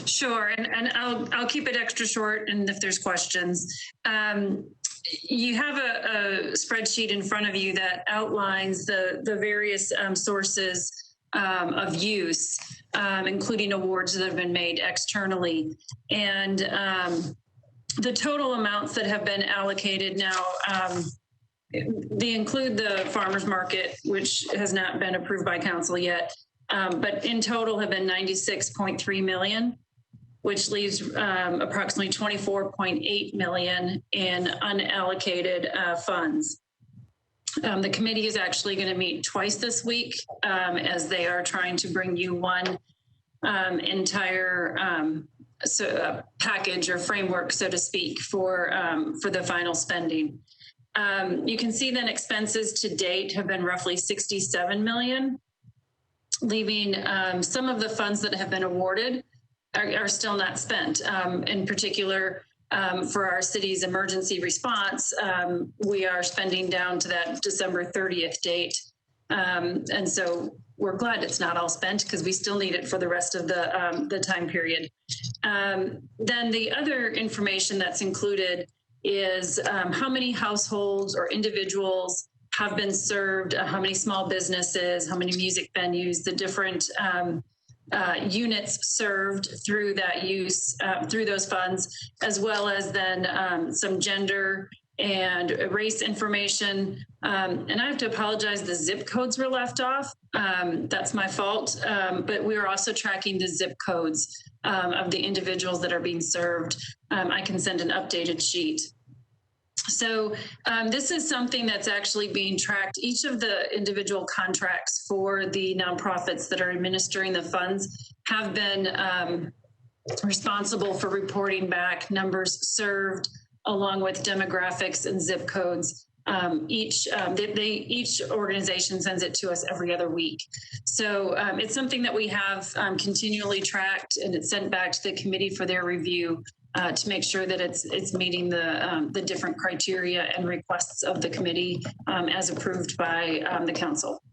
Sure, and I'll keep it extra short, and if there's questions. You have a spreadsheet in front of you that outlines the various sources of use, including awards that have been made externally. And the total amounts that have been allocated now, they include the farmers market, which has not been approved by council yet, but in total have been 96.3 million. which leaves approximately 24.8 million in unallocated funds. The committee is actually going to meet twice this week as they are trying to bring you one entire package or framework, so to speak, for the final spending. You can see then expenses to date have been roughly 67 million, leaving some of the funds that have been awarded are still not spent. In particular, for our city's emergency response, we are spending down to that December 30th date. And so we're glad it's not all spent because we still need it for the rest of the time period. Then the other information that's included is how many households or individuals have been served, how many small businesses, how many music venues, the different units served through that use, through those funds, as well as then some gender and race information. And I have to apologize, the zip codes were left off. That's my fault. But we are also tracking the zip codes of the individuals that are being served. I can send an updated sheet. So this is something that's actually being tracked. Each of the individual contracts for the nonprofits that are administering the funds have been responsible for reporting back numbers served along with demographics and zip codes. Each organization sends it to us every other week. So it's something that we have continually tracked, and it's sent back to the committee for their review to make sure that it's meeting the different criteria and requests of the committee as approved by the council.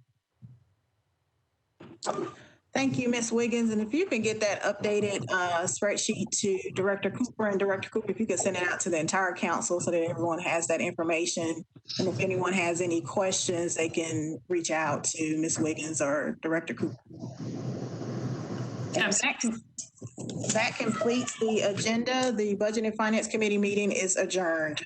Thank you, Ms. Wiggins. And if you can get that updated spreadsheet to Director Cooper, and Director Cooper, if you could send it out to the entire council so that everyone has that information. And if anyone has any questions, they can reach out to Ms. Wiggins or Director Cooper. And that completes the agenda. The Budget and Finance Committee meeting is adjourned.